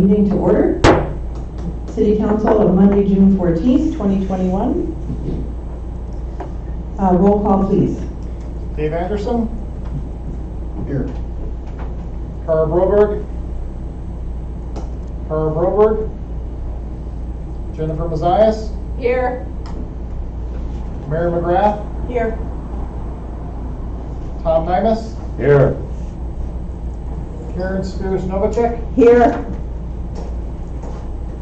Meeting to order. City Council of Monday, June 14th, 2021. Roll call, please. Dave Anderson. Here. Kara Broberg. Jennifer Mazias. Here. Mary McGrath. Here. Tom Nimas. Here. Karen Spears Novacek. Here.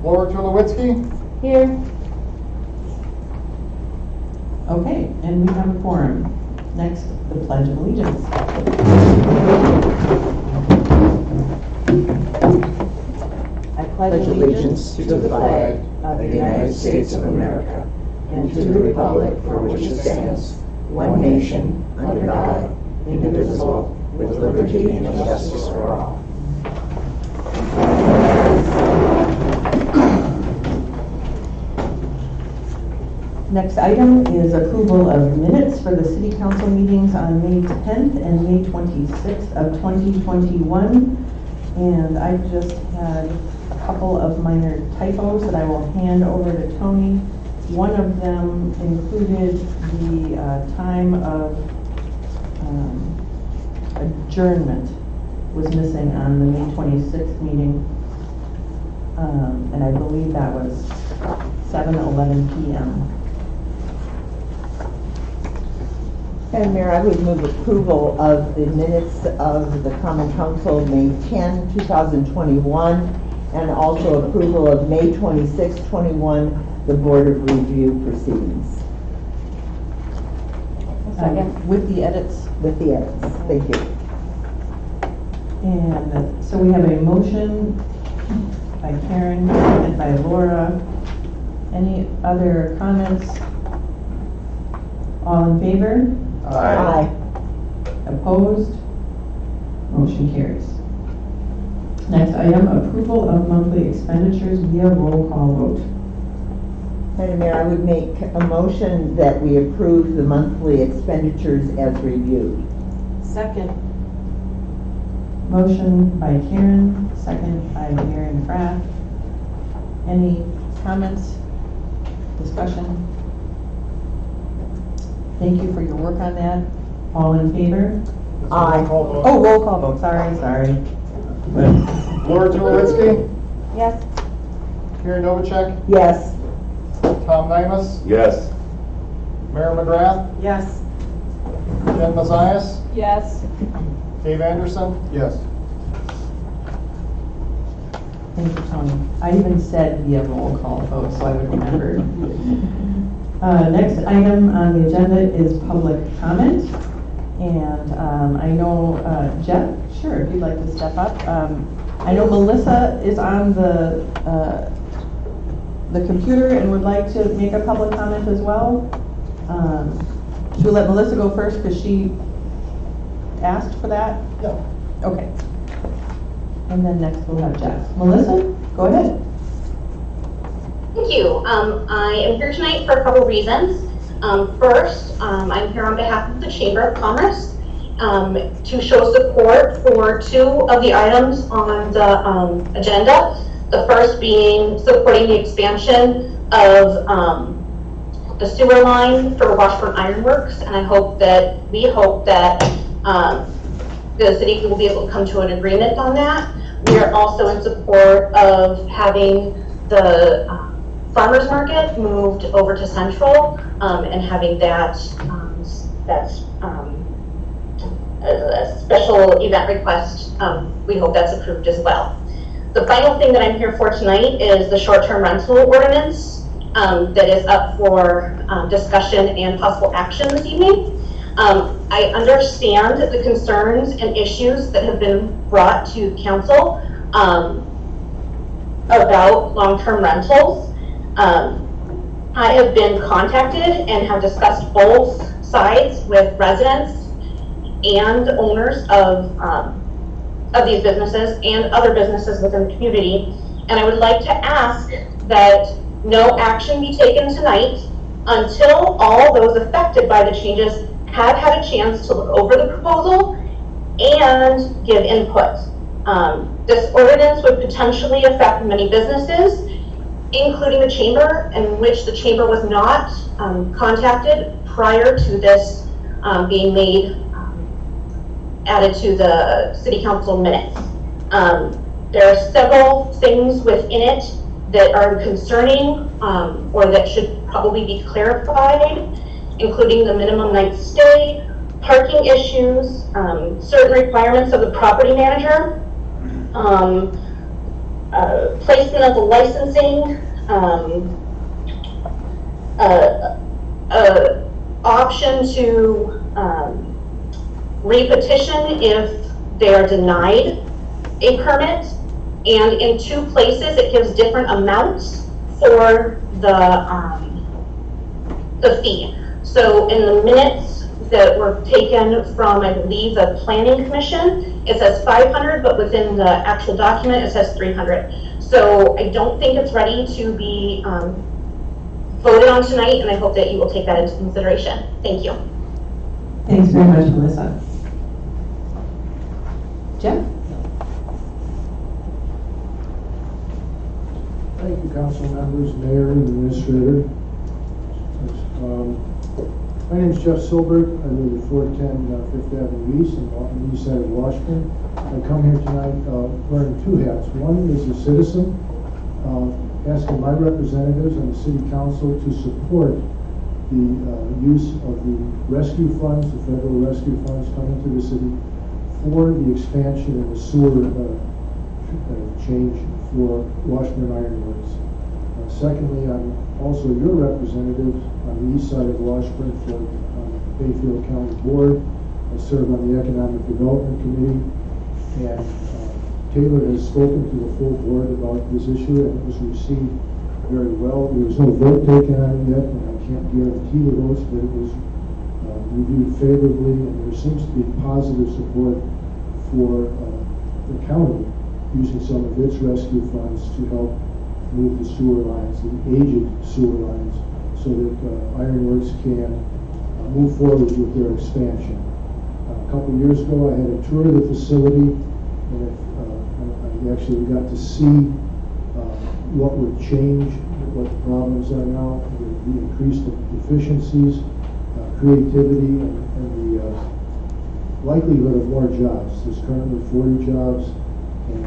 Laura Tulowitzki. Here. Okay, and we have a quorum. Next, the Pledge of Allegiance. I pledge allegiance to the flag of the United States of America and to the republic for which it stands, one nation, under God, indivisible, with liberty and justice for all. Next item is approval of minutes for the City Council meetings on May 10th and May 26th of 2021. And I just had a couple of minor typos that I will hand over to Tony. One of them included the time of adjournment was missing on the May 26th meeting. And I believe that was 7:11 p.m. And Mayor, I would move approval of the minutes of the Common Council May 10, 2021, and also approval of May 26, 21, the Board of Review proceedings. With the edits. With the edits. Thank you. And so we have a motion by Karen and by Laura. Any other comments? All in favor? Aye. Opposed? Motion carries. Next item, approval of monthly expenditures via roll call vote. Madam Mayor, I would make a motion that we approve the monthly expenditures as reviewed. Second. Motion by Karen, second by Mary McGrath. Any comments? Discussion? Thank you for your work on that. All in favor? Aye. Oh, roll call vote, sorry. Laura Tulowitzki. Yes. Karen Novacek. Yes. Tom Nimas. Yes. Mary McGrath. Yes. Jen Mazias. Yes. Dave Anderson. Yes. Thank you, Tony. I even said via roll call vote, so I would remember. Next item on the agenda is public comment. And I know, Jeff, sure, if you'd like to step up. I know Melissa is on the computer and would like to make a public comment as well. Should we let Melissa go first because she asked for that? Yeah. Okay. And then next we'll have Jeff. Melissa, go ahead. Thank you. I am here tonight for a couple reasons. First, I'm here on behalf of the Chamber of Commerce to show support for two of the items on the agenda. The first being supporting the expansion of the sewer line for Washburn Iron Works, and we hope that the city will be able to come to an agreement on that. We are also in support of having the farmers market moved over to Central and having that a special event request. We hope that's approved as well. The final thing that I'm here for tonight is the short-term rental ordinance that is up for discussion and possible action this evening. I understand the concerns and issues that have been brought to council about long-term rentals. I have been contacted and have discussed both sides with residents and owners of these businesses and other businesses within the community. And I would like to ask that no action be taken tonight until all those affected by the changes have had a chance to look over the proposal and give input. This ordinance would potentially affect many businesses, including the chamber, in which the chamber was not contacted prior to this being made, added to the city council minutes. There are several things within it that are concerning or that should probably be clarified, including the minimum night stay, parking issues, certain requirements of the property manager, placement of the licensing, option to repetition if they are denied a permit, and in 2 places it gives different amounts for the fee. So in the minutes that were taken from, I believe, the Planning Commission, it says 500, but within the actual document it says 300. So I don't think it's ready to be voted on tonight, and I hope that you will take that into consideration. Thank you. Thanks very much, Melissa. Jeff? Thank you, council members, mayor, and administrator. My name is Jeff Silbert. I live at 410 Fifth Avenue East on the east side of Washburn. I come here tonight wearing 2 hats. One is a citizen, asking my representatives on the city council to support the use of the rescue funds, the federal rescue funds coming to the city for the expansion of the sewer change for Washburn Iron Works. Secondly, I'm also your representative on the east side of Washburn for the Bayfield County Board. I serve on the Economic Development Committee, and Taylor has spoken to the full board about this issue, and it was received very well. There was no vote taken on it yet, and I can't guarantee the votes, but it was reviewed favorably, and there seems to be positive support for the county using some of its rescue funds to help move the sewer lines, the aged sewer lines, so that Ironworks can move forward with their expansion. A couple of years ago, I had a tour of the facility, and I actually got to see what would change, what the problems are now, the increased efficiencies, creativity, and the likelihood of more jobs. There's currently 40 jobs, and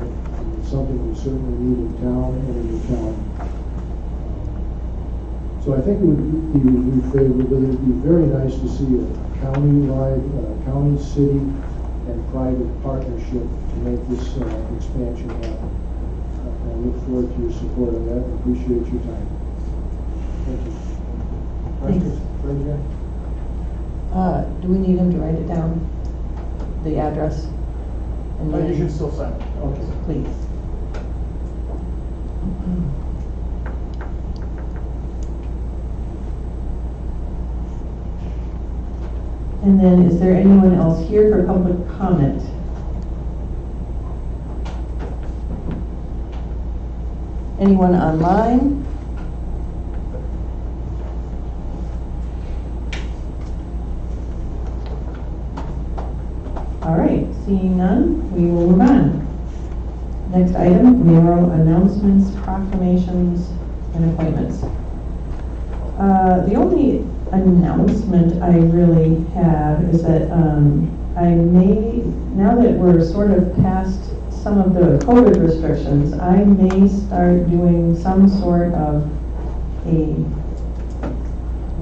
it's something we certainly need in town and in the town. So I think it would be reviewed favorably. It would be very nice to see a county-wide, county, city, and private partnership to make this expansion happen. I look forward to your support on that. I appreciate your time. Thank you. Questions? Raise your hand. Do we need him to write it down, the address? And You then- should still sign it. Okay, please. And then, is there anyone else here for public comment? Anyone online? All right, seeing none, we will move on. Next item, mayoral announcements, proclamations, and appointments. The only announcement I really have is that now that we're sort of past some of the COVID restrictions, I may start doing some sort of a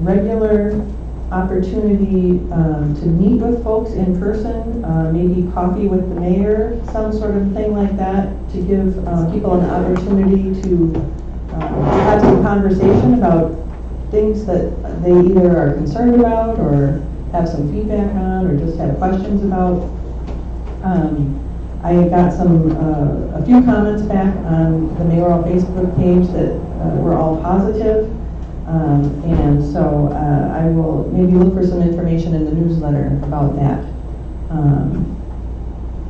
regular opportunity to meet with folks in person, maybe coffee with the mayor, some sort of thing like that, to give people an opportunity to have some conversation about things that they either are concerned about or have some feedback on or just have questions about. I got a few comments back on the mayoral Facebook page that were all positive. And so I will maybe look for some information in the newsletter about that.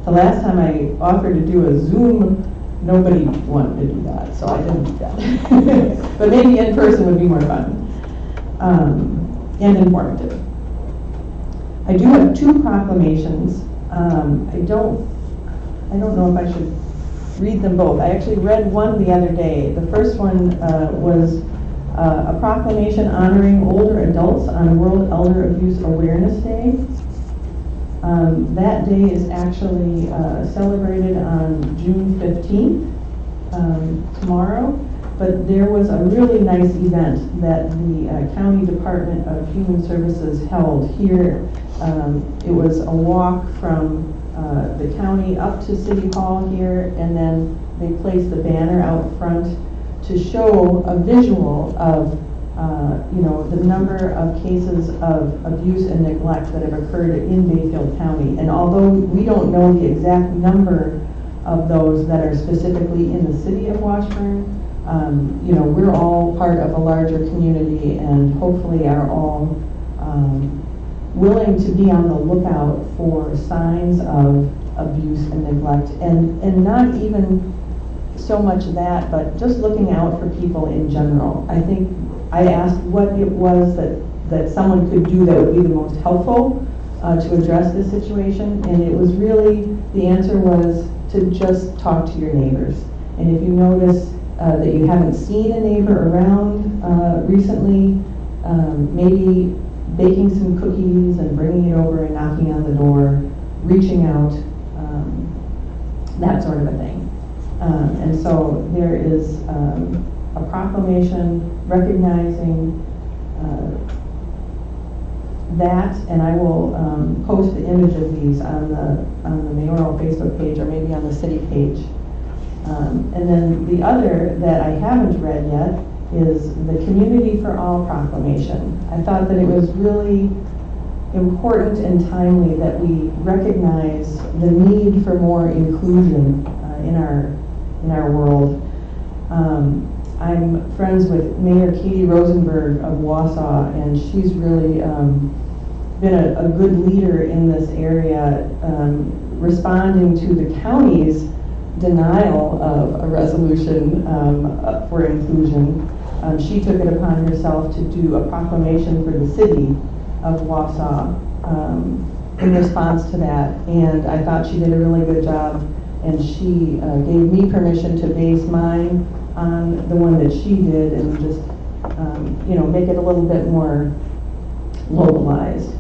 The last time I offered to do a Zoom, nobody wanted to do that, so I didn't do that. But maybe in person would be more fun and informative. I do have 2 proclamations. I don't know if I should read them both. I actually read one the other day. The first one was a proclamation honoring older adults on World Elder Abuse Awareness Day. That day is actually celebrated on June 15th, tomorrow. But there was a really nice event that the County Department of Human Services held here. It was a walk from the county up to City Hall here, and then they placed the banner out front to show a visual of the number of cases of abuse and neglect that have occurred in Bayfield County. And although we don't know the exact number of those that are specifically in the city of Washburn, we're all part of a larger community and hopefully are all willing to be on the lookout for signs of abuse and neglect, and not even so much that, but just looking out for people in general. I think I asked what it was that someone could do that would be the most helpful to address this situation, and it was really, the answer was to just talk to your neighbors. And if you notice that you haven't seen a neighbor around recently, maybe baking some cookies and bringing it over and knocking on the door, reaching out, that sort of a thing. And so there is a proclamation recognizing that, and I will post the image of these on the mayoral Facebook page or maybe on the city page. And then the other that I haven't read yet is the Community for All proclamation. I thought that it was really important and timely that we recognize the need for more inclusion in our world. I'm friends with Mayor Katie Rosenberg of Wausau, and she's really been a good leader in this area, responding to the county's denial of a resolution for inclusion. She took it upon herself to do a proclamation for the city of Wausau in response to that, and I thought she did a really good job, and she gave me permission to base mine on the one that she did and just make it a little bit more localized.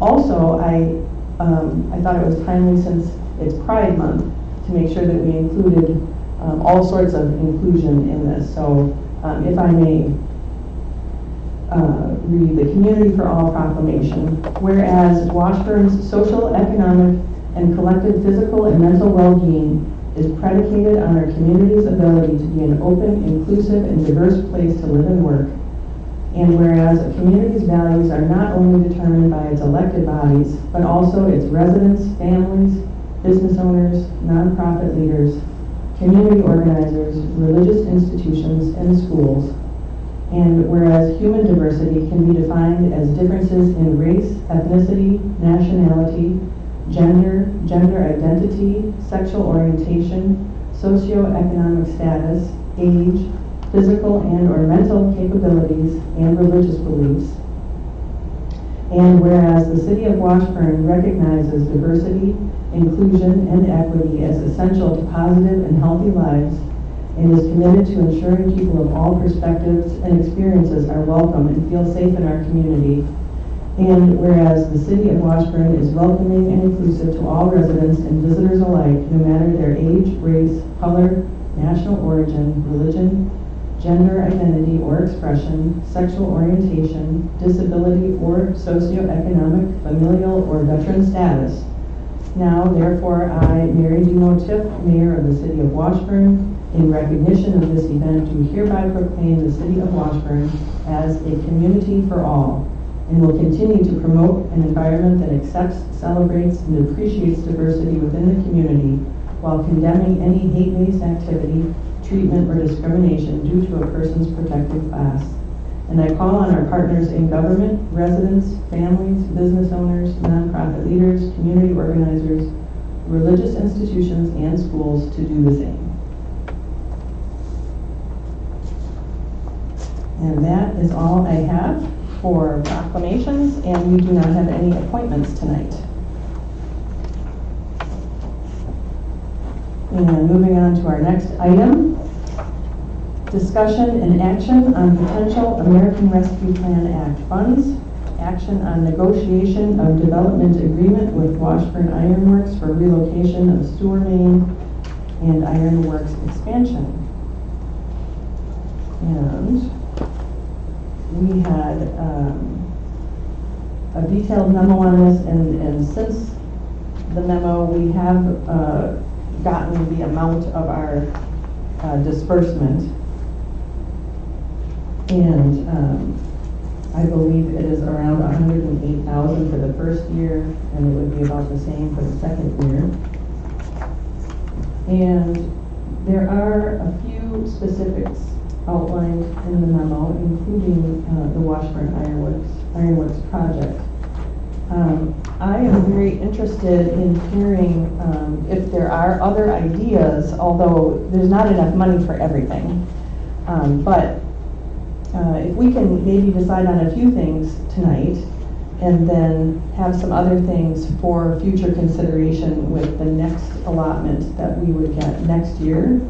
Also, I thought it was timely, since it's Pride Month, to make sure that we included all sorts of inclusion in this. So if I may read the Community for All proclamation. Whereas Washburn's social, economic, and collective physical and mental well-being is predicated on our community's ability to be an open, inclusive, and diverse place to live and work. And whereas a community's values are not only determined by its elected bodies, but also its residents, families, business owners, nonprofit leaders, community organizers, religious institutions, and schools. And whereas human diversity can be defined as differences in race, ethnicity, nationality, gender, gender identity, sexual orientation, socioeconomic status, age, physical and or mental capabilities, and religious beliefs. And whereas the City of Washburn recognizes diversity, inclusion, and equity as essential to positive and healthy lives, and is committed to ensuring people of all perspectives and experiences are welcome and feel safe in our community. And whereas the City of Washburn is welcoming and inclusive to all residents and visitors alike, no matter their age, race, color, national origin, religion, gender identity or expression, sexual orientation, disability, or socioeconomic, familial, or veteran status. Now, therefore, I, Mary D. Motiff, Mayor of the City of Washburn, in recognition of this event, do hereby proclaim the City of Washburn as a community for all, and will continue to promote an environment that accepts, celebrates, and appreciates diversity within the community, while condemning any hate-based activity, treatment, or discrimination due to a person's protected class. And I call on our partners in government, residents, families, business owners, nonprofit leaders, community organizers, religious institutions, and schools to do the same. And that is all I have for proclamations, and we do not have any appointments tonight. And moving on to our next item, discussion and action on potential American Rescue Plan Act funds, action on negotiation of development agreement with Washburn Iron Works for relocation of sewer main and Iron Works expansion. And we had a detailed memo on this, and since the memo, we have gotten the amount of our disbursement. And I believe it is around $108,000 for the first year, and it would be about the same for the second year. And there are a few specifics outlined in the memo, including the Washburn Iron Works project. I am very interested in hearing if there are other ideas, although there's not enough money for everything. But if we can maybe decide on a few things tonight and then have some other things for future consideration with the next allotment that we would get next year,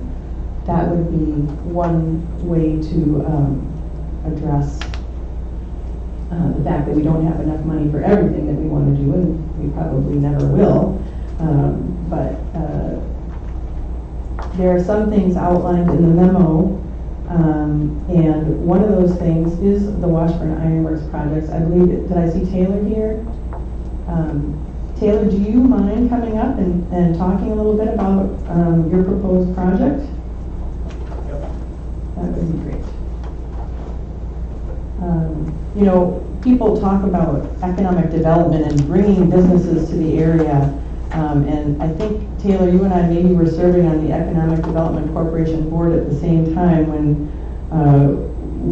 that would be one way to address the fact that we don't have enough money for everything that we want to do, and we probably never will. But there are some things outlined in the memo, and one of those things is the Washburn Iron Works projects. I believe, did I see Taylor here? Taylor, do you mind coming up and talking a little bit about your proposed project? Yep. That would be great. You know, people talk about economic development and bringing businesses to the area. And I think, Taylor, you and I maybe were serving on the Economic Development Corporation board at the same time when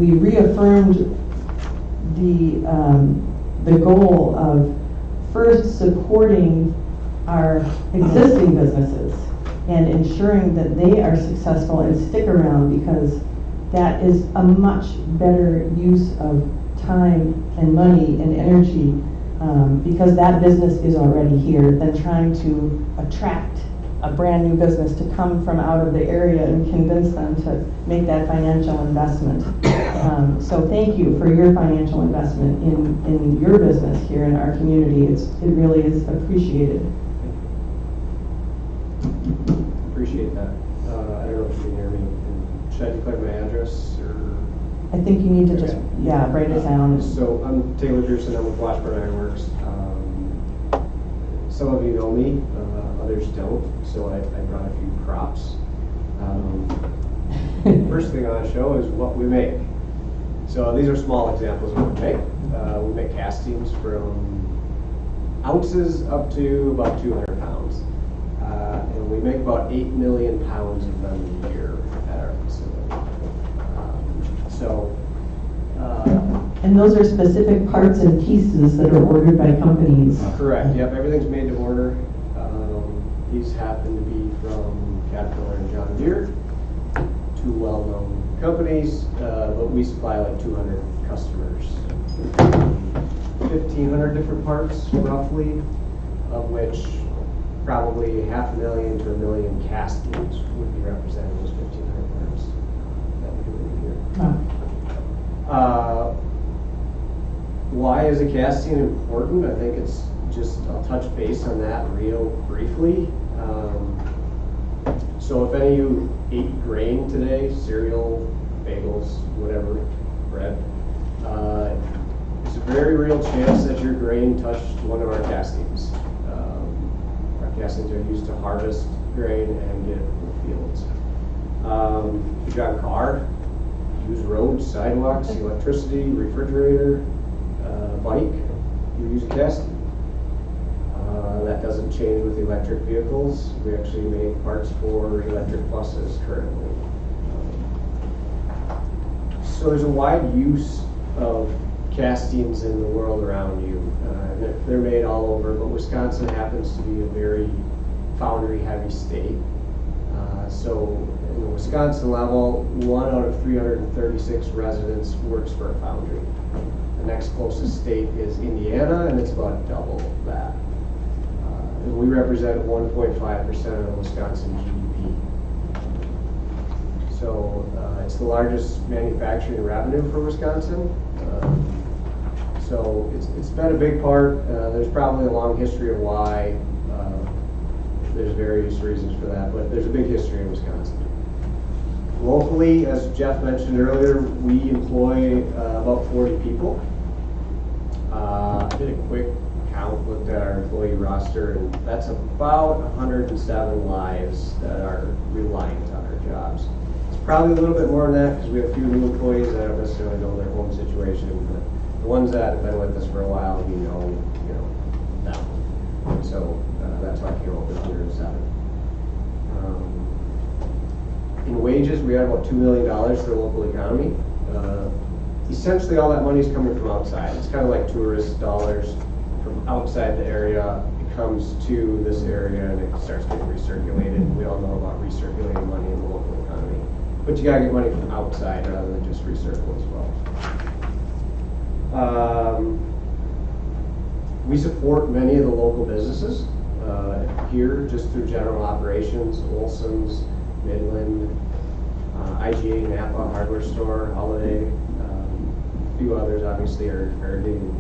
we reaffirmed the goal of first supporting our existing businesses and ensuring that they are successful and stick around, because that is a much better use of time and money and energy, because that business is already here, than trying to attract a brand new business to come from out of the area and convince them to make that financial investment. So thank you for your financial investment in your business here in our community. It really is appreciated. Appreciate that. I don't know if you can hear me. Should I declare my address, or? I think you need to just, yeah, write it down. So I'm Taylor Pearson. I'm with Washburn Iron Works. Some of you know me, others don't, so I brought a few props. First thing I want to show is what we make. So these are small examples of what we make. We make castings from ounces up to about 200 pounds. And we make about 8 million pounds of them a year at our facility. And those are specific parts and pieces that are ordered by companies. Correct, yep, everything's made to order. These happen to be from Caterpillar and John Deere, two well-known companies, but we supply like 200 customers. 1,500 different parts, roughly, of which probably 500,000 to 1 million castings would be represented in those 1,500 parts that we do here. Wow. Why is a casting important? I think it's just, I'll touch base on that real briefly. So if any of you ate grain today, cereal, bagels, whatever, bread, there's a very real chance that your grain touched one of our castings. Our castings are used to harvest grain and get it from the fields. If you drive a car, use roads, sidewalks, electricity, refrigerator, bike, you use a casting. That doesn't change with electric vehicles. We actually make parts for electric buses currently. So there's a wide use of castings in the world around you. They're made all over, but Wisconsin happens to be a very foundry-heavy state. So in the Wisconsin level, 1 out of 336 residents works for a foundry. The next closest state is Indiana, and it's about double that. And we represent 1.5% of the Wisconsin GDP. So it's the largest manufacturing revenue for Wisconsin. So it's been a big part. There's probably a long history of why. There's various reasons for that, but there's a big history in Wisconsin. Locally, as Jeff mentioned earlier, we employ about 40 people. I did a quick count, looked at our employee roster, and that's about 107 lives that are reliant on our jobs. It's probably a little bit more than that because we have a few new employees that don't necessarily know their home situation, but the ones that have been with us for a while, we know that one. So that's why I came up with 107. In wages, we add about $2 million to the local economy. Essentially, all that money is coming from outside. It's kind of like tourist dollars from outside the area. It comes to this area and it starts getting recirculated. We all know about recirculating money in the local economy. But you gotta get money from outside rather than just recircle as well. We support many of the local businesses here just through general operations, Olson's, Midland, IGA, Napa, Hardware Store, Holiday. A few others obviously are getting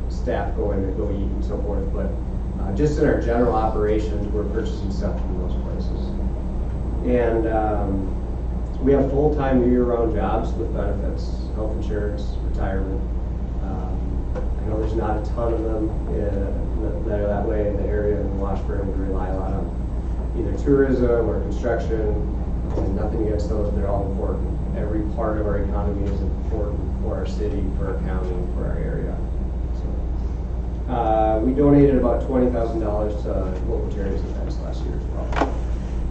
staff going to go eat and so forth, but just in our general operations, we're purchasing stuff from those places. And we have full-time year-round jobs with benefits, health insurance, retirement. I know there's not a ton of them that are that way in the area in Washburn. We rely a lot on either tourism or construction, and nothing against those, they're all important. Every part of our economy is important for our city, for our county, for our area. So, we donated about $20,000 to local charities events last year as well.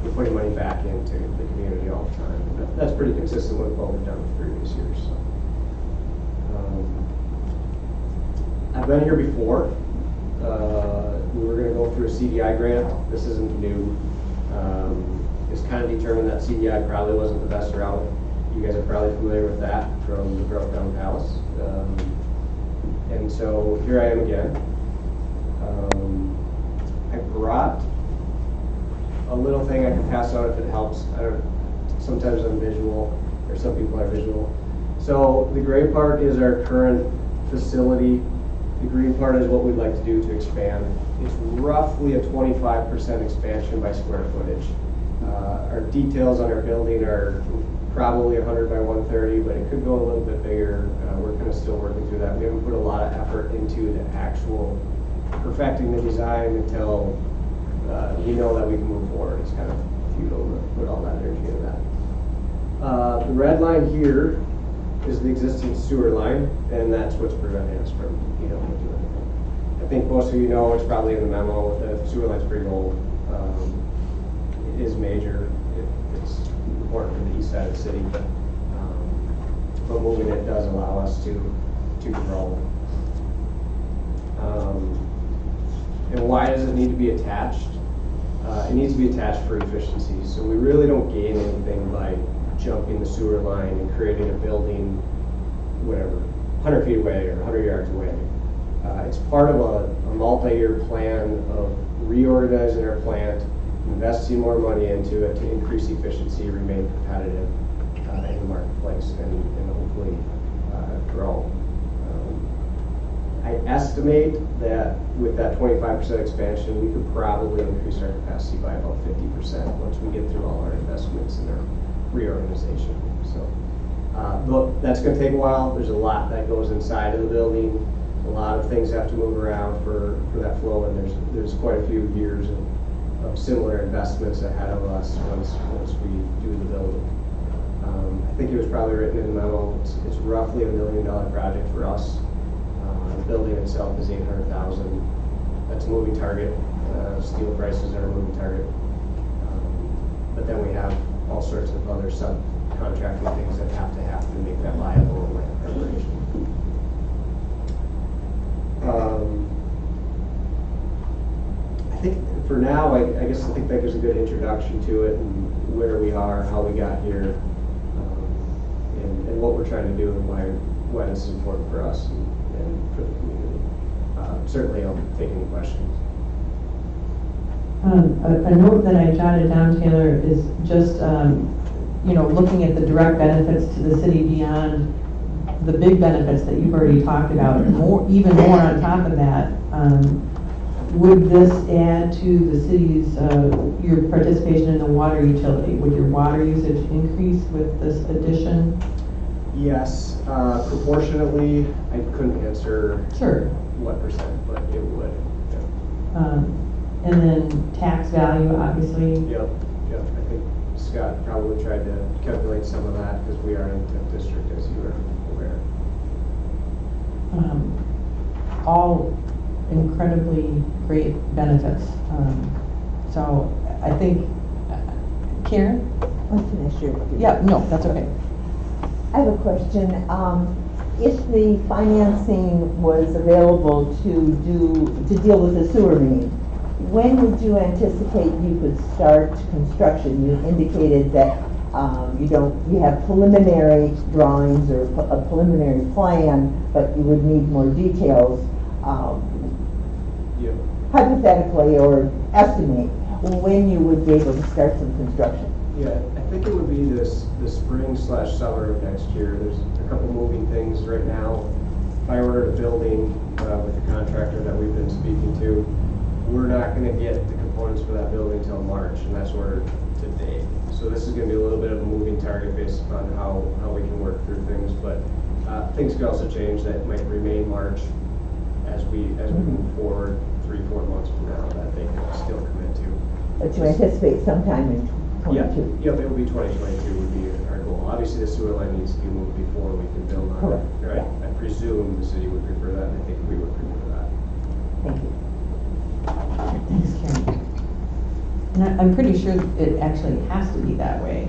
We're putting money back into the community all the time. That's pretty consistent with what we've done with previous years. So. I've been here before. We were going to go through a CDI grant. This isn't new. It's kind of determined that CDI probably wasn't the best route. You guys are probably familiar with that from the broke down palace. And so here I am again. I brought a little thing I can pass out if it helps. Sometimes I'm visual, or some people are visual. So the gray part is our current facility. The green part is what we'd like to do to expand. It's roughly a 25% expansion by square footage. Our details on our building are probably 100 by 130, but it could go a little bit bigger. We're kind of still working through that. We haven't put a lot of effort into the actual perfecting the design until we know that we can move forward. It's kind of futile to put all that energy into that. The red line here is the existing sewer line, and that's what's preventing us from doing anything. I think most of you know, it's probably in the memo, the sewer line's pretty old. It is major. It's important for the east side of the city, but moving it does allow us to grow. And why does it need to be attached? It needs to be attached for efficiency. So we really don't gain anything by jumping the sewer line and creating a building, whatever, 100 feet away or 100 yards away. It's part of a multi-year plan of reorganizing our plant, investing more money into it to increase efficiency, remain competitive in the marketplace, and hopefully grow. I estimate that with that 25% expansion, we could probably increase our capacity by about 50% once we get through all our investments and our reorganization. So, but that's going to take a while. There's a lot that goes inside of the building. A lot of things have to move around for that flow, and there's quite a few years of similar investments ahead of us once we do the building. I think it was probably written in the memo. It's roughly $1 million project for us. The building itself is $800,000. That's a moving target. Steel prices are a moving target. But then we have all sorts of other subcontracting things that have to happen to make that viable in land preparation. I think for now, I guess I think that gives a good introduction to it and where we are, how we got here, and what we're trying to do and why this is important for us and for the community. Certainly, I'll take any questions. A note that I jotted down, Taylor, is just you know, looking at the direct benefits to the city beyond the big benefits that you've already talked about, more, even more on top of that, would this add to the city's, your participation in the water utility? Would your water usage increase with this addition? Yes, proportionately, I couldn't answer Sure. what percent, but it would. And then tax value, obviously. Yep, yep. I think Scott probably tried to calculate some of that because we are in the district, as you are aware. All incredibly great benefits. So I think, Karen? Let's finish your. Yeah, no, that's okay. I have a question. If the financing was available to deal with the sewer main, when would you anticipate you could start construction? You indicated that you have preliminary drawings or a preliminary plan, but you would need more details. Yep. Hypothetically or estimate when you would be able to start some construction. Yeah, I think it would be the spring/summer of next year. There's a couple moving things right now. If I ordered a building with the contractor that we've been speaking to, we're not going to get the components for that building until March, and that's ordered today. So this is going to be a little bit of a moving target based upon how we can work through things, but things could also change that might remain March as we move forward 3-4 months from now that they can still commit to. But you anticipate sometime in 22? Yep, it will be 2022 would be our goal. Obviously, the sewer line needs to be moved before we can build on Correct. it. Right? I presume the city would prefer that, and I think we would prefer that. Thank you. Thanks, Karen. And I'm pretty sure it actually has to be that way.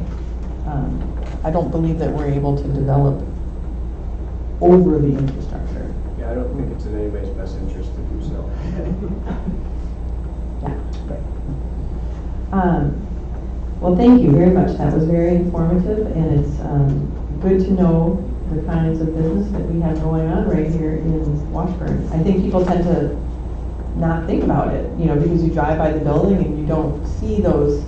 I don't believe that we're able to develop over the infrastructure. Yeah, I don't think it's in anybody's best interest to do so. Yeah. Well, thank you very much. That was very informative, and it's good to know the kinds of business that we have going on right here in Washburn. I think people tend to not think about it, you know, because you drive by the building and you don't see those,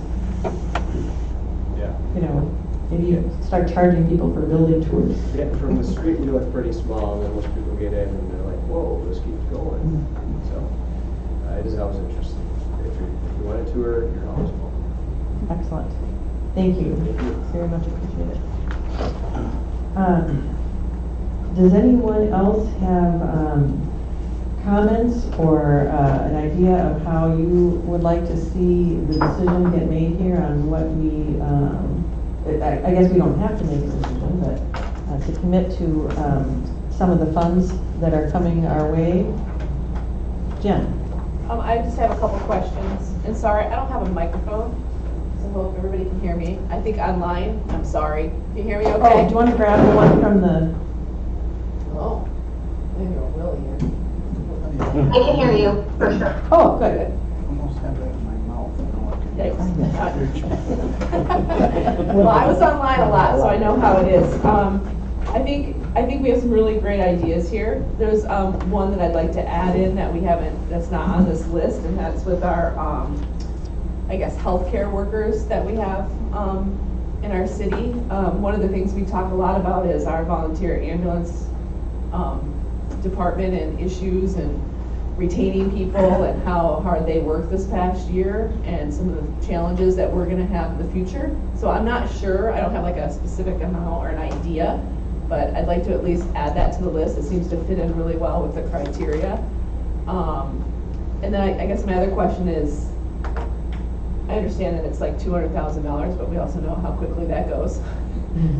Yeah. you know, maybe you start charging people for building tours. Yeah, from the street, we look pretty small, and then once people get in, and they're like, whoa, this keeps going. So, it is always interesting. If you want a tour, you're always welcome. Excellent. Thank you. Very much appreciated. Does anyone else have comments or an idea of how you would like to see the decision get made here on what we, I guess we don't have to make a decision, but to commit to some of the funds that are coming our way? Jen? I just have a couple questions. And sorry, I don't have a microphone, so I hope everybody can hear me. I think online, I'm sorry. Can you hear me okay? Oh, do you want to grab the one from the? Oh, maybe you're Will here. I can hear you, for sure. Oh, good. Almost have that in my mouth. Well, I was online a lot, so I know how it is. I think we have some really great ideas here. There's one that I'd like to add in that we haven't, that's not on this list, and that's with our, I guess, healthcare workers that we have in our city. One of the things we talk a lot about is our volunteer ambulance department and issues and retaining people and how hard they worked this past year and some of the challenges that we're gonna have in the future. So I'm not sure, I don't have like a specific amount or an idea, but I'd like to at least add that to the list. It seems to fit in really well with the criteria. And then I guess my other question is, I understand that it's like $200,000, but we also know how quickly that goes.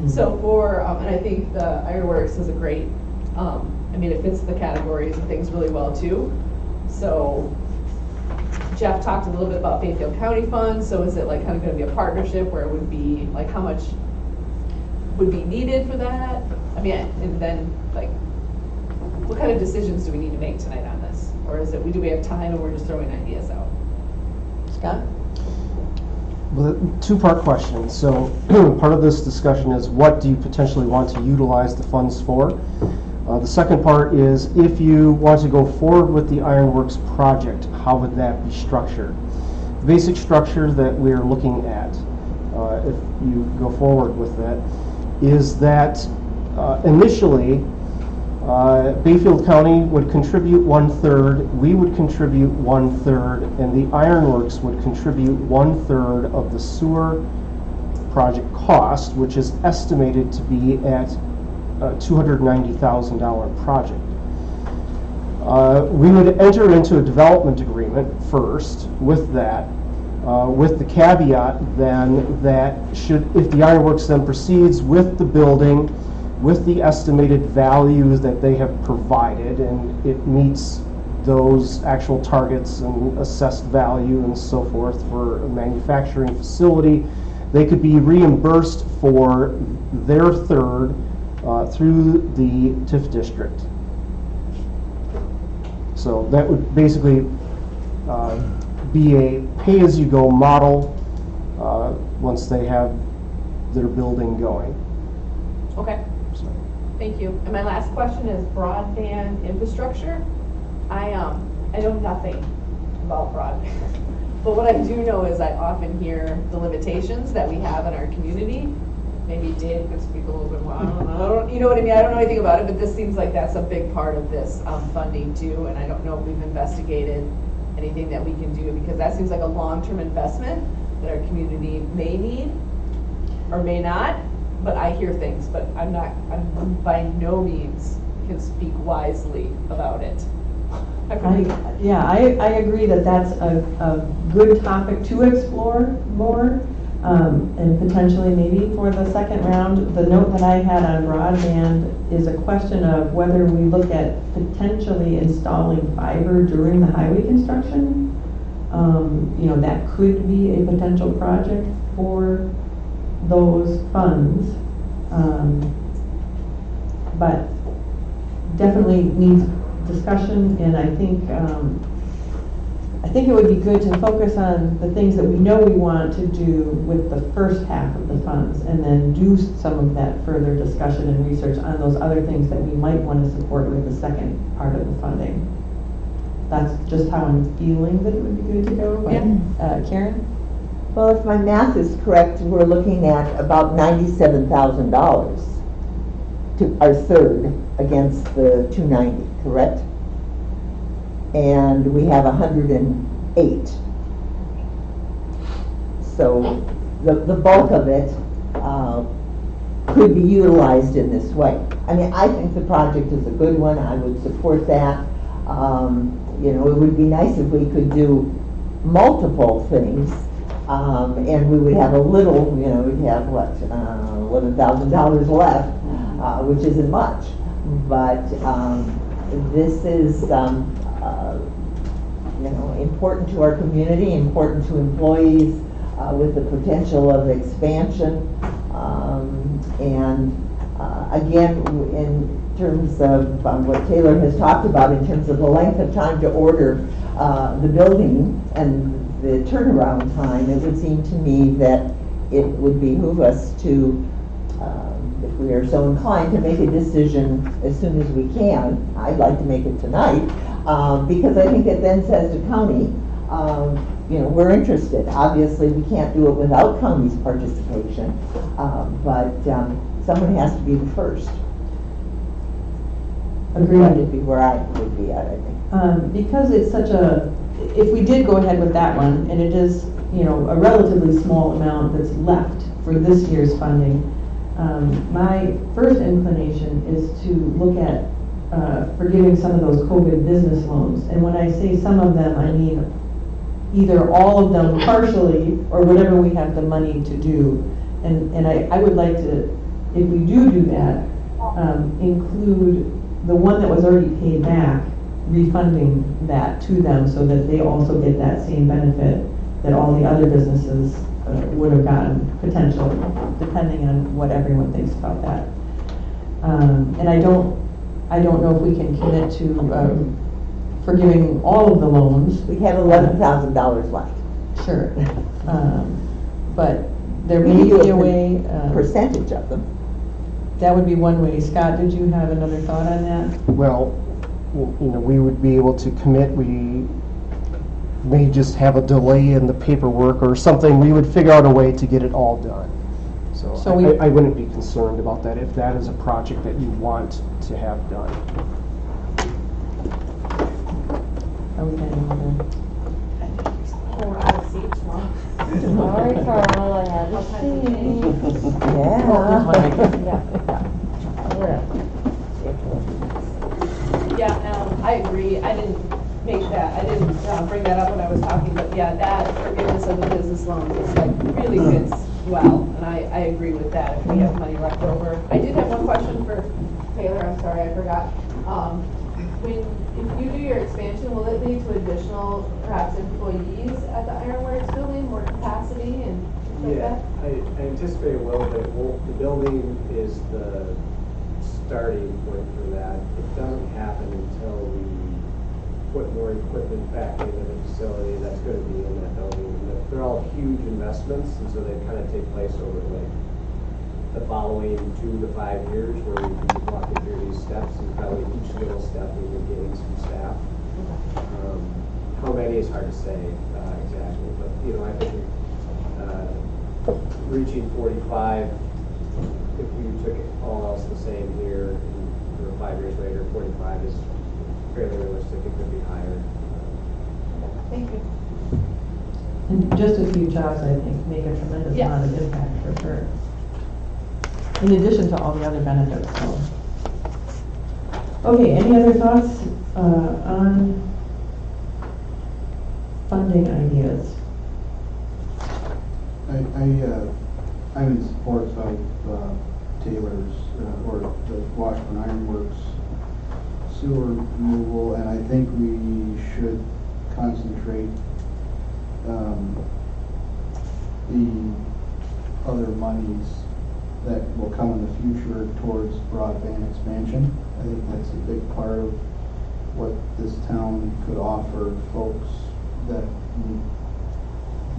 So for, and I think the Ironworks is a great, I mean, it fits the categories and things really well too. So Jeff talked a little bit about Bayfield County funds. So is it like kind of going to be a partnership where it would be like how much would be needed for that? I mean, and then like, what kind of decisions do we need to make tonight on this? Or is it, do we have time and we're just throwing ideas out? Scott? Well, two-part question. So part of this discussion is what do you potentially want to utilize the funds for? The second part is if you want to go forward with the Ironworks project, how would that be structured? The basic structure that we're looking at, if you go forward with that, is that initially, Bayfield County would contribute 1/3, we would contribute 1/3, and the Ironworks would contribute 1/3 of the sewer project cost, which is estimated to be at a $290,000 project. We would enter into a development agreement first with that, with the caveat then that if the Ironworks then proceeds with the building, with the estimated values that they have provided, and it meets those actual targets and assessed value and so forth for a manufacturing facility, they could be reimbursed for their third through the TIF district. So that would basically be a pay-as-you-go model once they have their building going. Okay. So, Thank you. And my last question is broadband infrastructure. I know nothing about broadband, but what I do know is I often hear the limitations that we have in our community. Maybe Dave could speak a little bit more. I don't know. You know what I mean? I don't know anything about it, but this seems like that's a big part of this funding too. And I don't know if we've investigated anything that we can do, because that seems like a long-term investment that our community may need or may not. But I hear things, but I'm by no means can speak wisely about it. I agree that that's a good topic to explore more, and potentially maybe for the second round. The note that I had on broadband is a question of whether we look at potentially installing fiber during the highway construction. That could be a potential project for those funds, but definitely needs discussion. And I think it would be good to focus on the things that we know we want to do with the first half of the funds, and then do some of that further discussion and research on those other things that we might want to support with the second part of the funding. That's just how I'm feeling that it would be good to go. But, Karen? Well, if my math is correct, we're looking at about $97,000 to our third against the 290, correct? And we have 108. So the bulk of it could be utilized in this way. I mean, I think the project is a good one. I would support that. It would be nice if we could do multiple things. And we would have a little, we'd have what, $11,000 left, which isn't much. But this is, important to our community, important to employees, with the potential of expansion. Again, in terms of what Taylor has talked about, in terms of the length of time to order the building and the turnaround time, it would seem to me that it would behoove us to, if we are so inclined, to make a decision as soon as we can. I'd like to make it tonight, because I think it then says to county, we're interested. Obviously, we can't do it without county's participation, but someone has to be the first. Agreed. That would be where I would be at, I think. Because it's such if we did go ahead with that one, and it is, a relatively small amount that's left for this year's funding, my first inclination is to look at forgiving some of those COVID business loans. And when I say some of them, I mean either all of them partially, or whatever we have the money to do. And I would like to, if we do that, include the one that was already paid back, refunding that to them so that they also get that same benefit that all the other businesses would have gotten, potentially, depending on what everyone thinks about that. And I don't know if we can commit to forgiving all of the loans. We have $11,000 left. Sure. But there may be a way. Percentage of them. That would be one way. Scott, did you have another thought on that? Well, we would be able to commit, may just have a delay in the paperwork or something, we would figure out a way to get it all done. So So we- I wouldn't be concerned about that if that is a project that you want to have done. Are we getting on We're out of seats now. Sorry, Carl, I had to see. Yeah, I agree. I didn't bring that up when I was talking, but yeah, that forgiveness of the business loans is like really fits well, and I agree with that, if we have money left over. I did have one question for Taylor, I'm sorry, I forgot. If you do your expansion, will it lead to additional, perhaps, employees at the Ironworks building, more capacity and things like Yeah, that? I anticipate it will, but it won't, the building is the starting point for that. It doesn't happen until we put more equipment back into the facility that's gonna be in that building. And they're all huge investments, and so they kind of take place over like the following 2 to 5 years, where we can be walking through these steps, and probably each little step we will gain some staff. How many is hard to say exactly, but you know, I think reaching 45, if you took it all else the same here, and 5 years later, 45 is fairly realistic. It could be higher. Thank you. And just a few jobs, I think, make a tremendous Yes. amount of impact for sure. In addition to all the other benefits, so. Okay, any other thoughts on funding ideas? I'm in support of Taylor's, or the Washburn Ironworks sewer removal, and I think we should concentrate the other monies that will come in the future towards broadband expansion. I think that's a big part of what this town could offer folks that need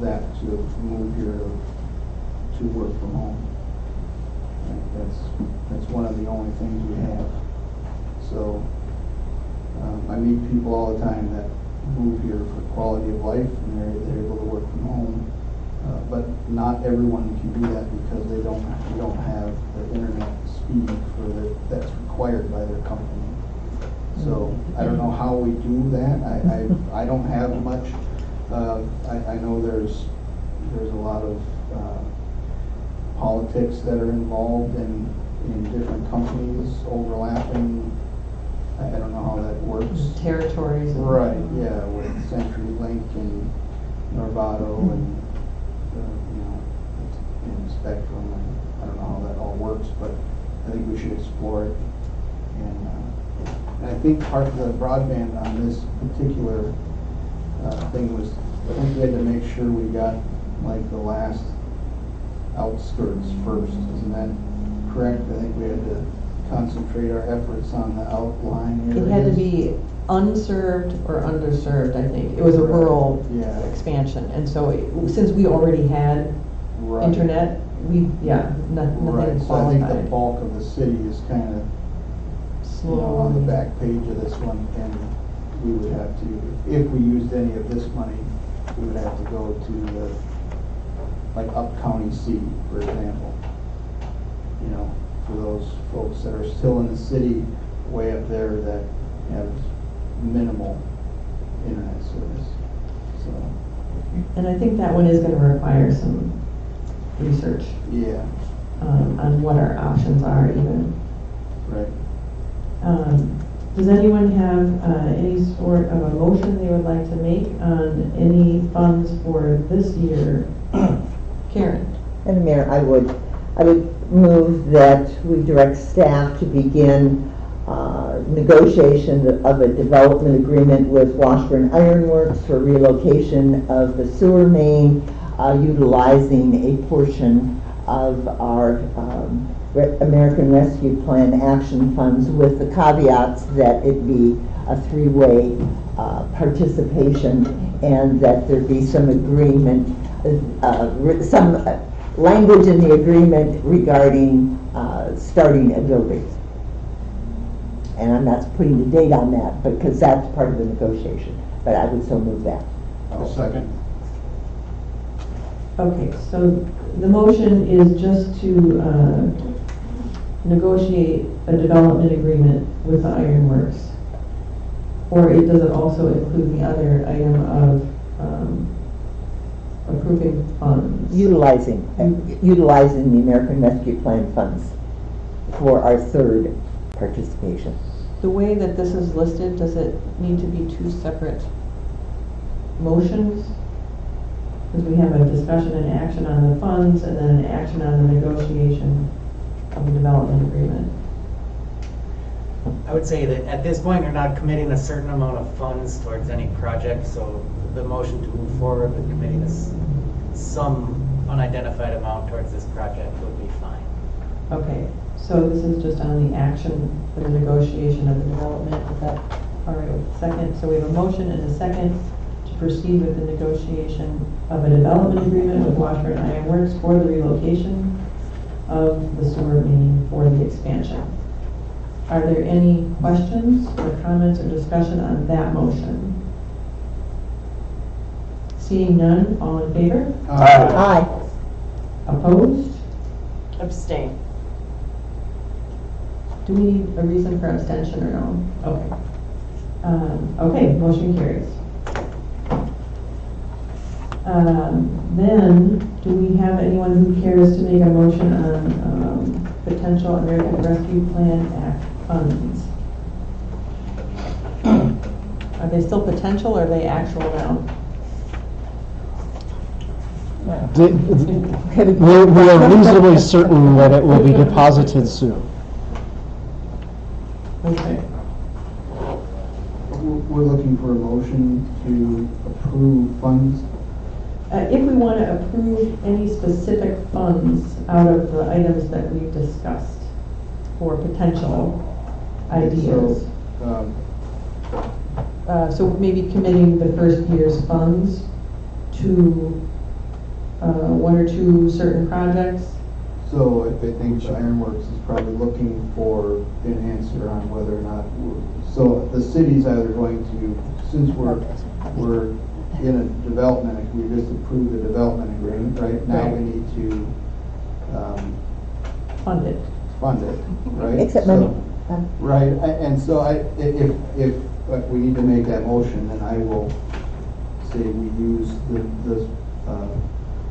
that to move here to work from home. That's one of the only things we have. So I meet people all the time that move here for quality of life, and they're able to work from home. But not everyone can do that because we don't have the internet speed that's required by their company. So I don't know how we do that. I don't have much. I know there's a lot of politics that are involved in different companies overlapping. I don't know how that works. Territories. and- Right, yeah, with CenturyLink and Norvado and, and Spectrum. I don't know how that all works, but I think we should explore it. And I think part of the broadband on this particular thing was, I think we had to make sure we got like the last outskirts first. Isn't that correct? I think we had to concentrate our efforts on the outlying areas. It had to be unserved or underserved, I think. It was a rural Yeah. expansion, and so since we already had Right. internet, nothing Right, so I think the qualified. bulk of the city is kind of, on the back page of this one, and we would have to, if we used any of this money, we would have to go to the, like Up County C, for example. For those folks that are still in the city, way up there that have minimal internet service, so, And I think that one is gonna require some research yeah, on what our options are even. right. Does anyone have any sort of a motion they would like to make on any funds for this year? Karen? And Mayor, I would move that we direct staff to begin negotiation of a development agreement with Washburn Ironworks for relocation of the sewer main, utilizing a portion of our American Rescue Plan action funds, with the caveats that it be a three-way participation, and that there be some agreement, some language in the agreement regarding starting a building. And I'm not putting the date on that because that's part of the negotiation, but I would so move that. I'll second. Okay, so the motion is just to negotiate a development agreement with the Ironworks. Or does it also include the other item of approving funds? Utilizing the American Rescue Plan funds for our third participation. The way that this is listed, does it need to be two separate motions? Because we have a discussion and action on the funds and then an action on the negotiation of the development agreement. I would say that at this point, you're not committing a certain amount of funds towards any project, so the motion to move forward with committing some unidentified amount towards this project would be fine. Okay, so this is just on the action for the negotiation of the development. Is that all right with the second? So we have a motion and a second to proceed with the negotiation of a development agreement with Washburn Iron Works for the relocation of the sewer main for the expansion. Are there any questions or comments or discussion on that motion? Seeing none, all in favor? Aye. Opposed? Abstain. Do we need a reason for abstention or no? Okay. Okay, motion carries. Then, do we have anyone who cares to make a motion on potential American Rescue Plan Act funds? Are they still potential or are they actual now? We are reasonably certain that it will be deposited soon. Okay. We're looking for a motion to approve funds. If we want to approve any specific funds out of the items that we've discussed for potential ideas. So maybe committing the first year's funds to one or two certain projects. So I think Ironworks is probably looking for an answer on whether or not so the city's either going to, since we're in a development, we just approved the development agreement, right? Now we need to Fund it. fund it, right? Except So- money. Right, and so if we need to make that motion, then I will say we use the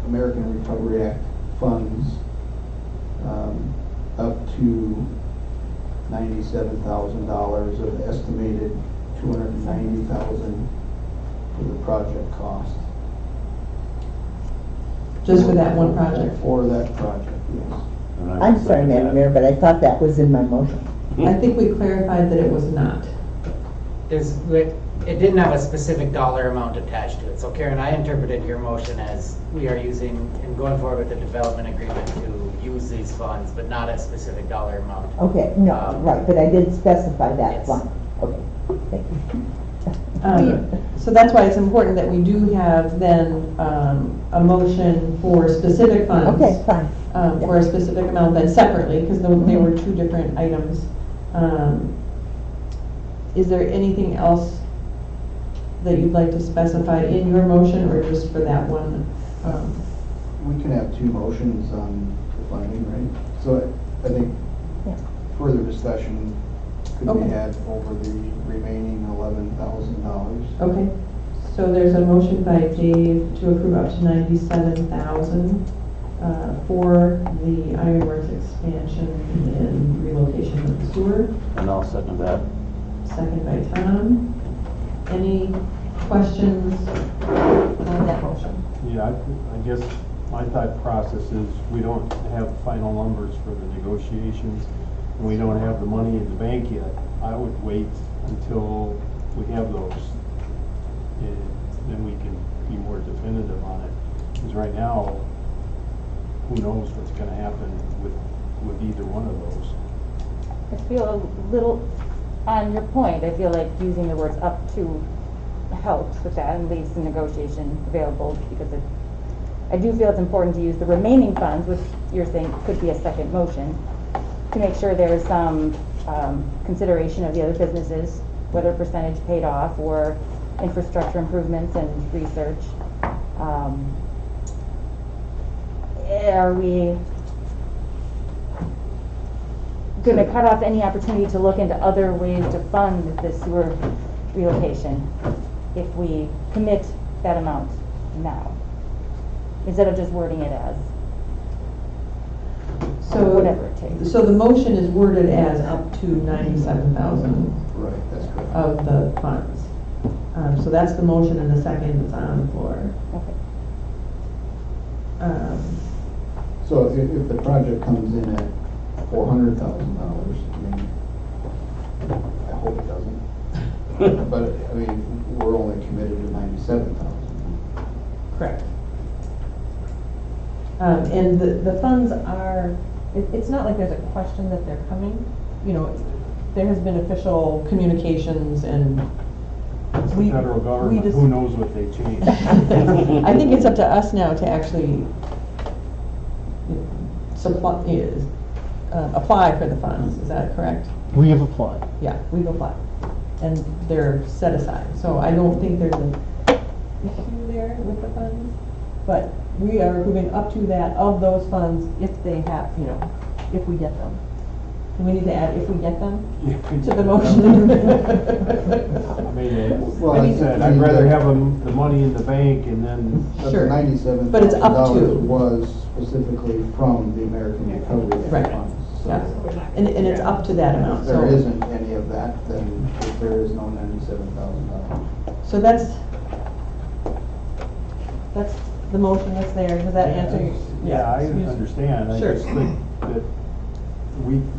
American Recovery Act funds up to $97,000 of estimated $290,000 for the project cost. Just for that one project. For that project, yes. I'm sorry, Madam Mayor, but I thought that was in my motion. I think we clarified that it was not. It didn't have a specific dollar amount attached to it. So Karen, I interpreted your motion as we are using and going forward with the development agreement to use these funds, but not a specific dollar amount. Okay, no, right, but I did specify that Yes. one. Okay, thank you. So that's why it's important that we do have then a motion for specific funds. Okay, fine. For a specific amount then separately, because they were two different items. Is there anything else that you'd like to specify in your motion or just for that one? We can have two motions on the funding, right? So I think Yeah. further discussion could Okay. be had over the remaining $11,000. Okay, so there's a motion by Dave to approve up to $97,000 for the Ironworks expansion and relocation of the sewer. And I'll second that. Second by Tom. Any questions on that motion? Yeah, I guess my thought process is we don't have final numbers for the negotiations, and we don't have the money in the bank yet. I would wait until we have those, and then we can be more definitive on it. Because right now, who knows what's gonna happen with either one of those. I feel a little, on your point, I feel like using the words up to helps with that and leaves the negotiation available because I do feel it's important to use the remaining funds, which you're saying could be a second motion, to make sure there's some consideration of the other businesses, whether percentage paid off or infrastructure improvements and research. Are we going to cut off any opportunity to look into other ways to fund this sewer relocation if we commit that amount now, instead of just wording it as whatever it takes? So the motion is worded as up to 97,000 Right, that's correct. of the funds. So that's the motion, and the second is on the floor. Okay. So if the project comes in at $400,000, I mean, I hope it doesn't. But, I mean, we're only committed to 97,000. Correct. And the funds are, it's not like there's a question that they're coming. You know, there has been official communications and It's the federal government, just- who knows what they change. I think it's up to us now to actually apply for the funds. Is that correct? We have applied. Yeah, we've applied. And they're set aside. So I don't think there's an issue there with the funds. But we are approving up to that of those funds if they have, you know, if we get them. And we need to add if we get them to the motion. I mean, Well, like I said, I'd rather have the money in the bank and then, But Sure. the $97,000 But it's up to. was specifically from the American Recovery Act Right. funds. So Yeah. And it's up to that amount. if there So- isn't any of that, then there is no $97,000. So that's the motion that's there. Does that answer? yeah, I excuse- understand. I Sure. just think that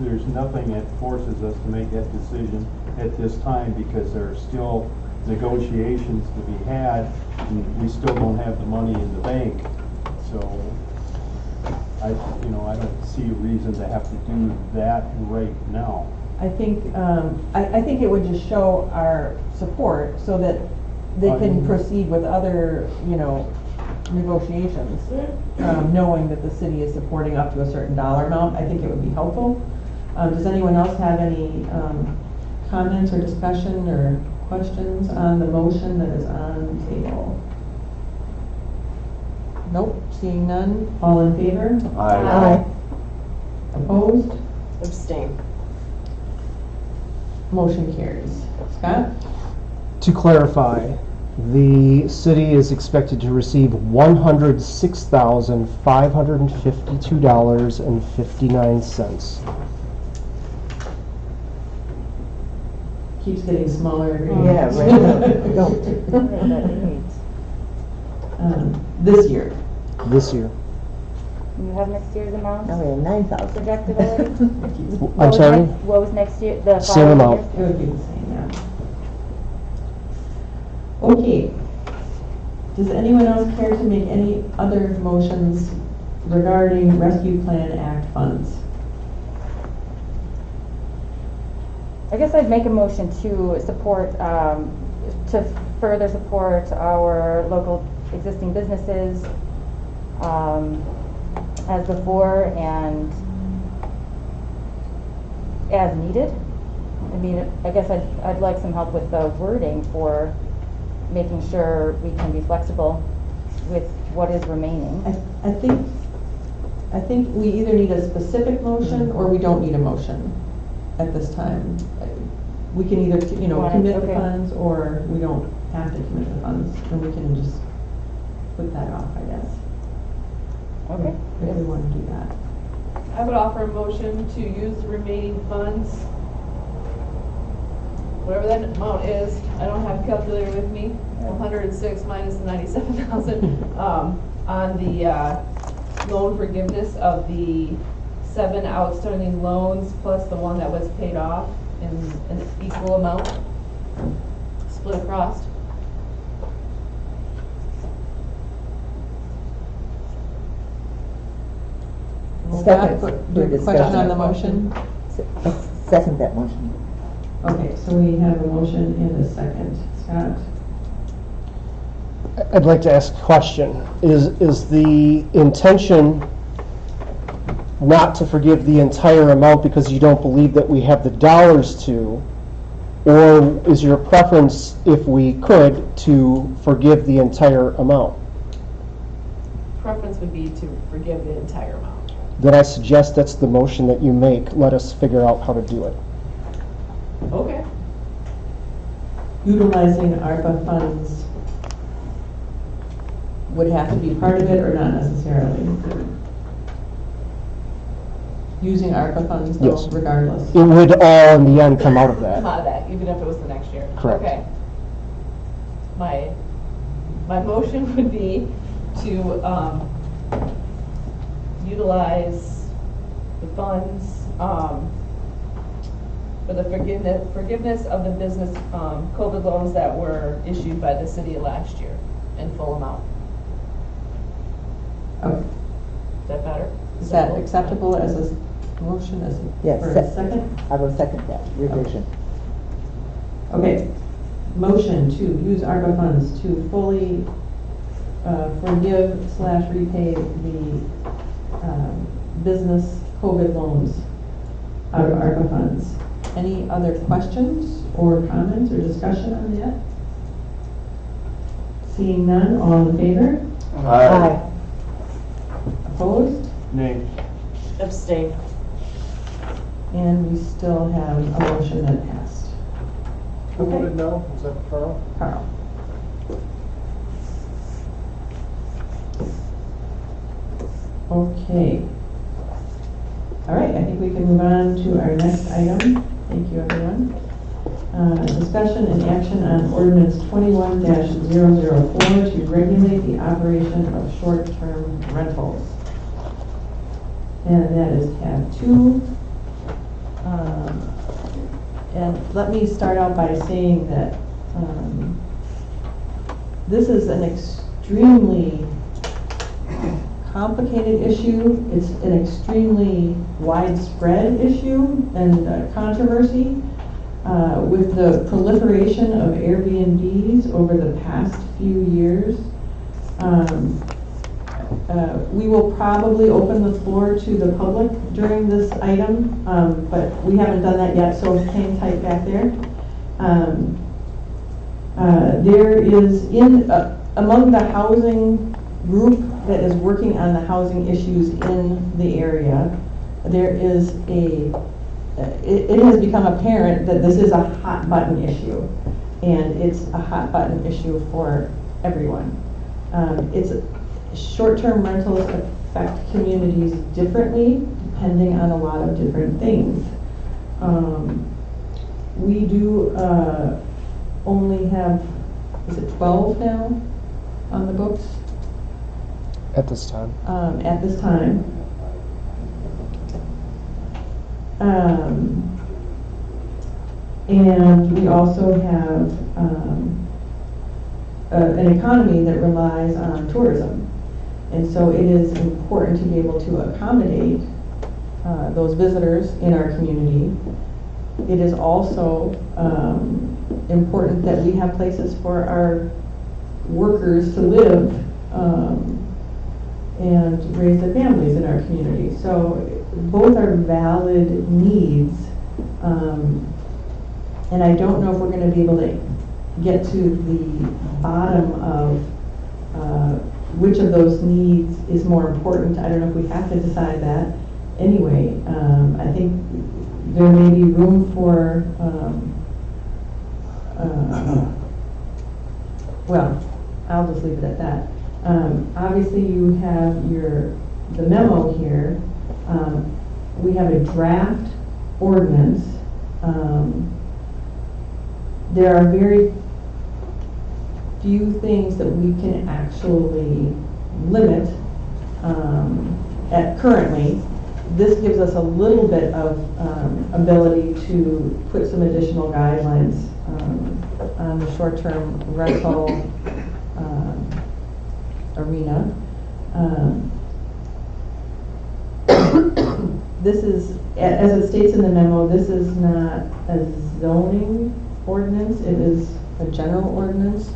there's nothing that forces us to make that decision at this time because there are still negotiations to be had and we still don't have the money in the bank. So I don't see a reason to have to do that right now. I think, I think it would just show our support so that they can proceed with other, you know, negotiations, knowing that the city is supporting up to a certain dollar amount. I think it would be helpful. Does anyone else have any comments or discussion or questions on the motion that is on the table? Nope, seeing none. All in favor? Aye. Opposed? Abstain. Motion carries. Scott? To clarify, the city is expected to receive $106,552.59. Keeps getting smaller every year. Yeah, right. Don't. This year. This year. You have next year's amount Now we have 9,000. projected already? I'm sorry? What was next year, the Same following amount. year? It would be the same, yeah. Okay. Does anyone else care to make any other motions regarding Rescue Plan Act funds? I guess I'd make a motion to support, to further support our local existing businesses as before and as needed. I mean, I guess I'd like some help with the wording for making sure we can be flexible with what is remaining. I think we either need a specific motion or we don't need a motion at this time. We can either, you know, commit the Okay. funds or we don't have to commit the funds, and we can just put that off, I guess. Okay. If we want to do that. I would offer a motion to use the remaining funds, whatever that amount is. I don't have a calculator with me. 106 minus the 97,000 on the loan forgiveness of the 7 outstanding loans plus the one that was paid off in an equal amount, split across. Second. Scott, Do do a question on the discussion. motion? Second that motion. Okay, so we have a motion and a second. Scott? I'd like to ask a question. Is the intention not to forgive the entire amount because you don't believe that we have the dollars to, Or is your preference, if we could, to forgive the entire amount? Preference would be to forgive the entire amount. Then I suggest that's the motion that you make. Let us figure out how to do it. Okay. Utilizing ARPA funds would have to be part of it or not necessarily? Using ARPA funds though, Yes. regardless? It would all in the end come out of Come that. out of that, even if it was the next year. Correct. Okay. My motion would be to utilize the funds for the forgiveness of the business COVID loans that were issued by the city last year in full amount. Okay. Is that better? Is that acceptable as a motion, as a, Yes, for a second? I will second that revision. Okay, motion to use ARPA funds to fully forgive/repay the business COVID loans out of ARPA funds. Any other questions or comments or discussion on that? Seeing none, all in favor? Aye. Opposed? Nay. Abstain. And we still have a motion that passed. Who Okay. voted no? Was that Carl? Carl. Okay. All right, I think we can move on to our next item. Thank you, everyone. Discussion and action on ordinance 21-004 to regulate the operation of short-term rentals. And that is tab 2. And let me start out by saying that this is an extremely complicated issue. It's an extremely widespread issue and controversy with the proliferation of Airbnbs over the past few years. We will probably open the floor to the public during this item, but we haven't done that yet, so hang tight back there. There is among the housing group that is working on the housing issues in the area, there is it has become apparent that this is a hot button issue, and it's a hot button issue for everyone. Short-term rentals affect communities differently depending on a lot of different things. We do only have, is it 12 now on the books? At this time. At this time. And we also have an economy that relies on tourism. And so it is important to be able to accommodate those visitors in our community. It is also important that we have places for our workers to live and raise their families in our community. So both are valid needs. And I don't know if we're going to be able to get to the bottom of which of those needs is more important. I don't know if we have to decide that. Anyway, I think there may be room for, well, I'll just leave it at that. Obviously, you have the memo here. We have a draft ordinance. There are very few things that we can actually limit at currently. This gives us a little bit of ability to put some additional guidelines on the short-term rental arena. This is, as it states in the memo, this is not a zoning ordinance, it is a general ordinance.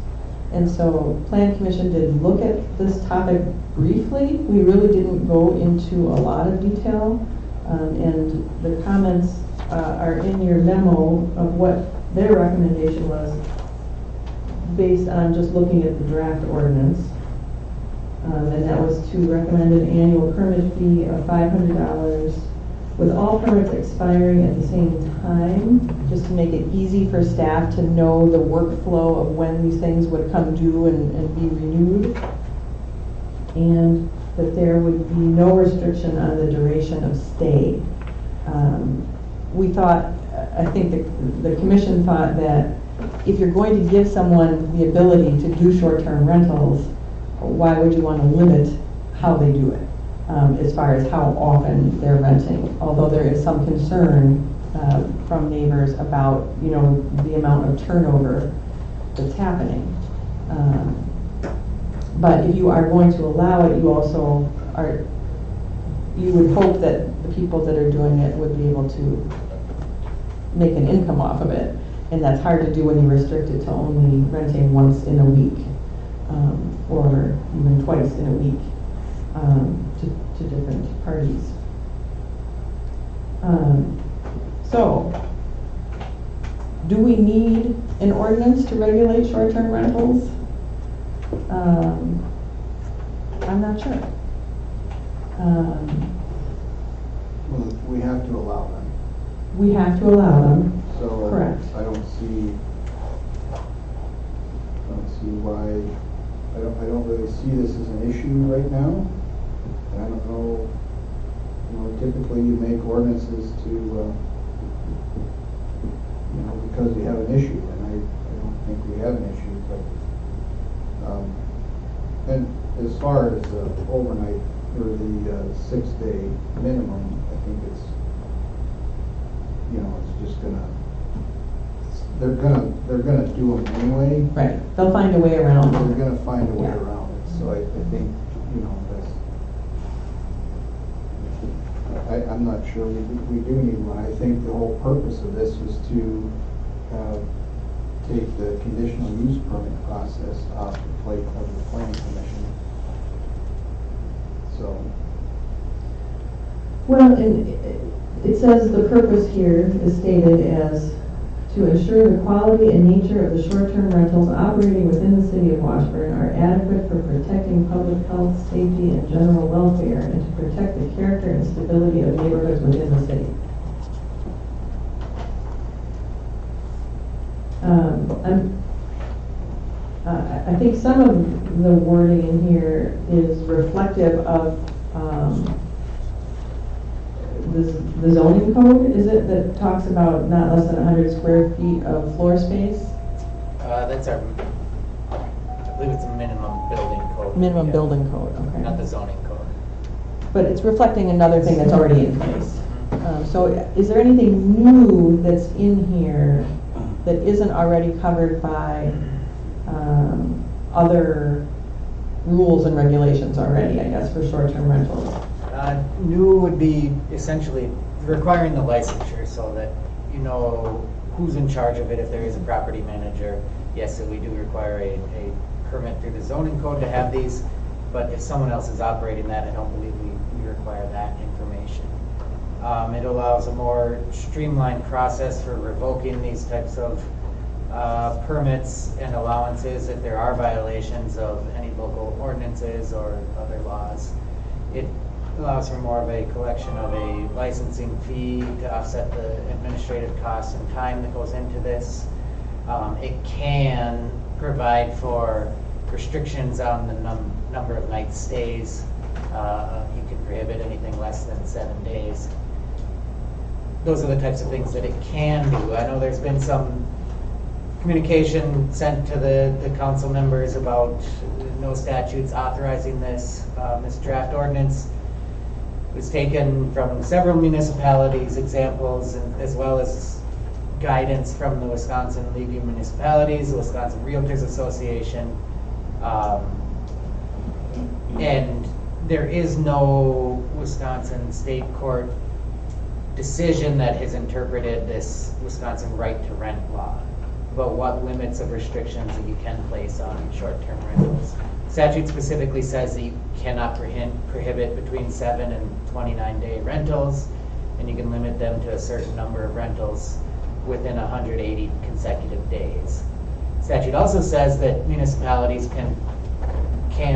And so Plan Commission did look at this topic briefly. We really didn't go into a lot of detail. And the comments are in your memo of what their recommendation was based on just looking at the draft ordinance. And that was to recommend an annual permit fee of $500 with all permits expiring at the same time, just to make it easy for staff to know the workflow of when these things would come due and be renewed. And that there would be no restriction on the duration of stay. We thought, I think the commission thought that if you're going to give someone the ability to do short-term rentals, why would you want to limit how they do it, as far as how often they're renting? Although there is some concern from neighbors about, you know, the amount of turnover that's happening. But if you are going to allow it, you also are, you would hope that the people that are doing it would be able to make an income off of it. And that's hard to do when you restrict it to only renting once in a week, or even twice in a week, to different parties. So, do we need an ordinance to regulate short-term rentals? I'm not sure. Well, we have to allow them. We have to allow them. So Correct. I don't see why, I don't really see this as an issue right now. And I don't know, you know, typically you make ordinances to, you know, because we have an issue, and I don't think we have an issue, but, and as far as overnight, or the 6-day minimum, I think it's, you know, it's just they're gonna do them anyway. Right, they'll find a way around They're it. gonna find a way Yeah. around it, so I think, you know, I'm not sure we do need one. I think the whole purpose of this was to take the conditional use permit process off the plate of the planning commission. So, Well, and it says the purpose here is stated as to ensure the quality and nature of the short-term rentals operating within the city of Washburn are adequate for protecting public health, safety, and general welfare, and to protect the character and stability of neighborhoods within the city. I think some of the wording in here is reflective of the zoning code, is it, that talks about not less than 100 square feet of floor space? That's our, I believe it's a minimum building code. Minimum Yeah. building code, okay. Not the zoning code. But it's reflecting another thing that's already in place. So is there anything new that's in here that isn't already covered by other rules and regulations already, I guess, for short-term rentals? New would be essentially requiring the licensure so that you know who's in charge of it if there is a property manager. Yes, we do require a permit through the zoning code to have these, but if someone else is operating that, I don't believe we require that information. It allows a more streamlined process for revoking these types of permits and allowances if there are violations of any local ordinances or other laws. It allows for more of a collection of a licensing fee to offset the administrative costs and time that goes into this. It can provide for restrictions on the number of night stays. You can prohibit anything less than 7 days. Those are the types of things that it can do. I know there's been some communication sent to the council members about no statutes authorizing this. This draft ordinance was taken from several municipalities, examples, and as well as guidance from the Wisconsin League of Municipalities, the Wisconsin Realtors Association, and there is no Wisconsin state court decision that has interpreted this Wisconsin right to rent law about what limits of restrictions that you can place on short-term rentals. Statute specifically says that you cannot prohibit between 7 and 29-day rentals, and you can limit them to a certain number of rentals. within 180 consecutive days. Statute also says that municipalities can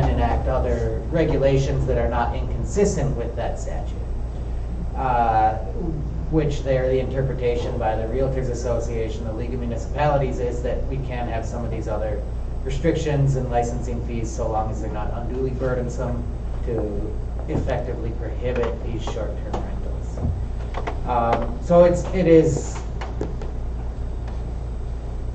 enact other regulations that are not inconsistent with that statute, which there, the interpretation by the Realtors Association, the League of Municipalities, is that we can have some of these other restrictions and licensing fees so long as they're not unduly burdensome to effectively prohibit these short-term rentals. So it is,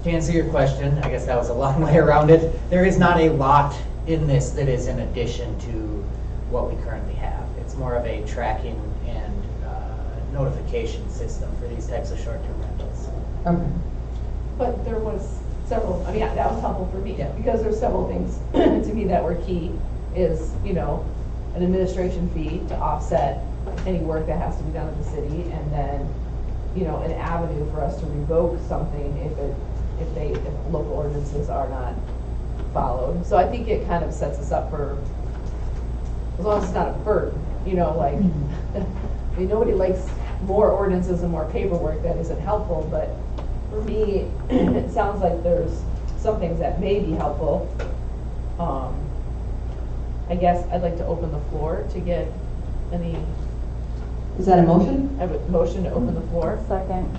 to answer your question, I guess that was a long way around it, there is not a lot in this that is in addition to what we currently have. It's more of a tracking and notification system for these types of short-term rentals. Okay. But there was several, I mean, that was helpful for me, Yeah. because there's several things to me that were key, is, you know, an administration fee to offset any work that has to be done in the city, and then, you know, an avenue for us to revoke something if local ordinances are not followed. So I think it kind of sets us up for, as long as it's not a burden, you know, like, I mean, nobody likes more ordinances and more paperwork. That isn't helpful, but for me, it sounds like there's some things that may be helpful. I guess I'd like to open the floor to get any, Is that a motion? I have a motion to open the floor. Second.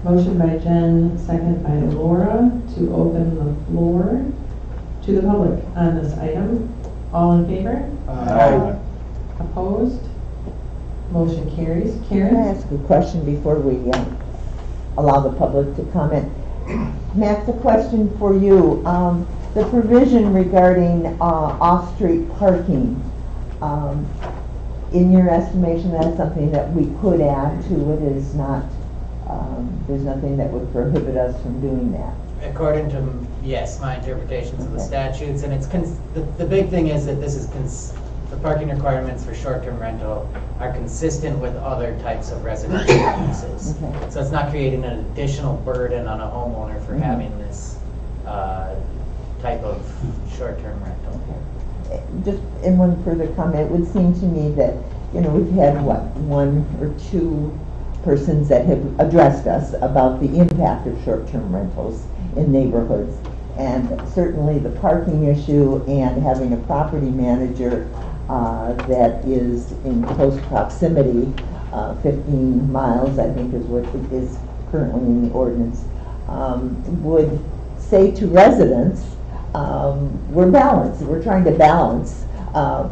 Motion by Jen, second by Laura, to open the floor to the public on this item. All in favor? Opposed? Motion carries. Can I Karen? ask a question before we allow the public to comment? Max, a question for you. The provision regarding off-street parking, in your estimation, that's something that we could add to it? Is not, there's nothing that would prohibit us from doing that? According to, yes, my interpretations of the statutes, and it's, the big thing is that this is, the parking requirements for short-term rental are consistent with other types of residential uses. Okay. So it's not creating an additional burden on a homeowner for having this type of short-term rental. Just in one further comment, it would seem to me that, you know, we've had, what, one or two persons that have addressed us about the impact of short-term rentals in neighborhoods. And certainly the parking issue and having a property manager that is in close proximity, 15 miles, I think is what is currently in the ordinance, would say to residents, we're balanced. We're trying to balance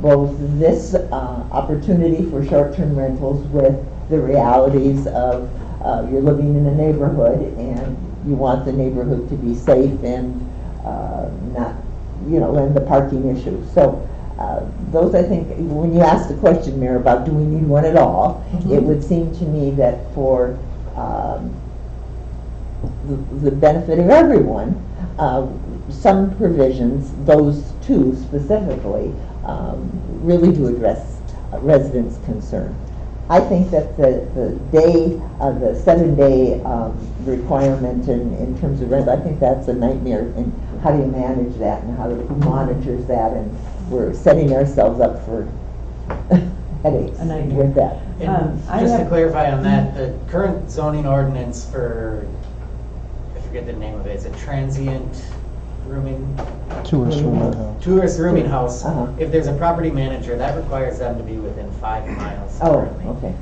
both this opportunity for short-term rentals with the realities of you're living in a neighborhood and you want the neighborhood to be safe and not, you know, and the parking issue. So those, I think, when you asked the question, Mayor, about do we need one at all, it would seem to me that for the benefit of everyone, some provisions, those two specifically, really do address residents' concern. I think that the 7-day requirement in terms of rent, I think that's a nightmare. And how do you manage that, and who monitors that? And we're setting ourselves up for headaches A nightmare. with that. And just to clarify on that, the current zoning ordinance for, I forget the name of it, is it transient rooming? Tourist room. Tourist rooming house. Uh-huh. If there's a property manager, that requires them to be within 5 miles Oh, currently. okay.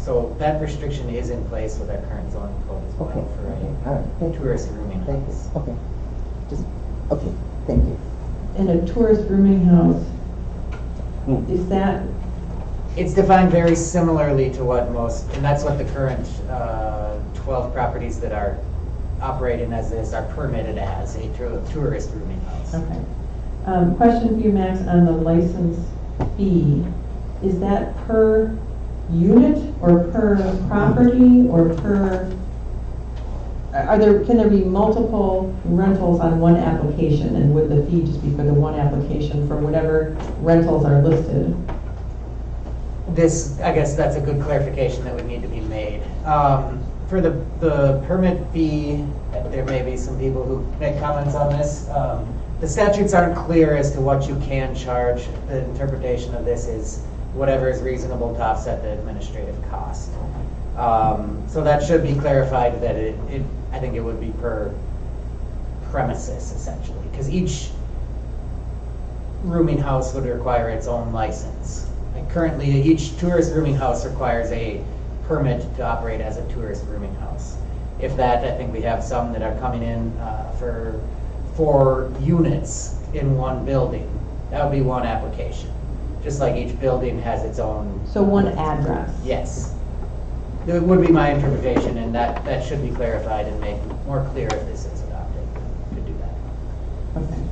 So that restriction is in place with our current zoning code as well Okay. for All right. a Thank you. tourist rooming Thank house. you. Okay. Just, okay. Thank you. In a tourist rooming house, is that, It's defined very similarly to what most, and that's what the current 12 properties that are operating as this are permitted as a tourist rooming house. okay. Question for you, Max, on the license fee. Is that per unit or per property or per, can there be multiple rentals on one application, and would the fee just be for the one application for whatever rentals are listed? This, I guess that's a good clarification that would need to be made. For the permit fee, there may be some people who make comments on this. The statutes aren't clear as to what you can charge. The interpretation of this is whatever is reasonable to offset the administrative cost. So that should be clarified that I think it would be per premises essentially, because each rooming house would require its own license. Like currently, each tourist rooming house requires a permit to operate as a tourist rooming house. If that, I think we have some that are coming in for 4 units in one building. That would be one application, just like each building has its own. So one address? Yes. It would be my interpretation, and that should be clarified and made more clear if this is adopted, to do that. Okay.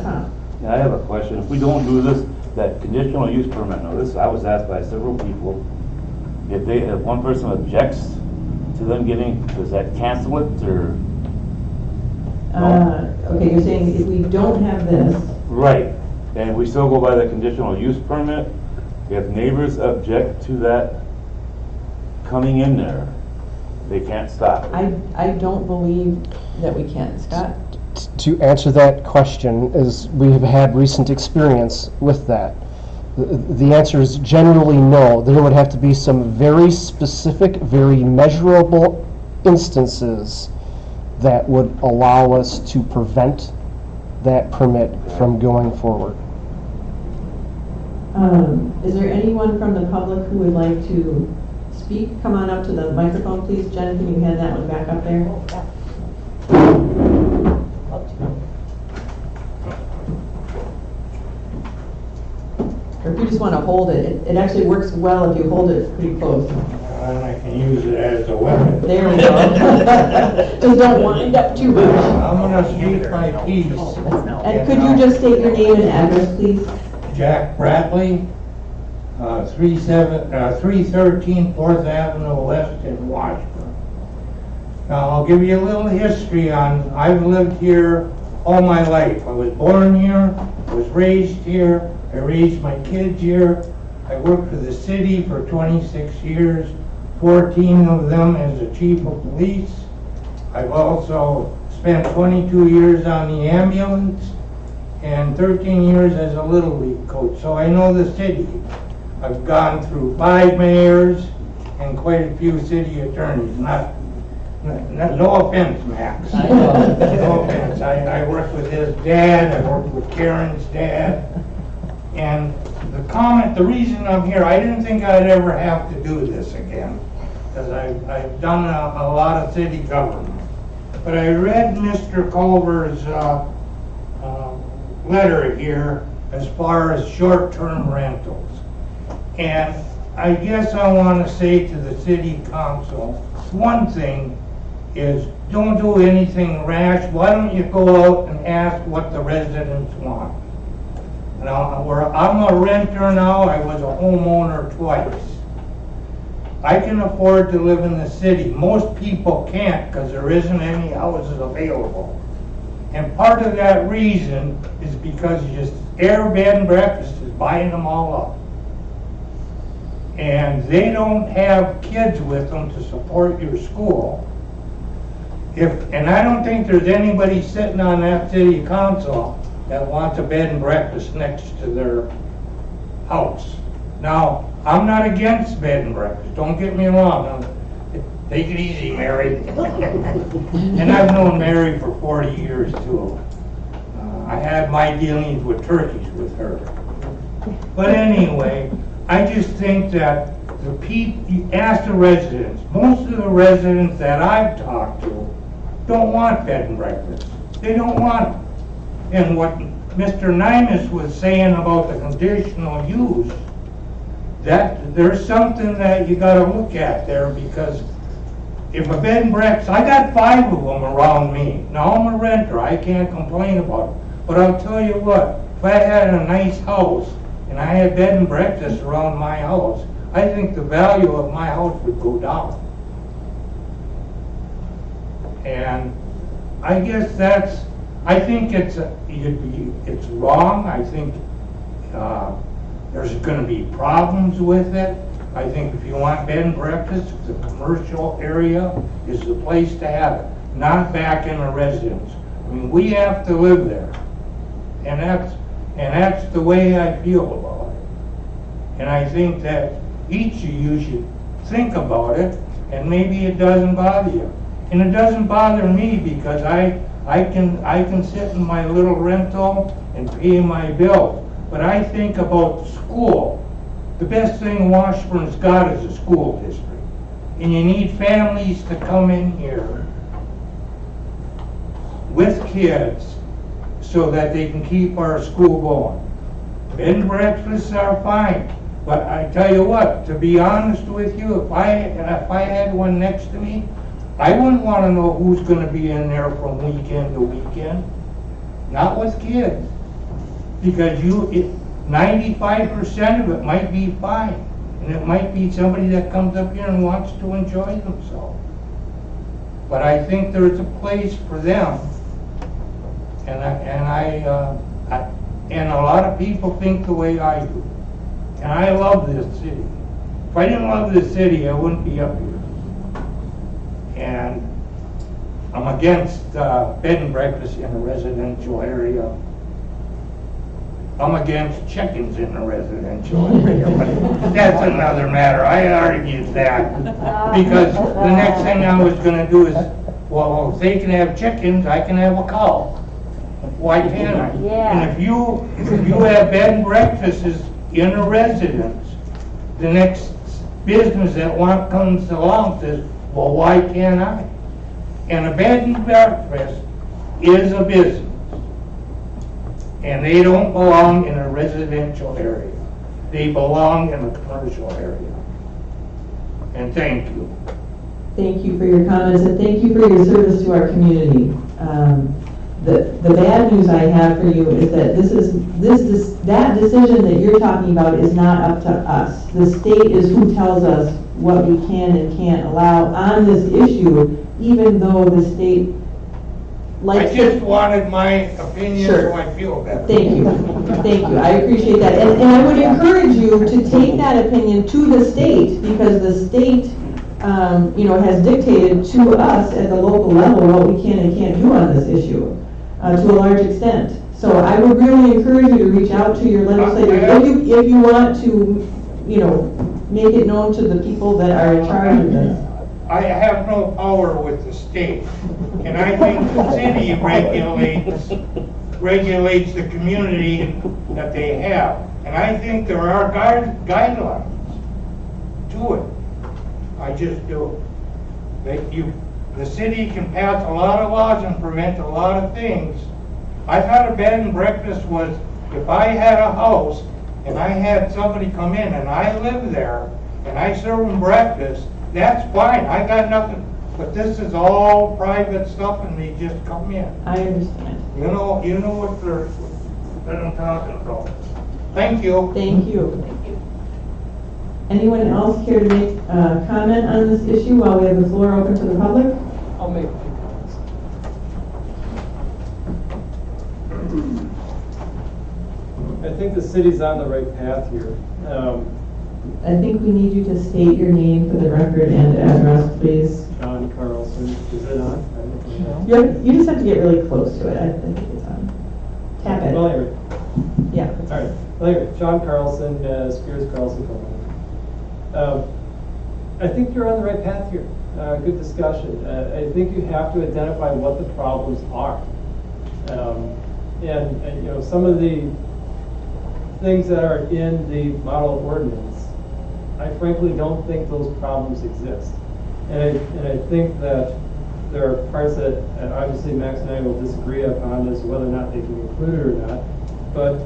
Tom? Yeah, I have a question. If we don't do this, that conditional use permit, now this, I was asked by several people, if one person objects to them getting, does that cancel it, or? Okay, you're saying if we don't have this, Right, and we still go by the conditional use permit, if neighbors object to that coming in there, they can't stop it. I don't believe that we can. Scott? To answer that question, is we have had recent experience with that. The answer is generally no. There would have to be some very specific, very measurable instances that would allow us to prevent that permit from going forward. Is there anyone from the public who would like to speak? Come on up to the microphone, please. Jen, can you hand that one back up there? Or if you just want to hold it, it actually works well if you hold it pretty close. I can use it as a weapon. There we go. Just don't wind up too much. I'm gonna speak my piece. And could you just state your name and address, please? Jack Bradley, 313 4th Avenue West in Washburn. Now, I'll give you a little history on, I've lived here all my life. I was born here, I was raised here, I raised my kids here. I worked for the city for 26 years, 14 of them as the chief of police. I've also spent 22 years on the ambulance and 13 years as a Little League coach, so I know the city. I've gone through 5 mayors and quite a few city attorneys. No offense, Max. No offense. I worked with his dad, I worked with Karen's dad. And the reason I'm here, I didn't think I'd ever have to do this again, because I've done a lot of city government. But I read Mr. Culver's letter here as far as short-term rentals. And I guess I want to say to the city council, one thing is don't do anything rash. Why don't you go out and ask what the residents want? Now, I'm a renter now, I was a homeowner twice. I can afford to live in the city. Most people can't because there isn't any houses available. And part of that reason is because Air Bed and Breakfast is buying them all up. And they don't have kids with them to support your school. And I don't think there's anybody sitting on that city council that wants a bed and breakfast next to their house. Now, I'm not against bed and breakfast, don't get me wrong. Take it easy, Mary. And I've known Mary for 40 years too. I had my dealings with turkeys with her. But anyway, I just think that you ask the residents, most of the residents that I've talked to don't want bed and breakfast. They don't want it. And what Mr. Nimus was saying about the conditional use, that there's something that you gotta look at there, because if a bed and breakfast, I got 5 of them around me. Now I'm a renter, I can't complain about it. But I'll tell you what, if I had a nice house and I had bed and breakfast around my house, I think the value of my house would go down. And I guess I think it's wrong. I think there's going to be problems with it. I think if you want bed and breakfast, the commercial area is the place to have it, not back in a residence. I mean, we have to live there, and that's the way I feel about it. And I think that each of you should think about it, and maybe it doesn't bother you. And it doesn't bother me because I can sit in my little rental and pay my bill. But I think about school. The best thing Washburn's got is a school district. And you need families to come in here with kids so that they can keep our school going. Bed and breakfasts are fine, but I tell you what, to be honest with you, if I had one next to me, I wouldn't want to know who's going to be in there from weekend to weekend. Not with kids, because 95% of it might be fine, and it might be somebody that comes up here and wants to enjoy themselves. But I think there's a place for them. And a lot of people think the way I do. And I love this city. If I didn't love this city, I wouldn't be up here. And I'm against bed and breakfast in a residential area. I'm against chickens in a residential area, but that's another matter. I argued that because the next thing I was going to do is, well, if they can have chickens, I can have a cow. Why can't I? Yeah. And if you have bed and breakfasts in a residence, the next business that comes along says, well, why can't I? And a bed and breakfast is a business. And they don't belong in a residential area. They belong in a commercial area. And thank you. Thank you for your comments, and thank you for your service to our community. The bad news I have for you is that that decision that you're talking about is not up to us. The state is who tells us what we can and can't allow on this issue, even though the state likes I just wanted my opinion Sure. so I feel better. Thank you. Thank you. I appreciate that. And I would encourage you to take that opinion to the state, because the state has dictated to us at the local level what we can and can't do on this issue to a large extent. So I would really encourage you to reach out to your legislators if you want to, make it known to the people that are in charge of this. I have no power with the state, and I think the city regulates the community that they have. And I think there are guidelines to it. I just do. The city can pass a lot of laws and prevent a lot of things. I thought a bed and breakfast was, if I had a house and I had somebody come in and I live there and I serve them breakfast, that's fine. I got nothing. But this is all private stuff and they just come in. I understand. You know what I'm talking about. Thank you. Thank you. Anyone else care to make a comment on this issue while we have the floor open to the public? I'll make a few comments. I think the city's on the right path here. I think we need you to state your name for the record and address, please. John Carlson, is it on? You just have to get really close to it. I think it's on. Tap it. Well, anyway. Yeah. All right. Well, anyway, John Carlson, Spears Carlson Company. I think you're on the right path here. Good discussion. I think you have to identify what the problems are. And some of the things that are in the model ordinance, I frankly don't think those problems exist. And I think that there are parts that obviously Max and I will disagree upon as to whether or not they can include it or not. But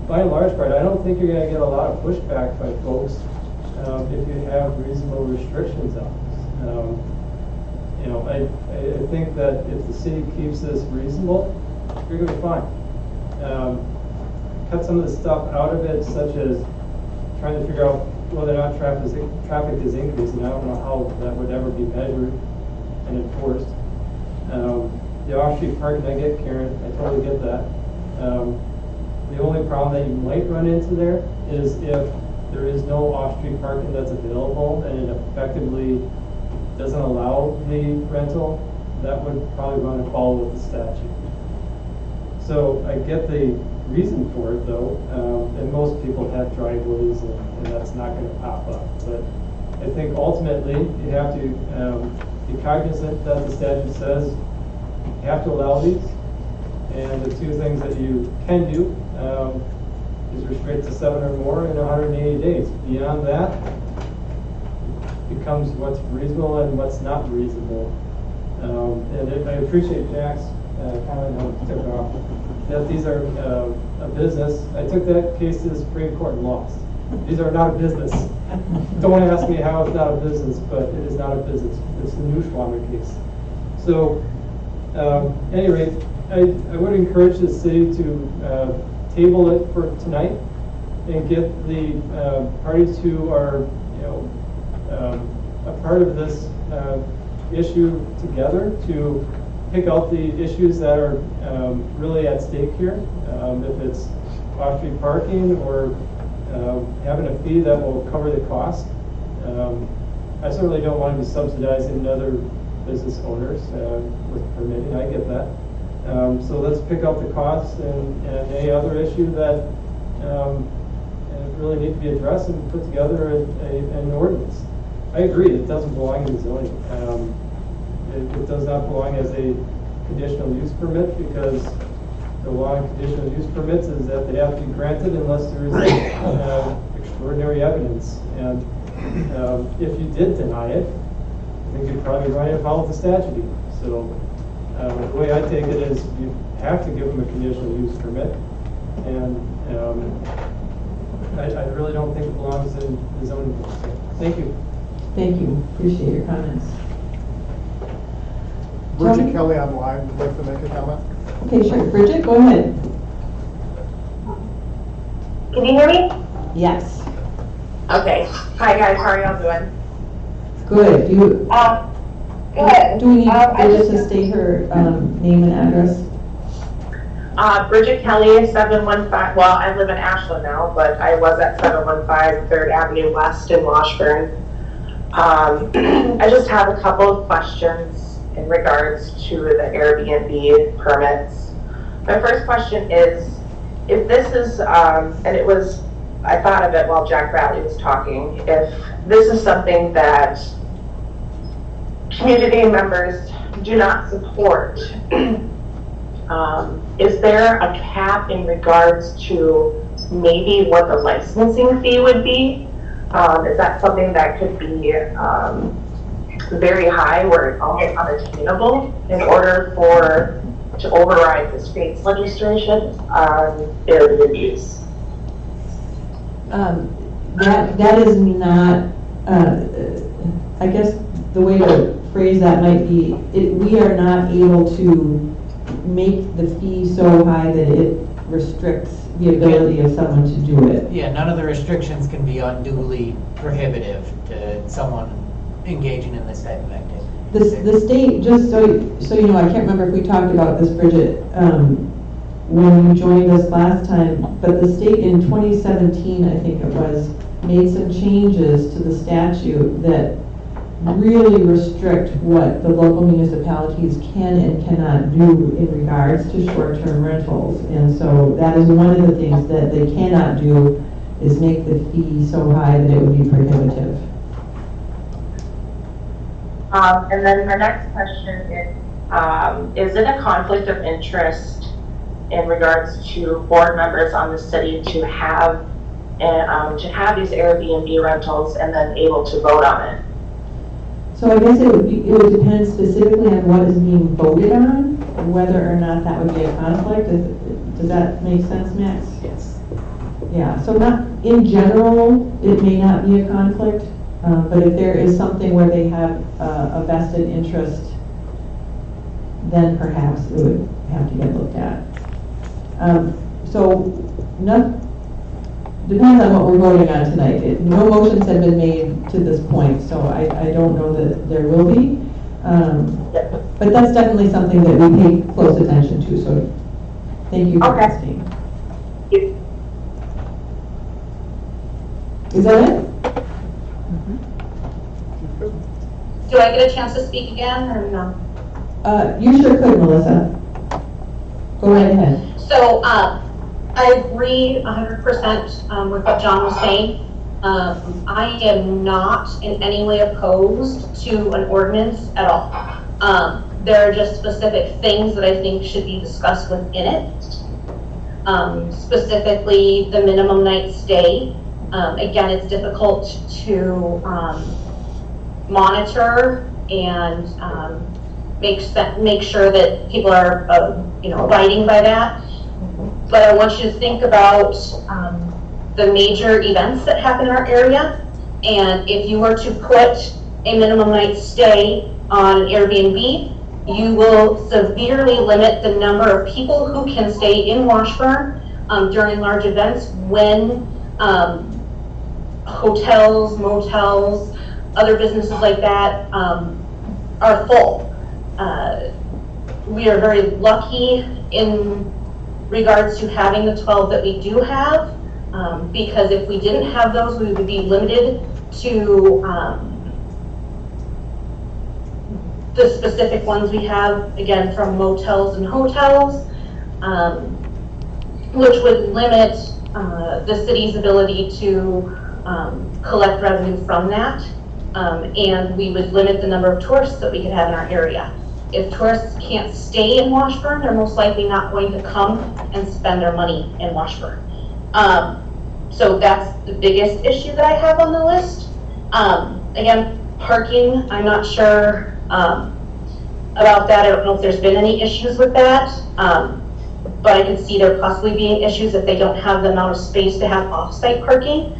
by and large part, I don't think you're going to get a lot of pushback by folks if you have reasonable restrictions on this. I think that if the city keeps this reasonable, you're going to be fine. Cut some of the stuff out of it, such as trying to figure out whether or not traffic is increasing. I don't know how that would ever be measured and enforced. The off-street parking, I get, Karen, I totally get that. The only problem that you might run into there is if there is no off-street parking that's available and it effectively doesn't allow the rental, that would probably run afoul with the statute. So I get the reason for it though, and most people have driveways and that's not going to pop up. But I think ultimately you have to be cognizant that the statute says you have to allow these. And the two things that you can do is restrict to 7 or more in 180 days. Beyond that, becomes what's reasonable and what's not reasonable. I appreciate Jack's comment on took off, that these are a business. I took that case to the Supreme Court and lost. These are not a business. Don't ask me how it's not a business, but it is not a business. It's the Neuschwanger case. So, at any rate, I would encourage the city to table it for tonight and get the parties who are, a part of this issue together to pick out the issues that are really at stake here. If it's off-street parking or having a fee that will cover the cost. I certainly don't want to be subsidizing other business owners with permitting. I get that. So let's pick out the costs and any other issue that really need to be addressed and put together an ordinance. I agree, it doesn't belong in zoning. It does not belong as a conditional use permit because the law on conditional use permits is that they have to be granted unless there is extraordinary evidence. And if you did deny it, I think you'd probably run afoul of the statute. So the way I take it is you have to give them a conditional use permit. And I really don't think it belongs in the zoning board. So, thank you. Thank you. Appreciate your comments. Bridget Kelly online would like to make a comment. Okay, sure. Bridget, go ahead. Can you hear me? Yes. Okay. Hi guys, how are y'all doing? Good. Good. Do we need Bridget to state her name and address? Bridget Kelly, 715, well, I live in Ashland now, but I was at 715 3rd Avenue West in Washburn. I just have a couple of questions in regards to the Airbnb permits. My first question is, if this is, and it was, I thought of it while Jack Bradley was talking, if this is something that community members do not support, is there a cap in regards to maybe what the licensing fee would be? Is that something that could be very high where it's almost unattainable in order to override the state's legislation on Airbnbs? That is not, I guess the way to phrase that might be, we are not able to make the fee so high that it restricts the ability of someone to do it. Yeah, none of the restrictions can be unduly prohibitive to someone engaging in this type of activity. The state, just so you know, I can't remember if we talked about this, Bridget, when you joined us last time, but the state in 2017, I think it was, made some changes to the statute that really restrict what the local municipalities can and cannot do in regards to short-term rentals. And so that is one of the things that they cannot do, is make the fee so high that it would be prohibitive. And then the next question is it a conflict of interest in regards to board members on the city to have these Airbnb rentals and then able to vote on it? So I guess it would depend specifically on what is being voted on, whether or not that would be a conflict. Does that make sense, Max? Yes. Yeah, so not, in general, it may not be a conflict, but if there is something where they have a vested interest, then perhaps it would have to get looked at. Depends on what we're voting on tonight. No motions have been made to this point, so I don't know that there will be. But that's definitely something that we pay close attention to, so thank you for asking. Is that it? Do I get a chance to speak again or no? You sure could, Melissa. Go right ahead. So I agree 100% with what John was saying. I am not in any way opposed to an ordinance at all. There are just specific things that I think should be discussed within it. Specifically, the minimum night stay. Again, it's difficult to monitor and make sure that people are, abiding by that. But I want you to think about the major events that happen in our area, and if you were to put a minimum night stay on an Airbnb, you will severely limit the number of people who can stay in Washburn during large events when hotels, motels, other businesses like that are full. We are very lucky in regards to having the 12 that we do have, because if we didn't have those, we would be limited to the specific ones we have, again, from motels and hotels, which would limit the city's ability to collect revenue from that, and we would limit the number of tourists that we could have in our area. If tourists can't stay in Washburn, they're most likely not going to come and spend their money in Washburn. So that's the biggest issue that I have on the list. Again, parking, I'm not sure about that. I don't know if there's been any issues with that, but I can see there possibly being issues if they don't have the amount of space to have off-site parking.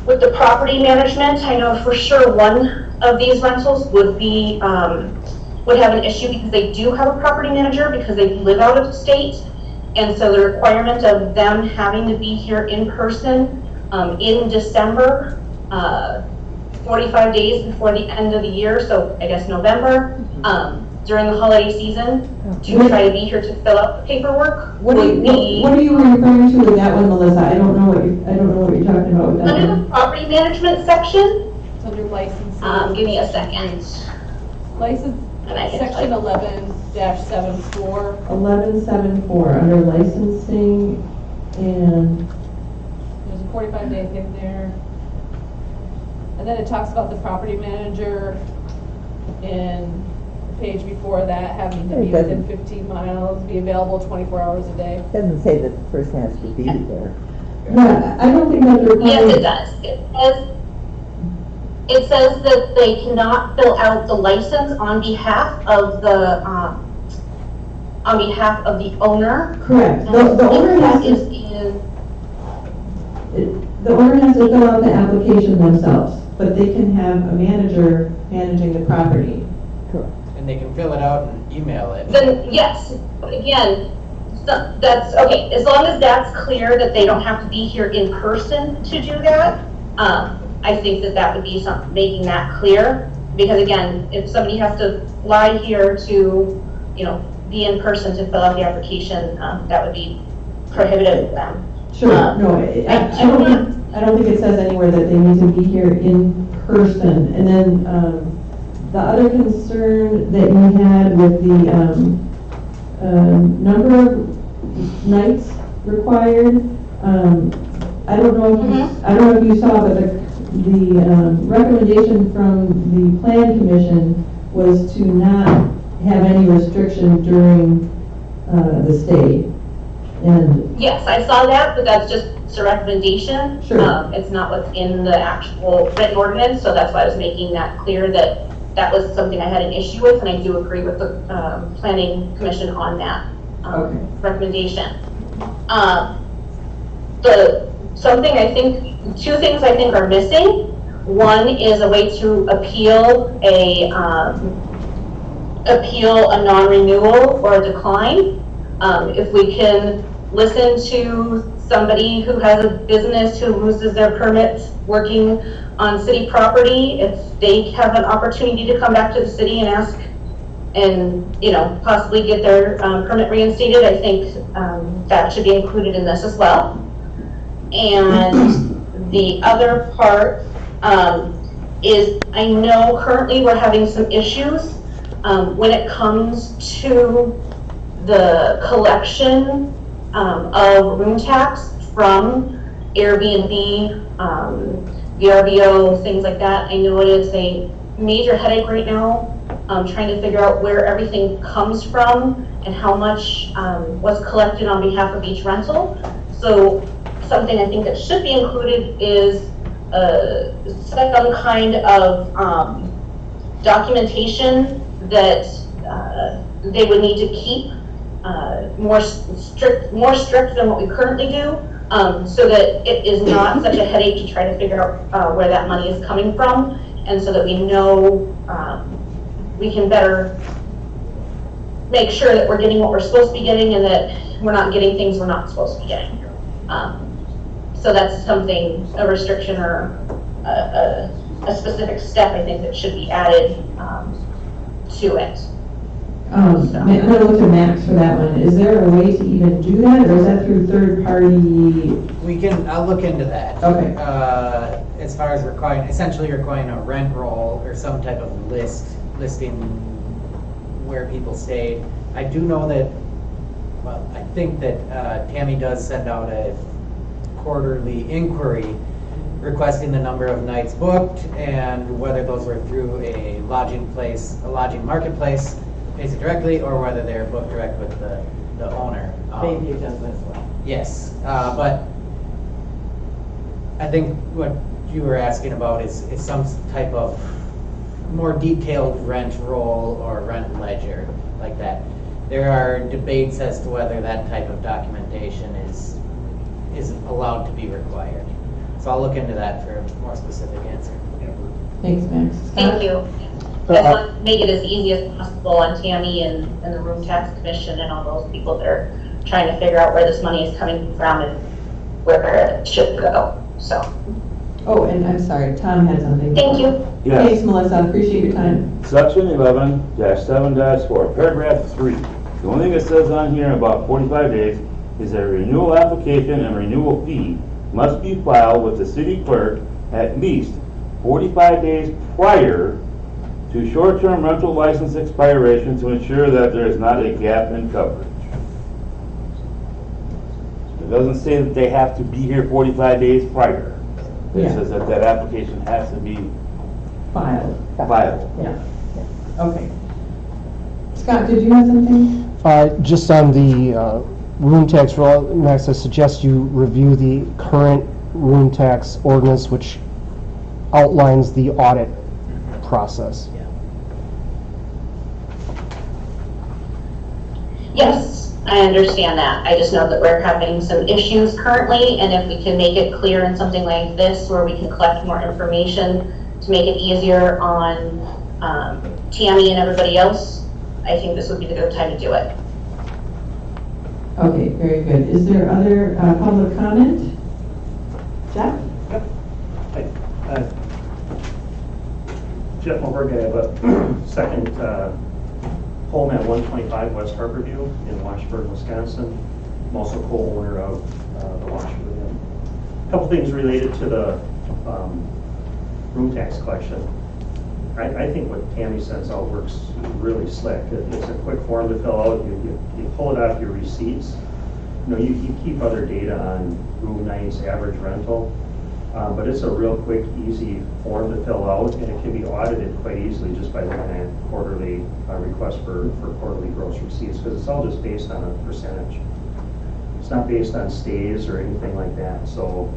With the property management, I know for sure one of these rentals would be would have an issue because they do have a property manager because they live out of the state, and so the requirement of them having to be here in person in December, 45 days before the end of the year, so I guess November, during the holiday season, to try to be here to fill out the paperwork. What are you referring to with that one, Melissa? I don't know what you're talking about with that Under one. the property management section, It's under licenses. give me a second. License, And I can section type. 11-74. 1174 under licensing, and There's a 45-day thing there. And then it talks about the property manager in the page before that, having to be It doesn't- within 15 miles, be available 24 hours a day. Doesn't say that the person has to be there. yeah, I don't think that's required. Yes, it does. It says that they cannot fill out the license on behalf of the owner. Correct. The owner has Is to, in, the owner has to fill out the application themselves, but they can have a manager managing the property. And they can fill it out and email it. then yes, again, so that's okay. As long as that's clear that they don't have to be here in person to do that, I think that would be something, making that clear. Because again, if somebody has to fly here to, be in person to fill out the application, that would be prohibited with them. Sure, no, I don't think it says anywhere that they need to be here in person. And then, the other concern that you had with the, number of nights required, I don't know if you saw, but the recommendation from the Plan Commission was to not have any restriction during the stay. And Yes, I saw that, but that's just a recommendation. Sure. It's not what's in the actual written ordinance, so that's why I was making that clear that that was something I had an issue with, and I do agree with the Planning Commission on that recommendation. Two things I think are missing. One is a way to appeal a non-renewal or a decline. If we can listen to somebody who has a business who loses their permits working on city property, if they have an opportunity to come back to the city and ask and, possibly get their permit reinstated, I think that should be included in this as well. And the other part is I know currently we're having some issues when it comes to the collection of room tax from Airbnb, VRBO, things like that. I know it is a major headache right now, trying to figure out where everything comes from and how much was collected on behalf of each rental. So something I think that should be included is some kind of documentation that they would need to keep more strict than what we currently do, so that it is not such a headache to try to figure out where that money is coming from, and so that we know we can better make sure that we're getting what we're supposed to be getting and that we're not getting things we're not supposed to be getting. So that's something, a restriction or a specific step I think that should be added to it. I'm gonna look to Max for that one. Is there a way to even do that, or is that through third party? I'll look into that. Okay. As far as essentially requiring a rent roll or some type of listing where people stayed. I do know that, well, I think that Tammy does send out a quarterly inquiry requesting the number of nights booked and whether those were through a lodging marketplace, pays it directly, or whether they're booked direct with the owner. Bayview does as well. Yes, but I think what you were asking about is some type of more detailed rent roll or rent ledger like that. There are debates as to whether that type of documentation is allowed to be required. So I'll look into that for a more specific answer. Thanks, Max. Thank you. I want to make it as easy as possible on Tammy and the Room Tax Commission and all those people that are trying to figure out where this money is coming from and where it should go. So. Oh, and I'm sorry, Tom had something. Thank you. Yes. Thanks, Melissa. Appreciate your time. Section 11-7-4, paragraph 3. The only thing it says on here about 45 days is that a renewal application and renewal fee must be filed with the city clerk at least 45 days prior to short-term rental license expiration to ensure that there is not a gap in coverage. It doesn't say that they have to be here 45 days prior. It says that that application has to be Filed. filed. Yeah. Okay. Scott, did you have something? Just on the room tax roll, Max, I suggest you review the current room tax ordinance, which outlines the audit process. Yes, I understand that. I just know that we're having some issues currently, and if we can make it clear in something like this where we can collect more information to make it easier on Tammy and everybody else, I think this would be the good time to do it. Okay, very good. Is there other public comment? Jeff? Jeff Mulberg, I have a second home at 125 West Harborview in Washburn, Wisconsin. I'm also co-owner of the Washburn Inn. A couple things related to the room tax collection. I think what Tammy sends out works really slick. It's a quick form to fill out. You pull it off your receipts. You know, you keep other data on room nights, average rental, but it's a real quick, easy form to fill out, and it can be audited quite easily just by looking at quarterly requests for quarterly gross receipts, because it's all just based on a percentage. It's not based on stays or anything like that. So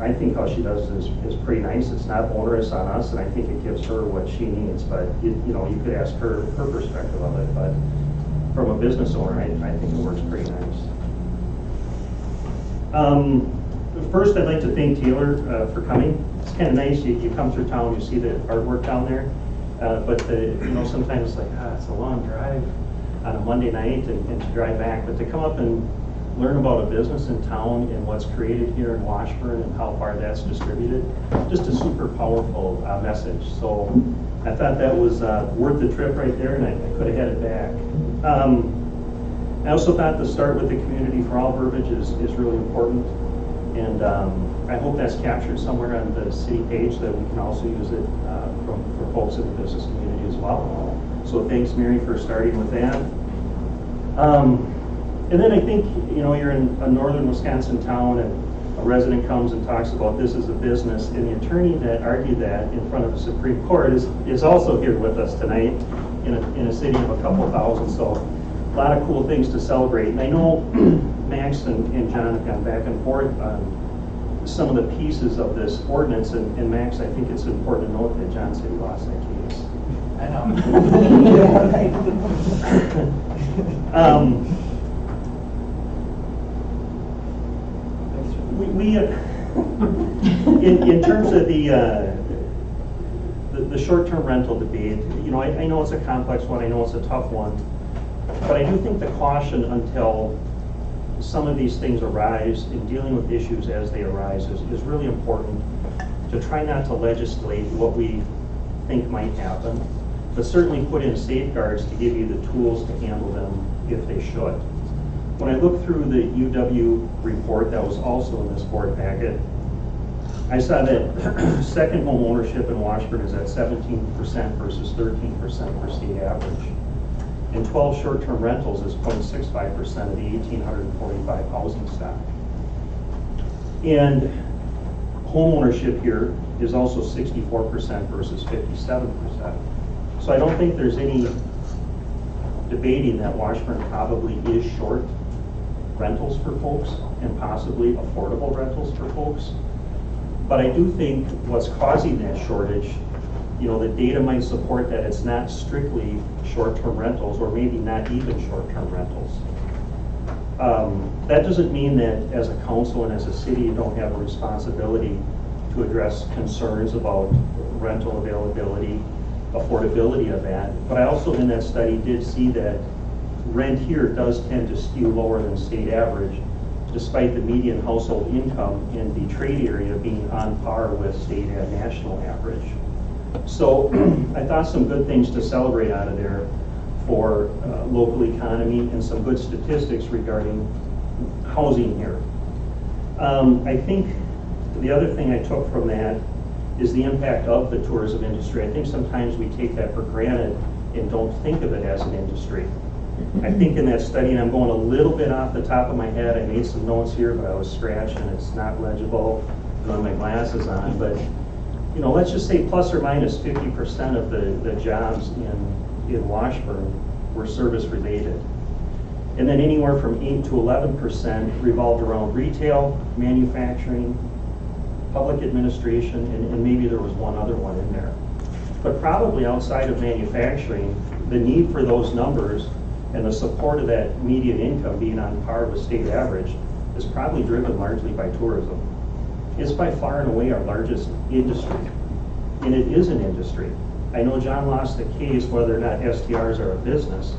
I think how she does is pretty nice. It's not onerous on us, and I think it gives her what she needs. But you know, you could ask her perspective of it. But from a business owner, I think it works pretty nice. First, I'd like to thank Taylor for coming. It's kind of nice. You come through town, you see the artwork down there, but you know, sometimes it's like it's a long drive on a Monday night and to drive back. But to come up and learn about a business in town and what's created here in Washburn and how far that's distributed, just a super powerful message. So I thought that was worth the trip right there, and I could have had it back. I also thought the start with the community for all verbiage is really important, and I hope that's captured somewhere on the city page that we can also use it for folks in the business community as well. So thanks, Mary, for starting with that. And then I think, you know, you're in a northern Wisconsin town, and a resident comes and talks about this as a business, and the attorney that argued that in front of the Supreme Court is also here with us tonight in a city of a couple thousand, so a lot of cool things to celebrate. And I know Max and John have gone back and forth on some of the pieces of this ordinance, and Max, I think it's important to note that John said he lost that case. I know. In terms of the short-term rental debate, you know, I know it's a complex one, I know it's a tough one, but I do think the caution until some of these things arise and dealing with issues as they arise is really important, to try not to legislate what we think might happen, but certainly put in safeguards to give you the tools to handle them if they should. When I look through the UW report that was also in this board packet, I saw that second home ownership in Washburn is at 17% versus 13% for state average. And 12 short-term rentals is 0.65% of the 1,845 housing stock. And home ownership here is also 64% versus 57%. So I don't think there's any debating that Washburn probably is short rentals for folks and possibly affordable rentals for folks. But I do think what's causing that shortage, you know, the data might support that it's not strictly short-term rentals, or maybe not even short-term rentals. That doesn't mean that as a council and as a city you don't have a responsibility to address concerns about rental availability, affordability of that. But I also in that study did see that rent here does tend to skew lower than state average, despite the median household income in the trade area being on par with state and national average. So I thought some good things to celebrate out of there for local economy and some good statistics regarding housing here. I think the other thing I took from that is the impact of the tourism industry. I think sometimes we take that for granted and don't think of it as an industry. I think in that study, and I'm going a little bit off the top of my head, I made some notes here, but I was scratching, it's not legible, I don't have my glasses on, but you know, let's just say plus or minus 50% of the jobs in Washburn were service related. And then anywhere from 8 to 11% revolved around retail, manufacturing, public administration, and maybe there was one other one in there. But probably outside of manufacturing, the need for those numbers and the support of that median income being on par with state average is probably driven largely by tourism. It's by far and away our largest industry, and it is an industry. I know John lost the case whether or not STRs are a business,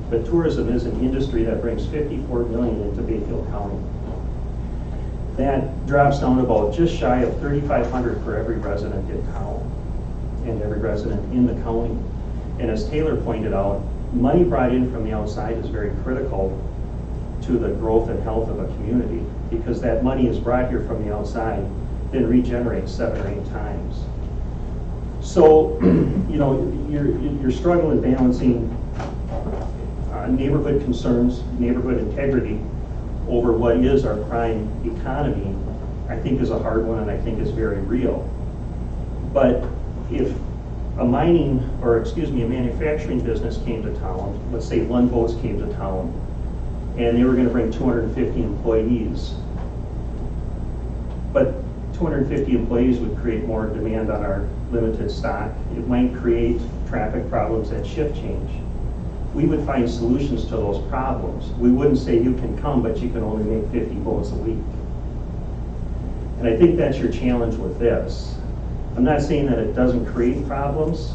but tourism is an industry that brings $54 million into Bayfield County. That drops down to about just shy of $3,500 for every resident in town and every resident in the county. And as Taylor pointed out, money brought in from the outside is very critical to the growth and health of a community, because that money is brought here from the outside, then regenerates 7 or 8 times. So, you know, you're struggling balancing neighborhood concerns, neighborhood integrity over what is our prime economy, I think is a hard one, and I think is very real. But if a manufacturing business came to town, let's say Lund Boats came to town, and they were going to bring 250 employees, but 250 employees would create more demand on our limited stock. It might create traffic problems at shift change. We would find solutions to those problems. We wouldn't say you can come, but you can only make 50 boats a week. And I think that's your challenge with this. I'm not saying that it doesn't create problems,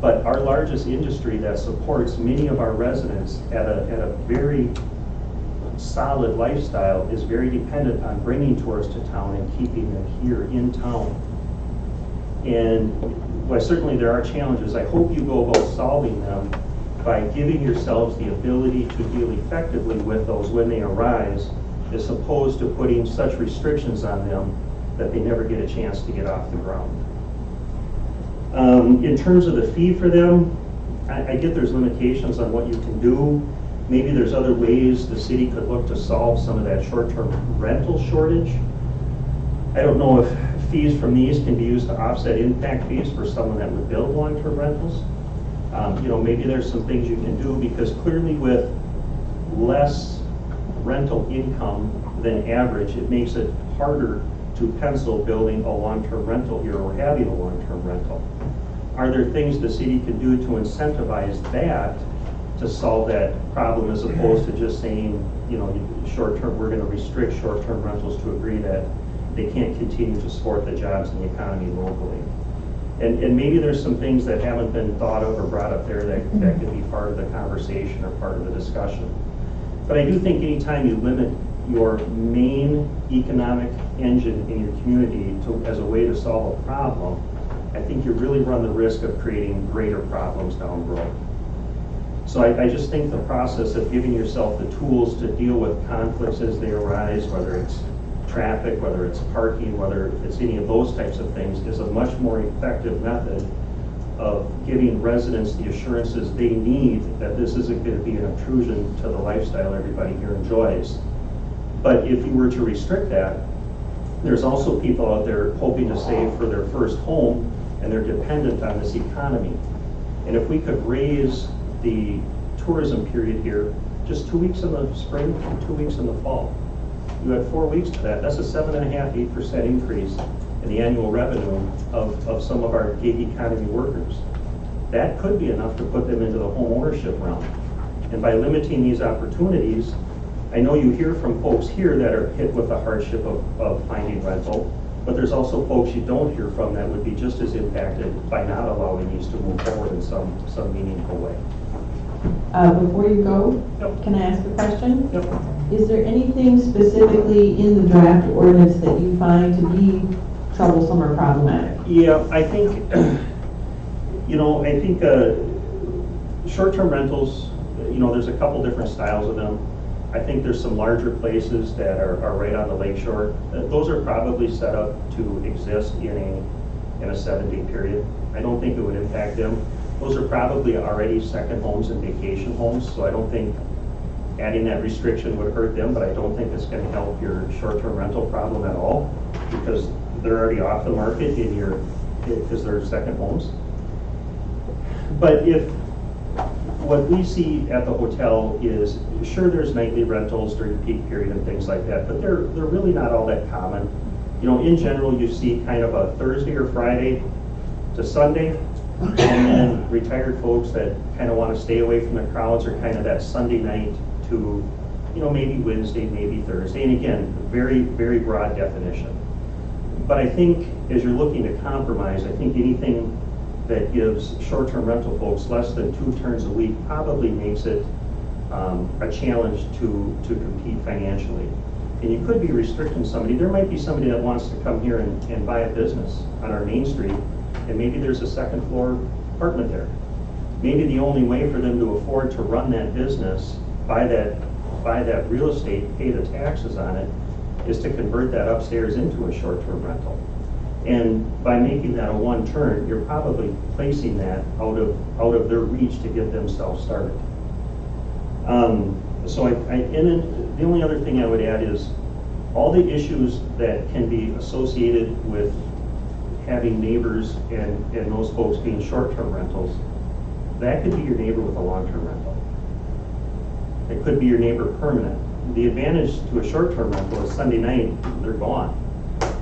but our largest industry that supports many of our residents at a very solid lifestyle is very dependent on bringing tourists to town and keeping them here in town. And while certainly there are challenges, I hope you go about solving them by giving yourselves the ability to deal effectively with those when they arise, as opposed to putting such restrictions on them that they never get a chance to get off the ground. In terms of the fee for them, I get there's limitations on what you can do. Maybe there's other ways the city could look to solve some of that short-term rental shortage. I don't know if fees from these can be used to offset impact fees for someone that would build long-term rentals. Maybe there's some things you can do, because clearly with less rental income than average, it makes it harder to pencil building a long-term rental here or having a long-term rental. Are there things the city can do to incentivize that to solve that problem, as opposed to just saying, short-term, we're going to restrict short-term rentals to agree that they can't continue to support the jobs and the economy locally? And maybe there's some things that haven't been thought of or brought up there that could be part of the conversation or part of the discussion. But I do think anytime you limit your main economic engine in your community as a way to solve a problem, I think you really run the risk of creating greater problems down the road. So I just think the process of giving yourself the tools to deal with conflicts as they arise, whether it's traffic, whether it's parking, whether it's any of those types of things, is a much more effective method of giving residents the assurances they need that this isn't going to be an intrusion to the lifestyle everybody here enjoys. But if you were to restrict that, there's also people out there hoping to save for their first home, and they're dependent on this economy. And if we could raise the tourism period here just 2 weeks in the spring and 2 weeks in the fall, you had 4 weeks to that. That's a 7.5%, 8% increase in the annual revenue of some of our gig economy workers. That could be enough to put them into the home ownership realm. And by limiting these opportunities, I know you hear from folks here that are hit with the hardship of finding rental, but there's also folks you don't hear from that would be just as impacted by not allowing these to move forward in some meaningful way. Before you go, Yep. can I ask a question? Yep. Is there anything specifically in the draft ordinance that you find to be troublesome or problematic? Yeah, I think, short-term rentals, there's a couple different styles of them. I think there's some larger places that are right on the lakeshore. Those are probably set up to exist in a 7-day period. I don't think it would impact them. Those are probably already second homes and vacation homes, so I don't think adding that restriction would hurt them, but I don't think it's going to help your short-term rental problem at all, because they're already off the market because they're second homes. But if what we see at the hotel is, sure, there's nightly rentals during peak period and things like that, but they're really not all that common. In general, you see kind of a Thursday or Friday to Sunday, and then retired folks that kind of want to stay away from the crowds are kind of that Sunday night to, maybe Wednesday, maybe Thursday. And again, very, very broad definition. But I think as you're looking to compromise, I think anything that gives short-term rental folks less than 2 turns a week probably makes it a challenge to compete financially. And you could be restricting somebody. There might be somebody that wants to come here and buy a business on our main street, and maybe there's a second floor apartment there. Maybe the only way for them to afford to run that business, buy that real estate, pay the taxes on it, is to convert that upstairs into a short-term rental. And by making that a 1 turn, you're probably placing that out of their reach to get themselves started. And then the only other thing I would add is all the issues that can be associated with having neighbors and those folks being short-term rentals, that could be your neighbor with a long-term rental. It could be your neighbor permanent. The advantage to a short-term rental is Sunday night, they're gone.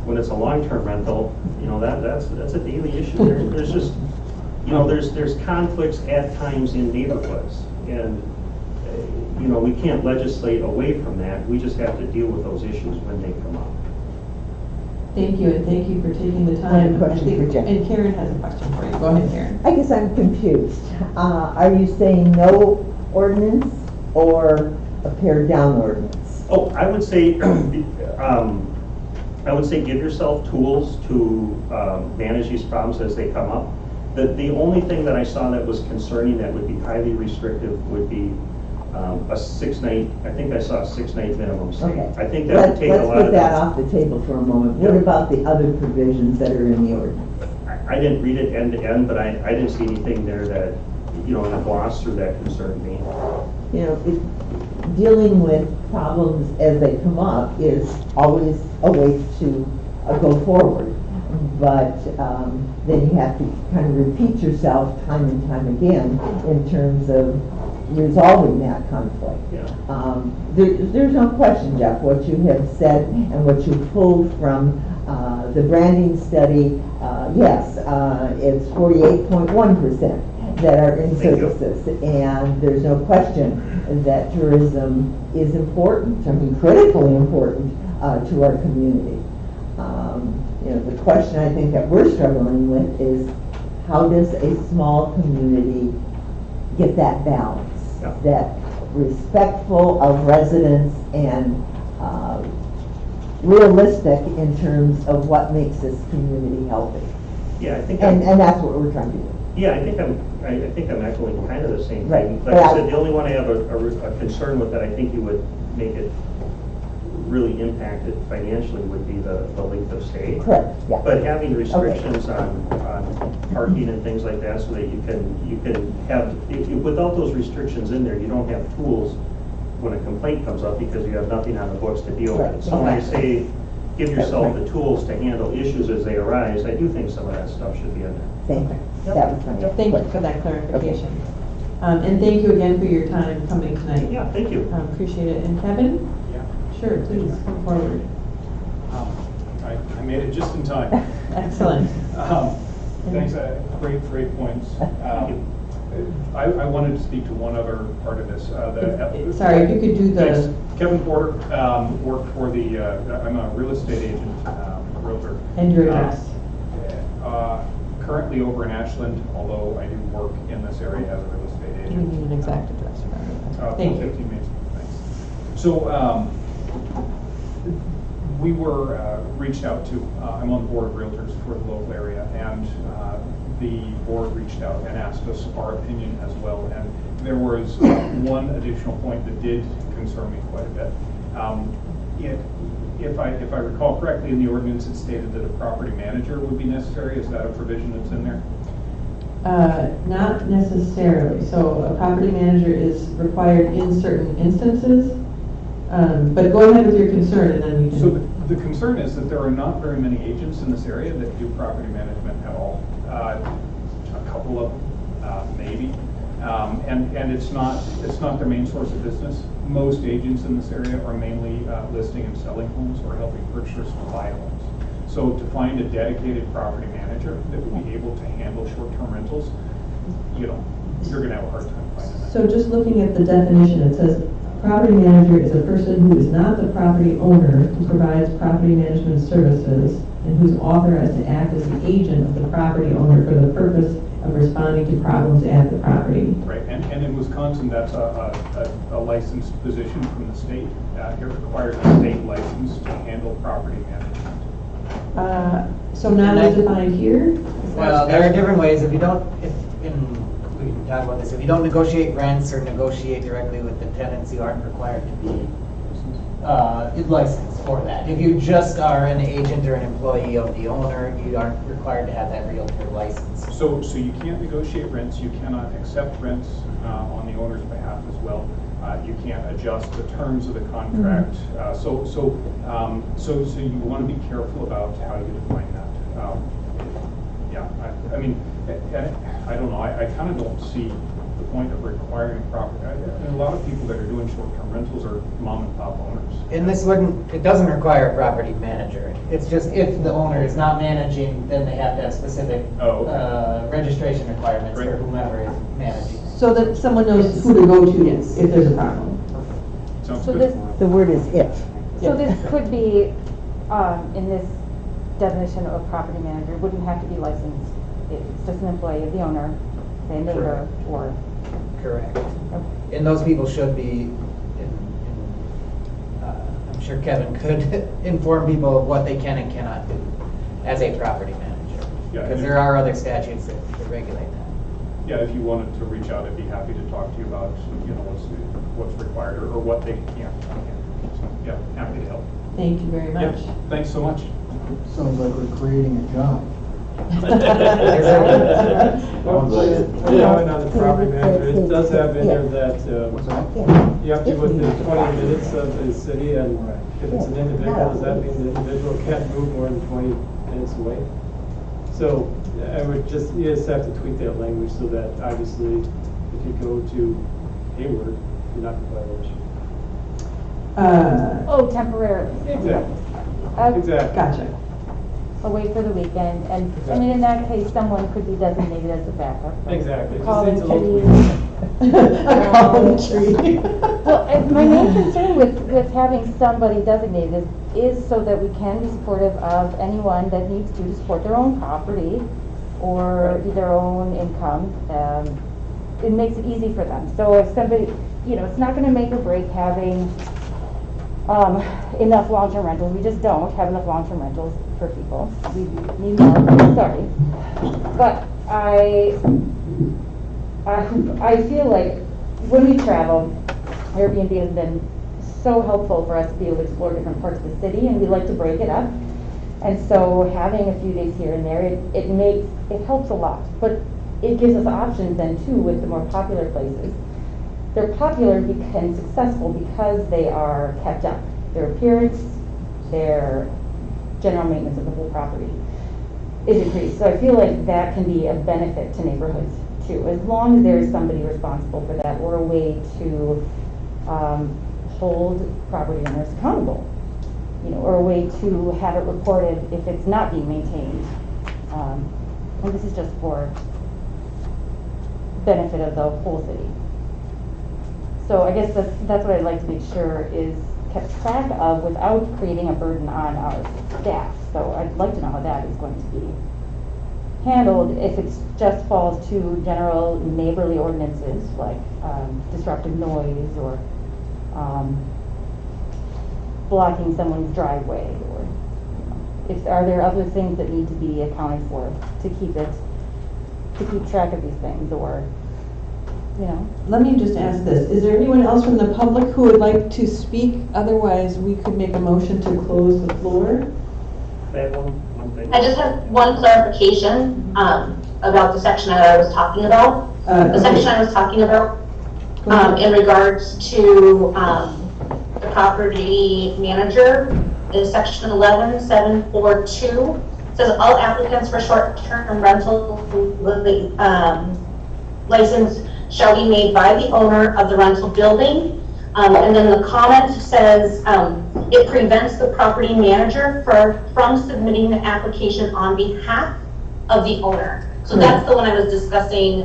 When it's a long-term rental, that's a daily issue. There's just, there's conflicts at times in neighborhoods, and we can't legislate away from that. We just have to deal with those issues when they come up. Thank you, and thank you for taking the time. One question for Jen. And Karen has a question for you. Go ahead, Karen. I guess I'm confused. Are you saying no ordinance or a pared down ordinance? Oh, I would say give yourself tools to manage these problems as they come up. The only thing that I saw that was concerning that would be highly restrictive would be a 6-night, I think I saw a 6-night minimum stay. Okay. I think that would take a lot of Let's put that off the table for a moment. What about the other provisions that are in the ordinance? I didn't read it end to end, but I didn't see anything there that, in the gloss through that concerned me. Dealing with problems as they come up is always a way to go forward. But then you have to kind of repeat yourself time and time again in terms of resolving that conflict. There's no question, Jeff, what you have said and what you pulled from the branding study, yes, it's 48.1% that are in services. And there's no question that tourism is important, I mean critically important to our community. The question I think that we're struggling with is how does a small community get that balance, that respectful of residents and realistic in terms of what makes this community healthy. Yeah, I think. And that's what we're trying to do. Yeah, I think I'm echoing kind of the same Right. thing. Like I said, the only one I have a concern with that I think you would make it really impact it financially would be the length of stay. Correct, yeah. But having restrictions on parking and things like that, so that you can have, without those restrictions in there, you don't have tools when a complaint comes up because you have nothing on the books to deal with it. So when I say give yourself the tools to handle issues as they arise, I do think some of that stuff should be in there. Thank you. That was my Thank you for that clarification. And thank you again for your time coming tonight. Yeah, thank you. Appreciate it. And Kevin? Yeah. Sure, please come forward. I made it just in time. Excellent. Thanks, great points. I wanted to speak to one other part of this. Sorry, if you could do the... Thanks. Kevin Porter, worked for the, I'm a real estate agent, realtor. And your address? Currently over in Ashland, although I do work in this area as a real estate agent. We need an exact address. Thank you. 15 Main Street, thanks. So, we were reached out to, I'm on the board of realtors for the local area, and the board reached out and asked us our opinion as well. And there was one additional point that did concern me quite a bit. If I recall correctly, in the ordinance it stated that a property manager would be necessary. Is that a provision that's in there? Not necessarily. So a property manager is required in certain instances. But go ahead with your concern and then we can... So the concern is that there are not very many agents in this area that do property management at all. A couple of them, maybe. And it's not their main source of business. Most agents in this area are mainly listing and selling homes or helping purchasers buy homes. So to find a dedicated property manager that would be able to handle short-term rentals, you're going to have a hard time finding that. So just looking at the definition, it says property manager is a person who is not the property owner who provides property management services and who's authorized to act as the agent of the property owner for the purpose of responding to problems at the property. Right, and in Wisconsin, that's a licensed position from the state. It requires a state license to handle property management. So not as defined here? Well, there are different ways. If you don't, we can talk about this. If you don't negotiate rents or negotiate directly with the tenants, you aren't required to be licensed for that. If you just are an agent or an employee of the owner, you aren't required to have that realtor license. So you can't negotiate rents. You cannot accept rents on the owner's behalf as well. You can't adjust the terms of the contract. So you want to be careful about how you define that. I mean, I don't know. I kind of don't see the point of requiring property. A lot of people that are doing short-term rentals are mom and pop owners. And it doesn't require a property manager. It's just if the owner is not managing, then they have to have specific registration requirements for whomever is managing. So that someone knows who to go to if there's a problem. So this, the word is if. So this could be, in this definition of property manager, wouldn't have to be licensed. It's just an employee of the owner, say a neighbor or... Correct. And those people should be, I'm sure Kevin could inform people of what they can and cannot do as a property manager. Because there are other statutes that regulate that. Yeah, if you wanted to reach out, I'd be happy to talk to you about, what's required or what they can't. So, yeah, happy to help. Thank you very much. Yep, thanks so much. Sounds like we're creating a job. Yeah, and on the property manager, it does have in there that you have to be within 20 minutes of the city, and if it's an individual, does that mean the individual can't move more than 20 minutes away? So I would just, you just have to tweak that language so that obviously if you go to Hayward, you're not in violation. Oh, temporarily. Exactly. Exactly. Gotcha. Away for the weekend, and I mean, in that case, someone could be designated as a backup. Exactly. Just Call needs in a little tree. A column tree. Well, my main concern with having somebody designated is so that we can be supportive of anyone that needs to support their own property or their own income. It makes it easy for them. So if somebody, it's not going to make or break having enough long-term rentals. We just don't have enough long-term rentals for people. We need more. Sorry, but I feel like when we travel, Airbnb has been so helpful for us to be able to explore different parts of the city, and we like to break it up. And so having a few days here and there, it helps a lot. But it gives us options then too with the more popular places. They're popular and successful because they are kept up. Their appearance, their general maintenance of the whole property is increased. So I feel like that can be a benefit to neighborhoods too, as long as there is somebody responsible for that or a way to hold property owners accountable, or a way to have it reported if it's not being maintained. And this is just for benefit of the whole city. So I guess that's what I'd like to make sure is kept track of without creating a burden on our staff. So I'd like to know how that is going to be handled if it just falls to general neighborly ordinances like disruptive noise or blocking someone's driveway, or are there other things that need to be accounted for to keep track of these things, or Let me just ask this. Is there anyone else from the public who would like to speak? Otherwise, we could make a motion to close the floor. I have one thing. I just have one clarification about the section that I was talking about. The section I was talking about in regards to the property manager is section 11742. It says all applicants for short-term rental license shall be made by the owner of the rental building. And then the comment says it prevents the property manager from submitting the application on behalf of the owner. So that's the one I was discussing.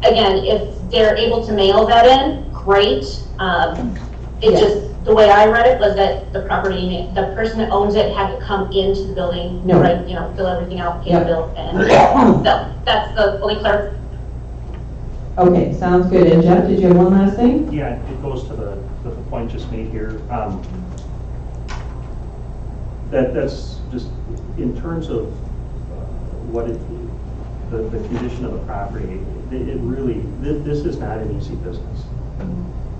Again, if they're able to mail that in, great. The way I read it was that the person that owns it had to come into the building, right? Fill everything out, pay the bill, and so that's the only clarification. Okay, sounds good. And Jeff, did you have one last thing? Yeah, it goes to the point just made here. That's just in terms of the condition of the property. This is not an easy business.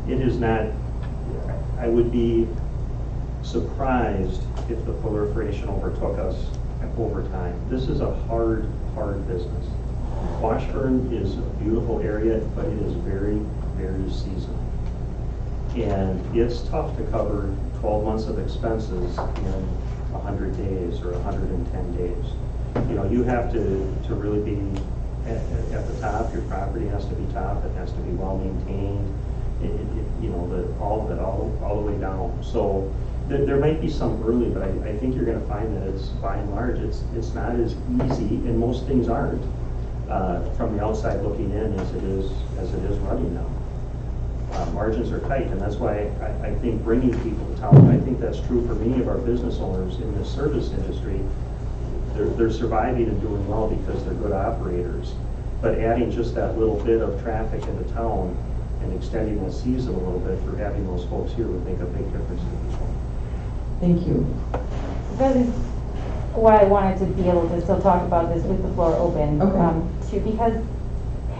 It is not. I would be surprised if the proliferation overtook us over time. This is a hard business. Washburn is a beautiful area, but it is very, very seasonal. And it's tough to cover 12 months of expenses in 100 days or 110 days. You have to really be at the top. Your property has to be top. It has to be well maintained. All of it, all the way down. So there might be some early, but I think you're going to find that it's by and large, it's not as easy, and most things aren't. From the outside looking in as it is running now. Margins are tight, and that's why I think bringing people to town, I think that's true for many of our business owners in the service industry. They're surviving and doing well because they're good operators. But adding just that little bit of traffic into town and extending the season a little bit through having those folks here would make a big difference to people. Thank you. That is why I wanted to be able to still talk about this with the floor open, too, because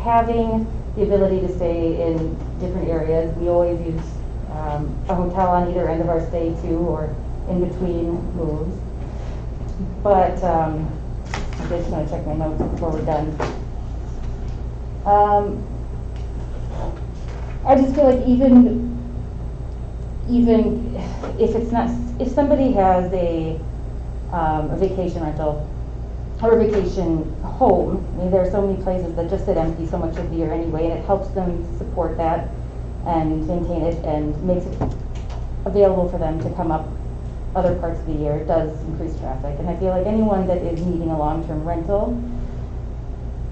having the ability to stay in different areas, we always use a hotel on either end of our stay too, or in between moves. But I just want to check my notes before we're done. I just feel like even if it's not, if somebody has a vacation rental or a vacation home, I mean, there are so many places that just sit empty so much of the year anyway, and it helps them support that and maintain it and makes it available for them to come up other parts of the year. It does increase traffic, and I feel like anyone that is needing a long-term rental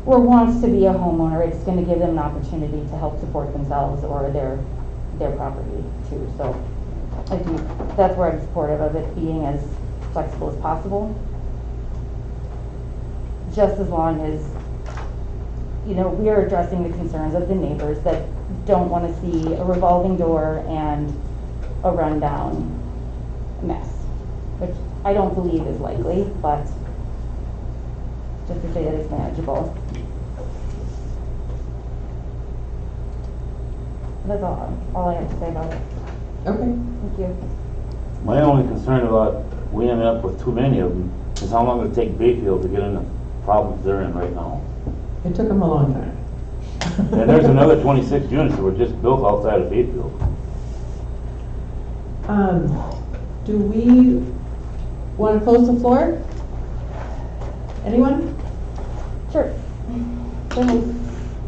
or wants to be a homeowner, it's going to give them an opportunity to help support themselves or their property too. So I do, that's where I'm supportive of it being as flexible as possible. Just as long as, you know, we are addressing the concerns of the neighbors that don't want to see a revolving door and a rundown mess, which I don't believe is likely, but just to say that it's manageable. That's all I have to say about it. Okay. Thank you. My only concern about we ended up with too many of them is how long it would take Bayfield to get in the problems they're in right now. It took them a long time. And there's another 26 units that were just built outside of Bayfield. Do we want to close the floor? Anyone? Sure.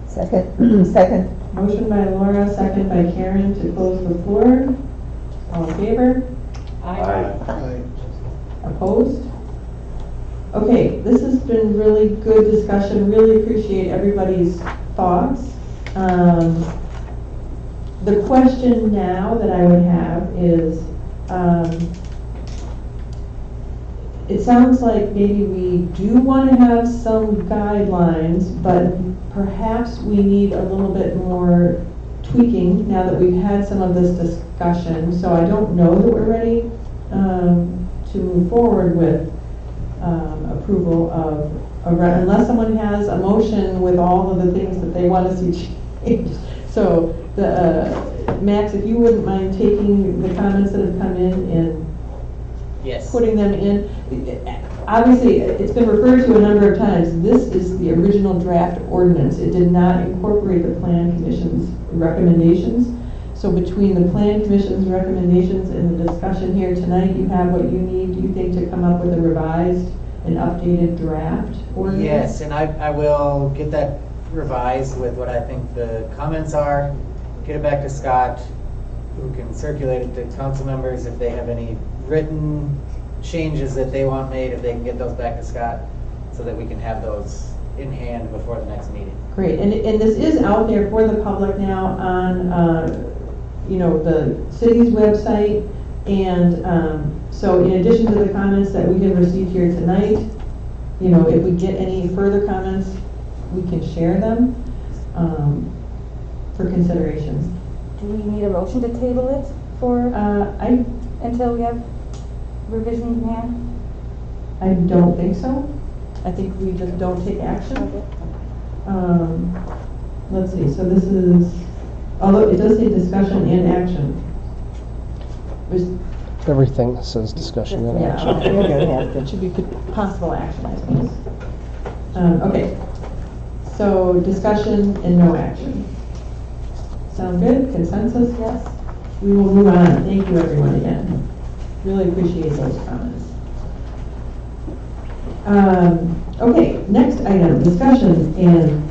Second. Second. Motion by Laura, second by Karen to close the floor. All in favor? Aye. Opposed? Okay, this has been really good discussion. Really appreciate everybody's thoughts. The question now that I would have is, it sounds like maybe we do want to have some guidelines, but perhaps we need a little bit more tweaking now that we've had some of this discussion. So I don't know that we're ready to move forward with approval of unless someone has a motion with all of the things that they want to see changed. So Max, if you wouldn't mind taking the comments that have come in and Yes. putting them in. Obviously, it's been referred to a number of times. This is the original draft ordinance. It did not incorporate the Plan Commission's recommendations. So between the Plan Commission's recommendations and the discussion here tonight, you have what you need, do you think, to come up with a revised and updated draft ordinance? Yes, and I will get that revised with what I think the comments are, get it back to Scott, who can circulate it to council members if they have any written changes that they want made, if they can get those back to Scott, so that we can have those in hand before the next meeting. Great, and this is out there for the public now on, the city's website, and so in addition to the comments that we have received here tonight, if we get any further comments, we can share them for consideration. Do we need a motion to table it for until we have revisions in hand? I don't think so. I think we just don't take action. Let's see, so this is, although it does say discussion and action. Everything says discussion and action. It should be possible action, I suppose. Okay, so discussion and no action. Sound good? Consensus? Yes? We will move on. Thank you, everyone, again. Really appreciate those comments. Okay, next item, discussion and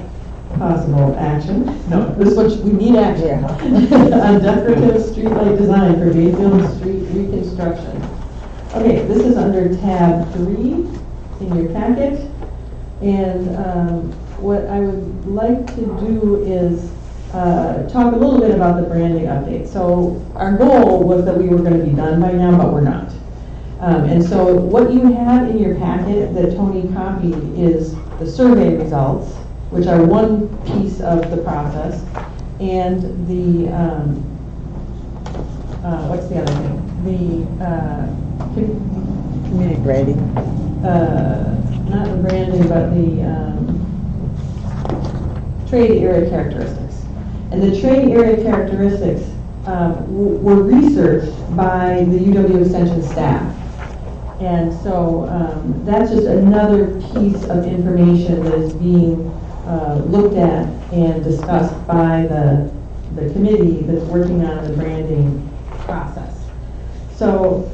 possible action. No, this one, we need action. On decorative streetlight design for Bayfield Street reconstruction. Okay, this is under tab 3 in your packet. And what I would like to do is talk a little bit about the branding update. So our goal was that we were going to be done by now, but we're not. And so what you have in your packet that Tony copied is the survey results, which are one piece of the process, and the, what's the other thing? The community branding. Not the branding, but the trade area characteristics. And the trade area characteristics were researched by the UW Extension staff. And so that's just another piece of information that is being looked at and discussed by the committee that's working on the branding process. So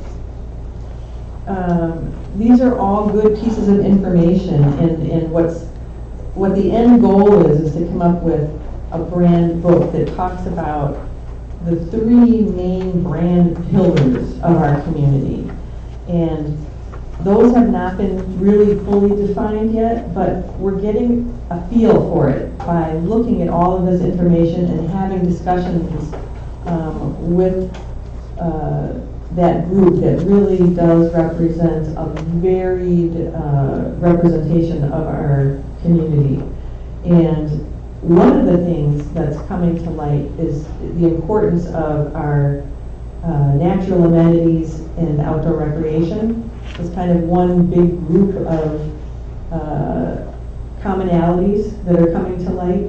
these are all good pieces of information, and what the end goal is to come up with a brand book that talks about the three main brand pillars of our community. And those have not been really fully defined yet, but we're getting a feel for it by looking at all of this information and having discussions with that group that really does represent a varied representation of our community. And one of the things that's coming to light is the importance of our natural amenities and outdoor recreation. It's kind of one big group of commonalities that are coming to light.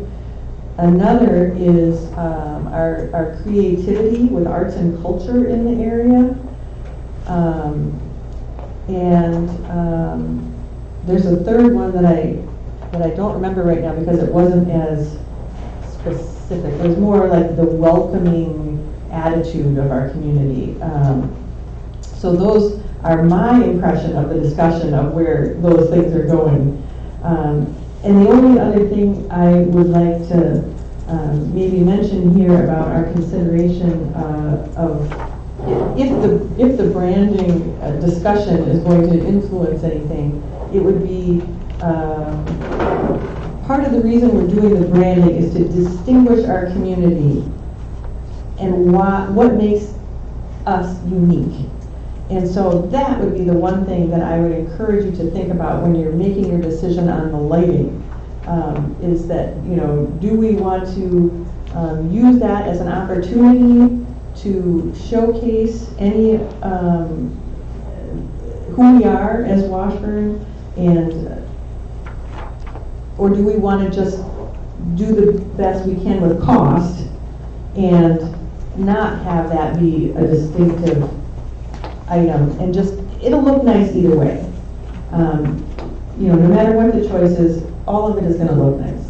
Another is our creativity with arts and culture in the area. There's a third one that I don't remember right now because it wasn't as specific. It was more like the welcoming attitude of our community. So those are my impression of the discussion of where those things are going. And the only other thing I would like to maybe mention here about our consideration of if the branding discussion is going to influence anything, it would be part of the reason we're doing the branding is to distinguish our community and what makes us unique. And so that would be the one thing that I would encourage you to think about when you're making your decision on the lighting, is that, do we want to use that as an opportunity to showcase any who we are as Washburn, or do we want to just do the best we can with cost and not have that be a distinctive item, and just, it'll look nice either way. No matter what the choice is, all of it is going to look nice.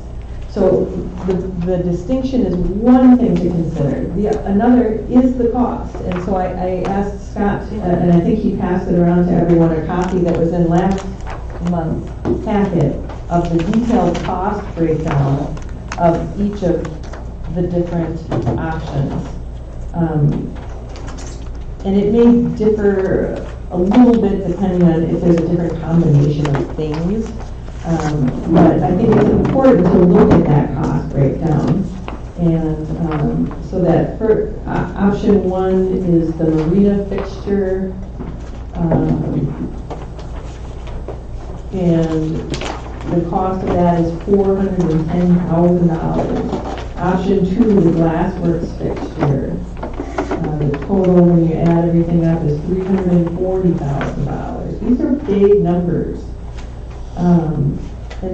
So the distinction is one thing to consider. Another is the cost. And so I asked Scott, and I think he passed it around to everyone, a copy that was in last month's packet of the detailed cost breakdown of each of the different options. And it may differ a little bit depending on if there's a different combination of things. But I think it's important to look at that cost breakdown. And so that for option one is the marina fixture. And the cost of that is $410,000. Option two, the glassworks fixture. The total, when you add everything up, is $340,000. These are big numbers. And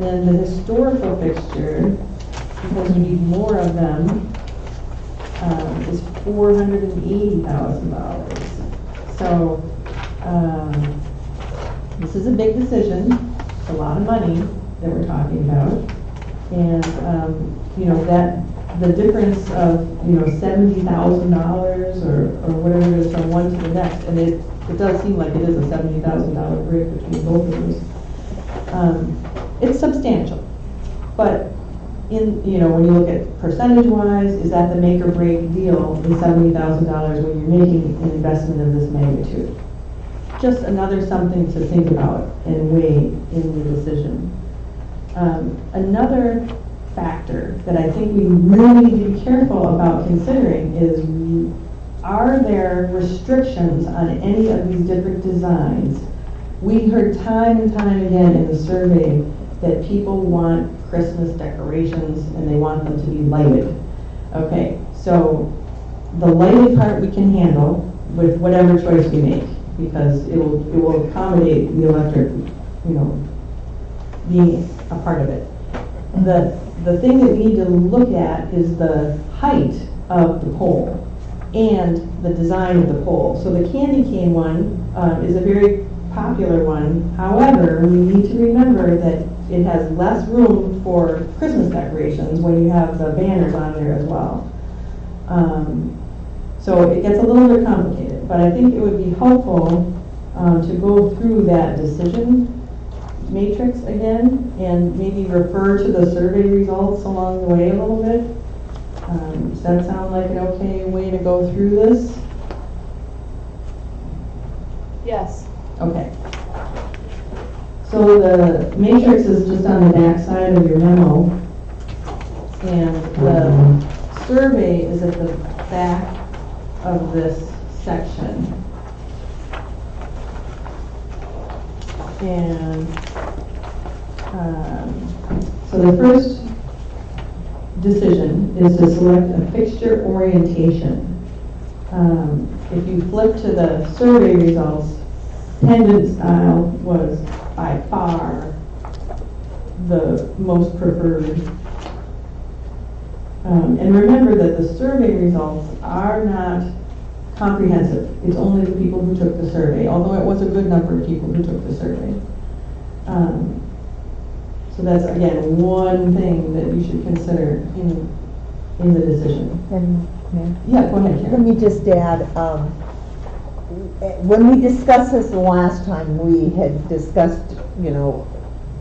then the historical fixture, because we need more of them, is $480,000. So this is a big decision. It's a lot of money that we're talking about. And that the difference of $70,000 or whatever it is from one to the next, and it does seem like it is a $70,000 break between both of those. It's substantial, but when you look at percentage-wise, is that the make or break deal in $70,000 when you're making an investment of this magnitude? Just another something to think about and weigh in the decision. Another factor that I think we really need to be careful about considering is, are there restrictions on any of these different designs? We heard time and time again in the survey that people want Christmas decorations and they want them to be lighted. Okay, so the lighted part we can handle with whatever choice we make, because it will accommodate the electric, being a part of it. The thing that we need to look at is the height of the pole and the design of the pole. So the candy cane one is a very popular one. However, we need to remember that it has less room for Christmas decorations when you have the banners on there as well. So it gets a little bit complicated, but I think it would be helpful to go through that decision matrix again and maybe refer to the survey results along the way a little bit. Does that sound like an okay way to go through this? Yes. Okay. So the matrix is just on the back side of your memo, and the survey is at the back of this section. And so the first decision is to select a fixture orientation. If you flip to the survey results, pendant style was by far the most preferred. And remember that the survey results are not comprehensive. It's only the people who took the survey, although it was a good number of people who took the survey. So that's, again, one thing that you should consider in the decision. And, yeah, go ahead, Karen. Let me just add, when we discussed this the last time, we had discussed,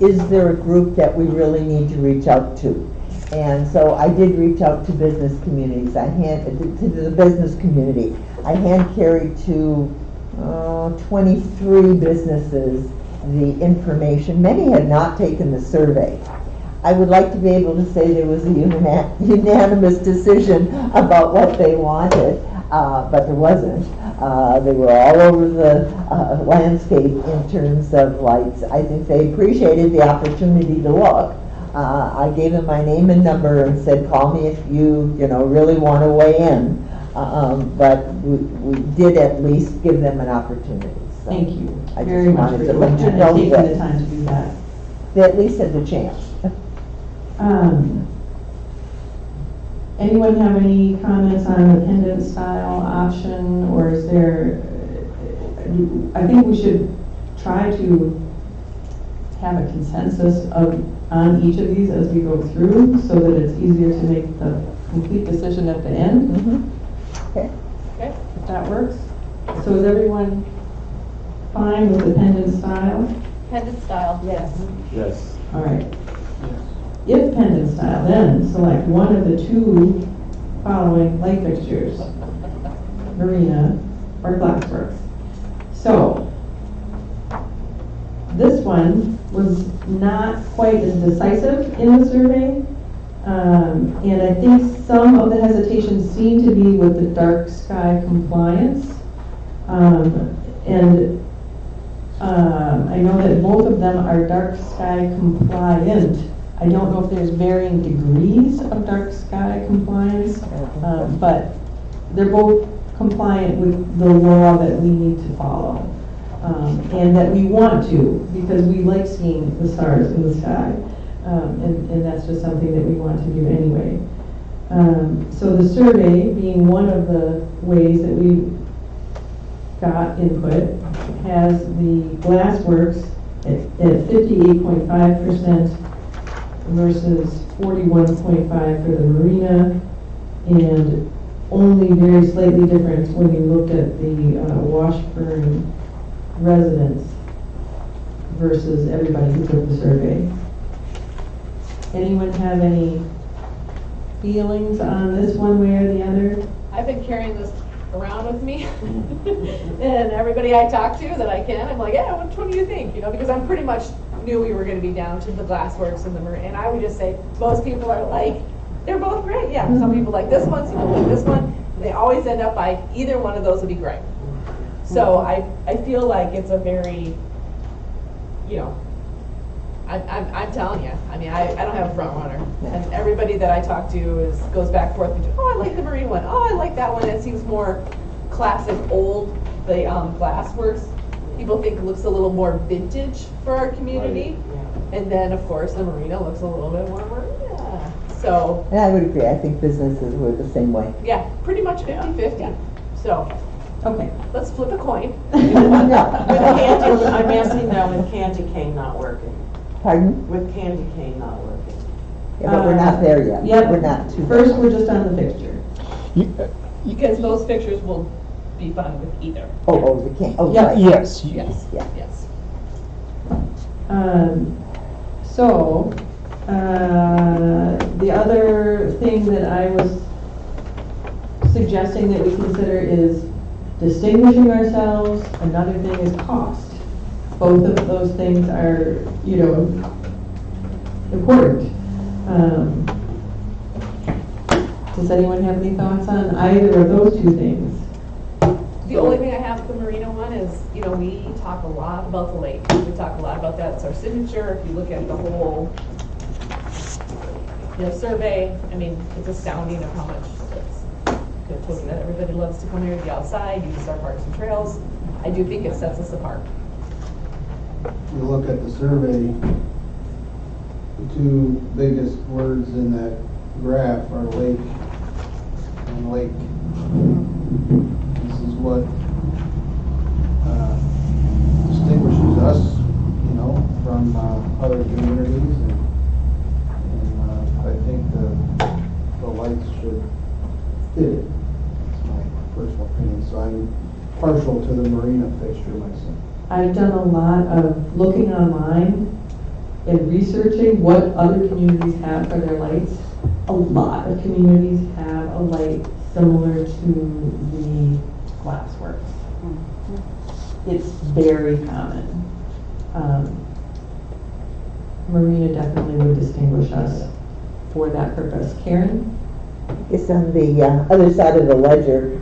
is there a group that we really need to reach out to? And so I did reach out to business communities. To the business community. I hand carried to 23 businesses the information. Many had not taken the survey. I would like to be able to say there was a unanimous decision about what they wanted, but there wasn't. They were all over the landscape in terms of lights. I think they appreciated the opportunity to look. I gave them my name and number and said, call me if you really want to weigh in. But we did at least give them an opportunity. So thank you I very just much wanted for to let you taking know the that time to do that. they at least had the chance. Anyone have any comments on the pendant style option, or is there, I think we should try to have a consensus on each of these as we go through so that it's easier to make the complete decision at the end. Okay. Okay. If that works. So is everyone fine with the pendant style? Pendant style, yes. Yes. All right. If pendant style, then select one of the two following light fixtures, marina or glassworks. So this one was not quite as decisive in the survey, and I think some of the hesitation seemed to be with the dark sky compliance, and I know that both of them are dark sky compliant. I don't know if there's varying degrees of dark sky compliance, but they're both compliant with the law that we need to follow, and that we want to, because we like seeing the stars in the sky, and that's just something that we want to do anyway. So the survey, being one of the ways that we got input, has the glassworks at 58.5% versus 41.5% for the marina, and only very slightly different when you looked at the Washburn residents versus everybody who took the survey. Anyone have any feelings on this one way or the other? I've been carrying this around with me, and everybody I talk to that I can, I'm like, yeah, which one do you think? Because I'm pretty much knew we were going to be down to the glassworks and the marina, and I would just say most people are like, they're both great. Yeah, some people like this one, some people like this one. And they always end up by either one of those would be great. So I feel like it's a very, I'm telling you, I don't have a front runner, and everybody that I talk to goes back and forth between, oh, I like the marine one, oh, I like that one. It seems more classic, old. The glassworks, people think looks a little more vintage for our community, and then of course the marina looks a little bit more marina. So. And I would agree. I think businesses were the same way. Yeah, pretty much 50-50. So. Okay. Let's flip a coin. No. I'm asking now with candy cane not working. Pardon? With candy cane not working. Yeah, but we're not there yet. Yep. We're not too. First, we're just on the fixture. Because those fixtures will be fun with either. Oh, the can, oh, Yeah. right. Yes. Yes, Yeah. yes. So, the other thing that I was suggesting that we consider is distinguishing ourselves. Another thing is cost. Both of those things are, important. Does anyone have any thoughts on either of those two things? The only thing I have with the Marina one is, we talk a lot about the lake. We talk a lot about that. It's our signature. If you look at the whole, survey, I mean, it's astounding of how much it's, I told you that everybody loves to come here, be outside, use our parks and trails. I do think it sets us apart. You look at the survey, the two biggest words in that graph are lake and lake. This is what distinguishes us, from other communities, and I think the lights should fit it. That's my personal opinion. So I'm partial to the marina fixture myself. I've done a lot of looking online and researching what other communities have for their lights. A lot of communities have a light similar to the glassworks. It's very common. Marina definitely would distinguish us for that purpose. Karen? It's on the other side of the ledger.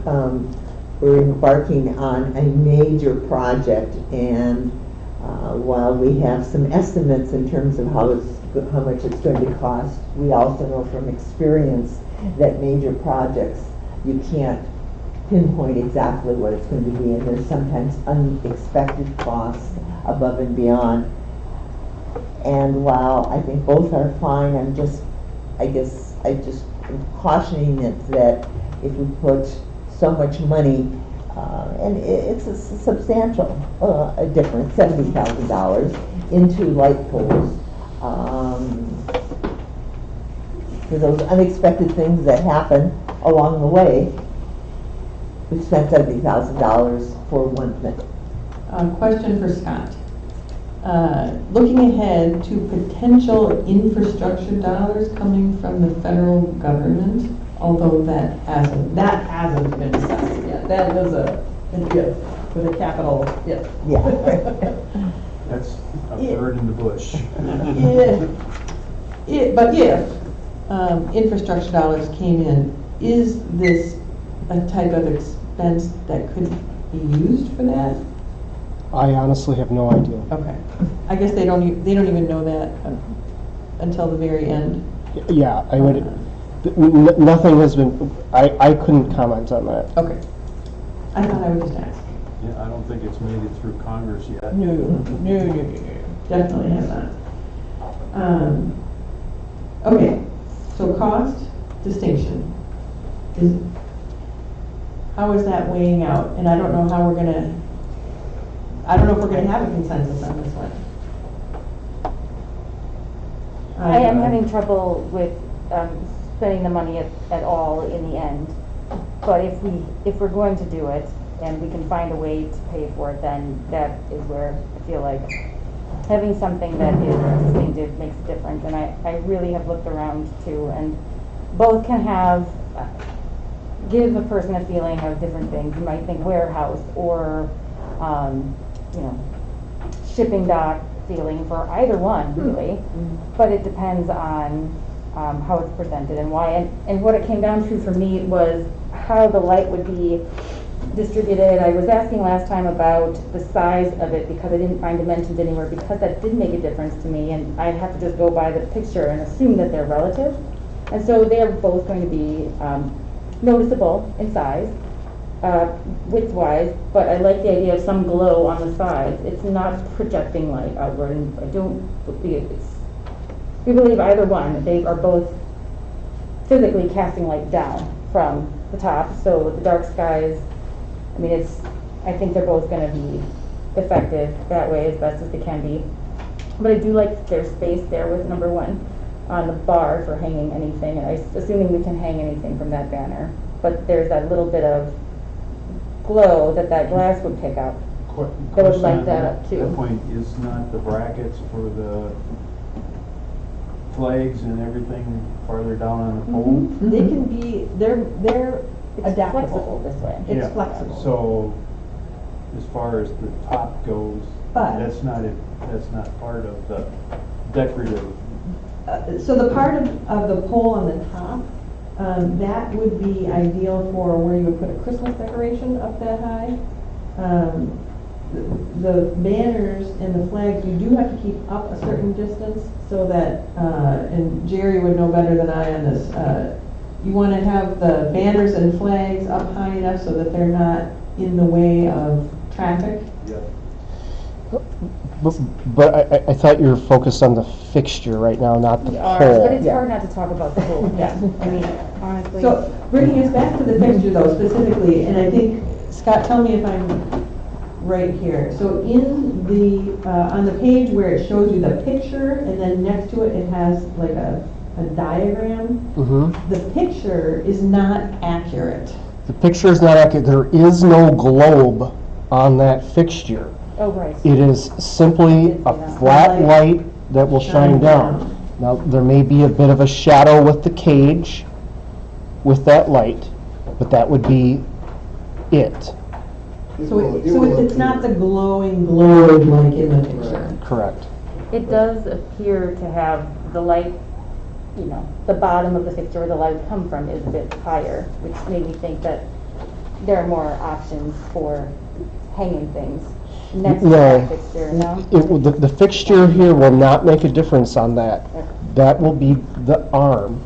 We're embarking on a major project, and while we have some estimates in terms of how much it's going to cost, we also know from experience that major projects, you can't pinpoint exactly what it's going to be, and there's sometimes unexpected costs above and beyond. And while I think both are fine, I guess I just am cautioning it that if we put so much money, and it's a substantial a difference, $70,000 into light poles, for those unexpected things that happen along the way. We spent $70,000 for one thing. Question for Scott. Looking ahead to potential infrastructure dollars coming from the federal government, although that hasn't been assessed yet. That is a if with a capital if. Yeah. That's a bird in the bush. But if infrastructure dollars came in, is this a type of expense that could be used for that? I honestly have no idea. Okay. I guess they don't even know that until the very end. Yeah, I would. Nothing has been. I couldn't comment on that. Okay. I thought I would just ask. Yeah, I don't think it's made it through Congress yet. No. Definitely has not. Okay. So cost distinction. How is that weighing out? And I don't know how we're gonna. I don't know if we're gonna have a consensus on this one. I am having trouble with spending the money at all in the end. But if we're going to do it and we can find a way to pay for it, then that is where I feel like having something that is distinctive makes a difference. And I really have looked around too, and both can give a person a feeling of different things. You might think warehouse or shipping dock feeling for either one, really. But it depends on how it's presented and why. And what it came down to for me was how the light would be distributed. I was asking last time about the size of it because I didn't find dimensions anywhere, because that did make a difference to me, and I'd have to just go by the picture and assume that they're relative. And so they're both going to be noticeable in size, width-wise, but I like the idea of some glow on the sides. It's not projecting light outward, and I don't believe we believe either one. They are both physically casting light down from the top, so the dark skies I mean, I think they're both gonna be effective that way as best as they can be. But I do like that there's space there with number 1 on the bar for hanging anything, and assuming we can hang anything from that banner. But there's that little bit of glow that glass would pick up. That would light that up too. That point is not the brackets for the flags and everything farther down on the pole. They can be, they're It's adaptable. flexible this way. It's Yeah, flexible. So, as far as the top goes, But- that's not part of the decorative. So the part of the pole on the top, that would be ideal for where you would put a Christmas decoration up that high. The banners and the flags, you do have to keep up a certain distance so that, and Jerry would know better than I on this, you want to have the banners and flags up high enough so that they're not in the way of traffic. But I thought you were focused on the fixture right now, not the But pole. it's hard not to talk about the whole, I mean, honestly. So bringing us back to the fixture though specifically, and I think, Scott, tell me if I'm right here. So in the, on the page where it shows you the picture and then next to it, it has like a diagram. Mm-hmm. The picture is not accurate. The picture is not accurate. There is no globe on that fixture. Oh, right. It is simply a flat light that will shine down. Now, there may be a bit of a shadow with the cage with that light, but that would be it. So it's not the glowing globe like in the picture. Correct. It does appear to have the light, you know, the bottom of the fixture where the light would come from is a bit higher, which made me think that there are more options for hanging things next to that fixture, no? The fixture here will not make a difference on that. That will be the arm.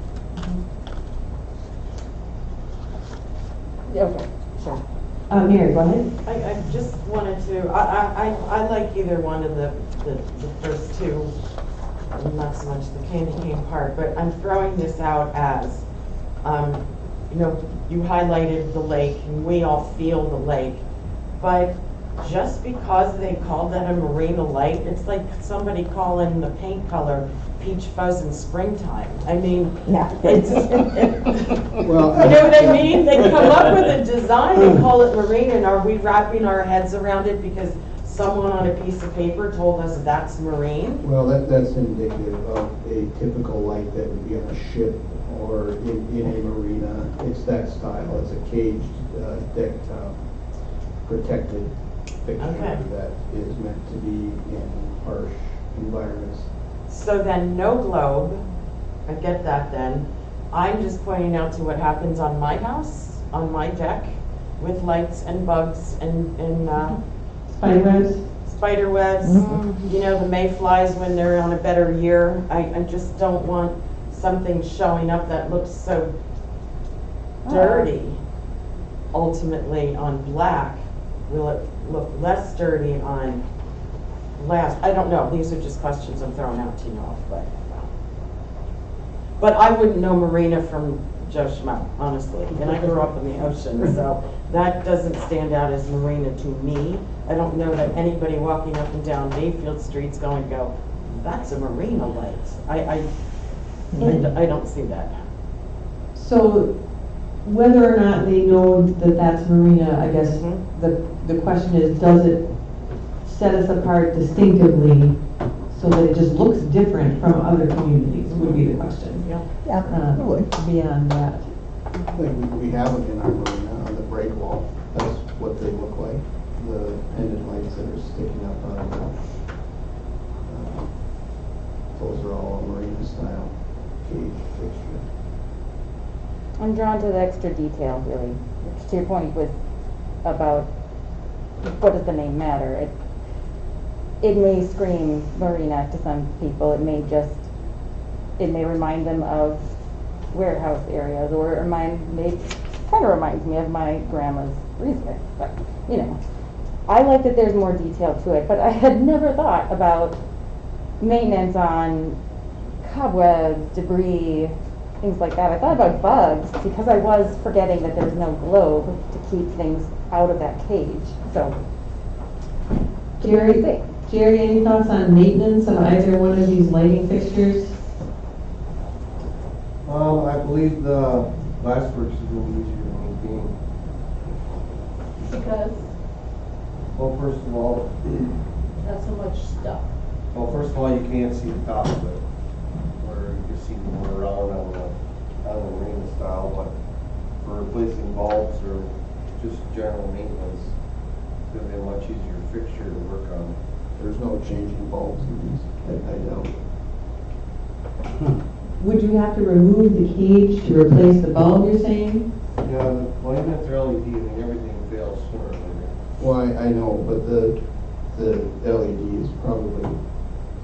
Okay, sure. Mary, go ahead. I just wanted to, I like either one of the first two, not so much the candy cane part, but I'm throwing this out as, you know, you highlighted the lake and we all feel the lake, but just because they called that a marina light, it's like somebody calling the paint color peach fuzz in springtime. I mean, it's, Well, you know what I mean? They come up with a design and call it marina, and are we wrapping our heads around it because someone on a piece of paper told us that's marine? Well, that's indicative of a typical light that would be on a ship or in a marina. It's that style. It's a caged, decked, protected fixture that is meant to be in harsh environments. So then no globe, I get that then. I'm just pointing out to what happens on my house, on my deck, with lights and bugs and Spider webs. Spider webs, you know, the mayflies when they're on a better year. I just don't want something showing up that looks so dirty ultimately on black. Will it look less dirty on glass? I don't know. These are just questions I'm throwing out to you all. But I wouldn't know marina from Joe Schmo, honestly. And I grew up in the ocean, so that doesn't stand out as marina to me. I don't know that anybody walking up and down Mayfield Street's going to go, that's a marina light. I don't see that. So whether or not they know that that's marina, I guess the question is, does it set us apart distinctively so that it just looks different from other communities would be the question. Beyond that. I think we have them in our marina on the break wall. That's what they look like. The pendant lights that are sticking up out of that. Those are all marina style cage fixture. I'm drawn to the extra detail, really, to your point with about what does the name matter. It may scream marina to some people. It may remind them of warehouse areas, or kind of reminds me of my grandma's freezer. But you know, I like that there's more detail to it. But I had never thought about maintenance on cobwebs, debris, things like that. I thought about bugs because I was forgetting that there's no globe to keep things out of that cage, so. Jerry, any thoughts on maintenance of either one of these lighting fixtures? I believe the glassworks is a little easier to maintain. Because Well, first of all, not so much stuff. first of all, you can't see the top of it, where you can see more around on the marina style, but for replacing bulbs or just general maintenance, it's gonna be a much easier fixture to work on. There's no changing bulbs in these, I doubt. Would you have to remove the cage to replace the bulb, you're saying? Yeah, well, even if they're LED, I mean, everything fails sooner or later. Well, I know, but the LED is probably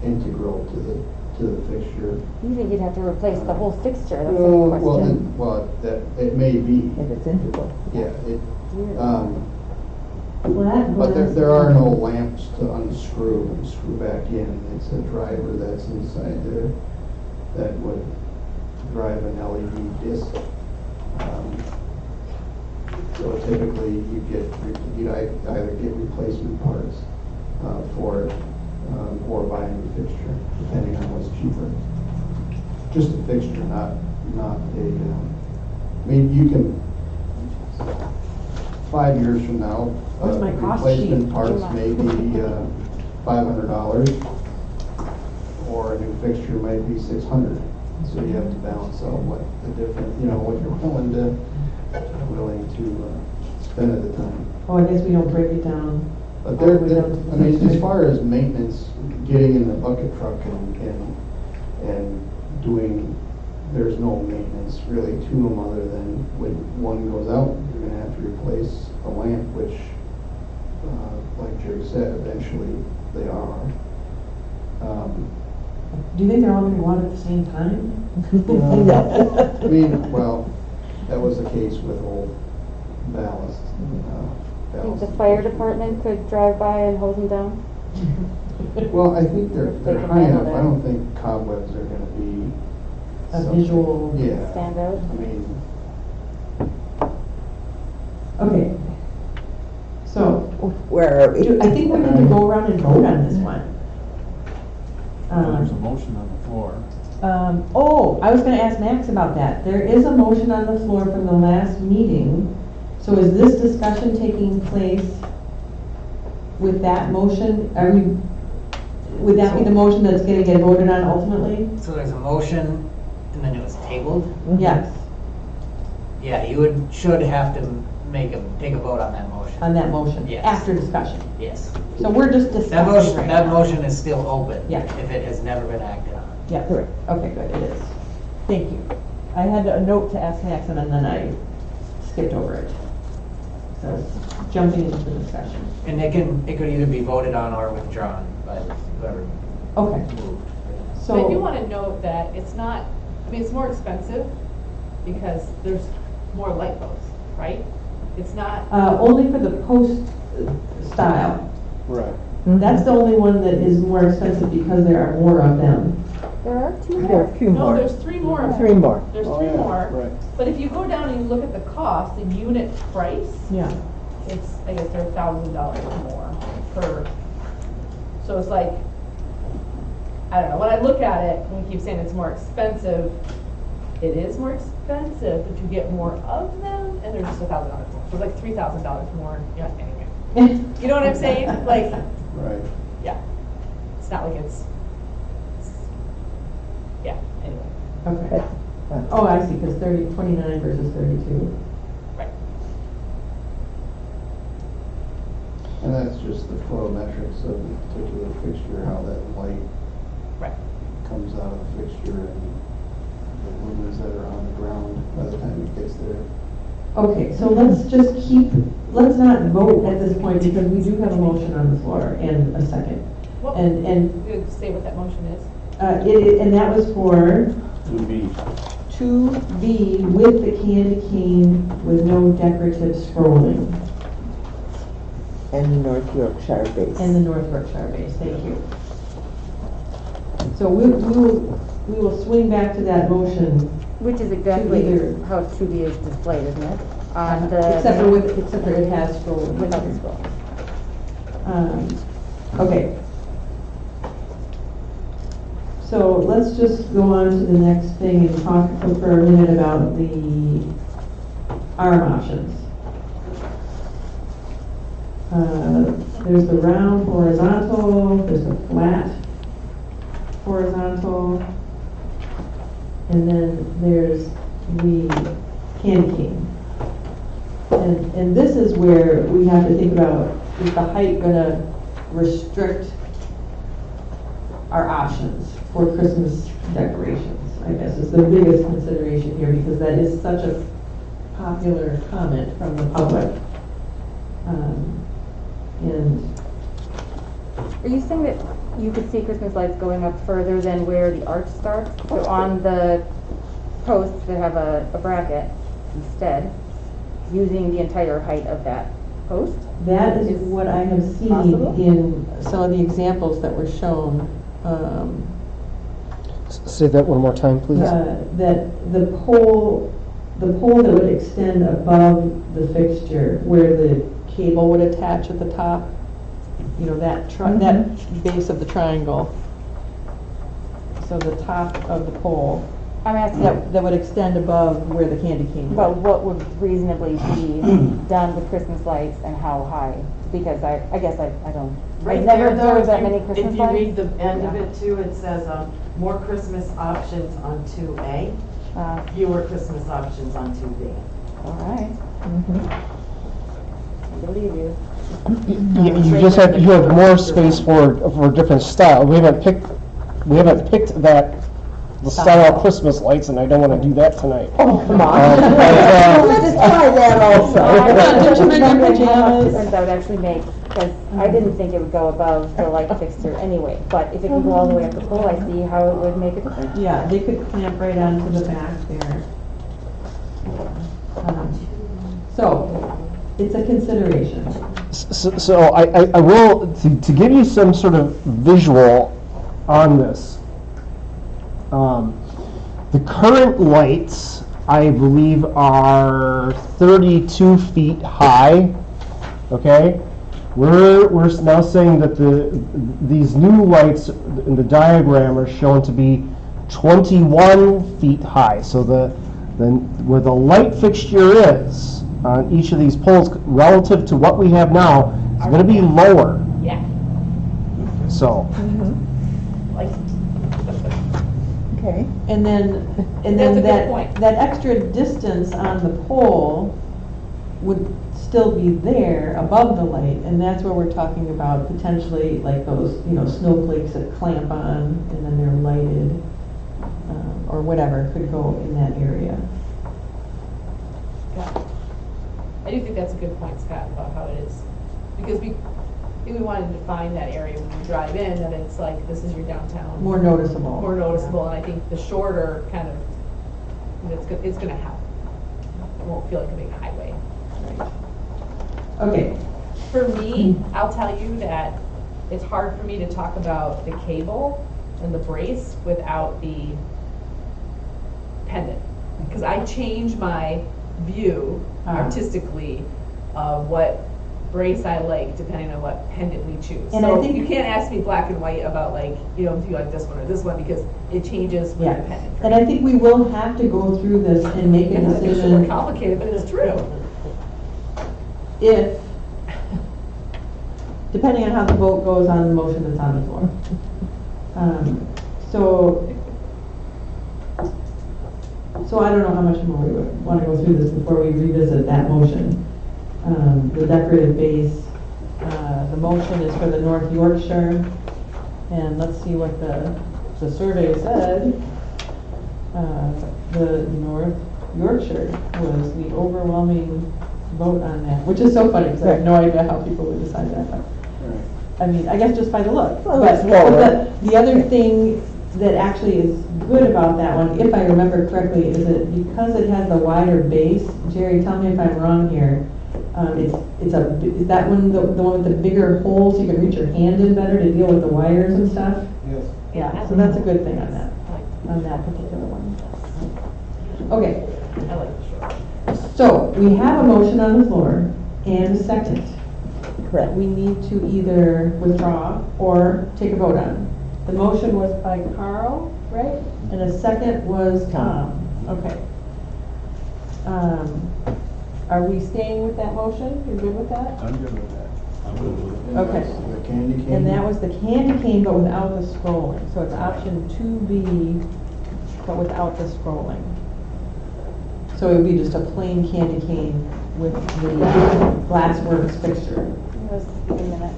integral to the fixture. You think you'd have to replace the whole fixture, that's the Well, question. well, that, it may be. If it's integral. Yeah, it, Flat but glass. there are no lamps to unscrew and screw back in. It's a driver that's inside there that would drive an LED disc. So typically you'd either get replacement parts for it or buy a new fixture, depending on what's cheaper. Just a fixture, not a, I mean, you can, 5 years from now, What's my cost sheet? replacement parts may be $500, or a new fixture might be $600. So you have to balance out what the different, what you're willing to spend at the time. Oh, I guess we don't break it down. But I mean, as far as maintenance, getting in the bucket truck and doing, there's no maintenance really to them other than when one goes out, you're gonna have to replace a lamp, which, like Jerry said, eventually they are. Do you think they're all gonna go out at the same time? I mean, well, that was the case with old ballast. I think the fire department could drive by and hose them down. Well, I think they're They can high handle enough. that. I don't think cobwebs are gonna be A something- visual Yeah. standout. I mean, Okay. So, Where are we? I think we need to go around and vote on this one. There's a motion on the floor. I was gonna ask Max about that. There is a motion on the floor from the last meeting. So is this discussion taking place with that motion? Would that be the motion that's gonna get voted on ultimately? So there's a motion, and then it was tabled? Yes, Yeah, you should have to take a vote on that motion. on that motion, Yes. after discussion. Yes. So we're just discussing right now. That motion is still open. Yeah. If it has never been acted on. Yeah, correct. Okay, good, it is. Thank you. I had a note to ask Max and then I skipped over it. So, jumping into the discussion. And it could either be voted on or withdrawn by whoever Okay, moved. But I do so, want to note that it's not, it's more expensive because there's more light bulbs, right? It's not, only for the post style. Right. That's the only one that is more expensive because there are more of them. There are two There are more. a few no, more. there's three more. of them. Three more. There's Oh, three yeah, more. right. But if you go down and you look at the cost, the unit price, Yeah. it's, I guess they're $1,000 more per. So it's like, I don't know, when I look at it, and we keep saying it's more expensive, it is more expensive, but you get more of them, and they're just $1,000 more. So it's like $3,000 more, yeah, anyway. You know what I'm saying? Like, right. yeah. It's not like yeah, anyway. Okay. Oh, I see, because 29 versus 32. Right. And that's just the photometrics of the particular fixture, how that light Right. comes out of the fixture and the lumens that are on the ground by the time it gets there. Okay, so let's not vote at this point because we do have a motion on the floor and a second. Well, And you say what that motion is. and that was for 2B. 2B with the candy cane with no decorative scrolling And the North Yorkshire base. and the North Berkshire base, thank you. So we will swing back to that motion. Which is exactly either- how 2B is displayed, isn't it? on the. Except for it has scroll. Without the scroll. Okay. So let's just go on to the next thing and talk for a minute about the arm options. There's the round horizontal, there's the flat horizontal, and then there's the candy cane. And this is where we have to think about, is the height gonna restrict our options for Christmas decorations? I guess is the biggest consideration here, because that is such a popular comment from the public. And Are you saying that you could see Christmas lights going up further than where the arch starts? So on the posts that have a bracket instead, using the entire height of that post? that is what I have seen Possible? in some of the examples that were shown. Say that one more time, please. That the pole that would extend above the fixture, where the cable would attach at the top, you know, that that base of the triangle. So the top of the pole. I'm asking That would extend above where the candy cane about would. what would reasonably be done with Christmas lights and how high, because I guess I don't, Right I've never there, though, observed that many Christmas if lights. you read the end of it too, it says, more Christmas options on 2A, fewer Christmas options on 2B. All right. I believe you. You just have, you have more space for different style. We haven't picked the style of Christmas lights, and I don't want to do that tonight. Oh, come on. Let's try that also. Did you bring your pajamas? Difference I would actually make, because I didn't think it would go above the light fixture anyway, but if it can go all the way up the pole, I see how it would make a difference. Yeah, they could clamp right onto the back there. So, it's a consideration. So I will, to give you some sort of visual on this, the current lights, I believe, are 32 feet high, okay? We're now saying that these new lights in the diagram are shown to be 21 feet high. So where the light fixture is on each of these poles relative to what we have now is going to be lower. Yeah. So. Like, Okay. And then That's a good point. that extra distance on the pole would still be there above the light, and that's where we're talking about potentially like those, you know, snowflakes that clamp on and then they're lighted, or whatever could go in that area. yeah. I do think that's a good point, Scott, about how it is. Because we wanted to find that area when you drive in, that it's like, this is your downtown. More noticeable. More noticeable, and I think the shorter kind of, it's gonna help. It won't feel like a big highway. Okay. For me, I'll tell you that it's hard for me to talk about the cable and the brace without the pendant. Because I change my view artistically of what brace I like depending on what pendant we choose. And so I think you can't ask me black and white about like, you know, do you like this one or this one, because it changes with the pendant. And I think we will have to go through this and make a It's more decision complicated, but it's true. if, depending on how the vote goes on the motion that's on the floor. So I don't know how much more we would want to go through this before we revisit that motion. The decorative base, the motion is for the North Yorkshire, and let's see what the survey said. The North Yorkshire was the overwhelming vote on that, which is so funny because I have no idea how people would decide that. But, I mean, I guess just by the look. Well, But it's lower. the other thing that actually is good about that one, if I remember correctly, is that because it has the wider base, Jerry, tell me if I'm wrong here, is that one the one with the bigger holes you can reach your hand in better to deal with the wires and stuff? Yes. Yeah, so that's a good thing on that particular one. Okay. I like the short. So we have a motion on the floor and a second. Correct. We need to either withdraw or take a vote on. The motion was by Carl, right? And the second was Tom. Okay. Are we staying with that motion? You're good with that? I'm good with that. I'm good with it. Okay. The candy cane? And that was the candy cane, but without the scrolling. So it's option 2B, but without the scrolling. So it would be just a plain candy cane with the Glassworks fixture. Just a minute.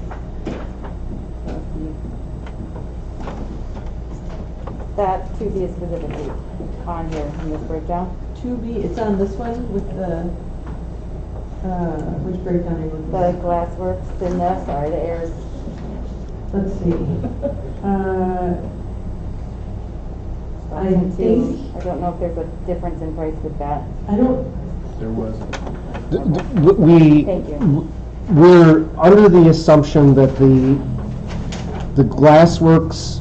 That 2B is specifically on here in this breakdown. 2B, it's on this one with the, which breakdown are you looking The at? Glassworks in there, sorry, the airs. Let's see. I Option two. think, I don't know if there's a difference in price with that. I don't, There wasn't. Thank you. We're under the assumption that the Glassworks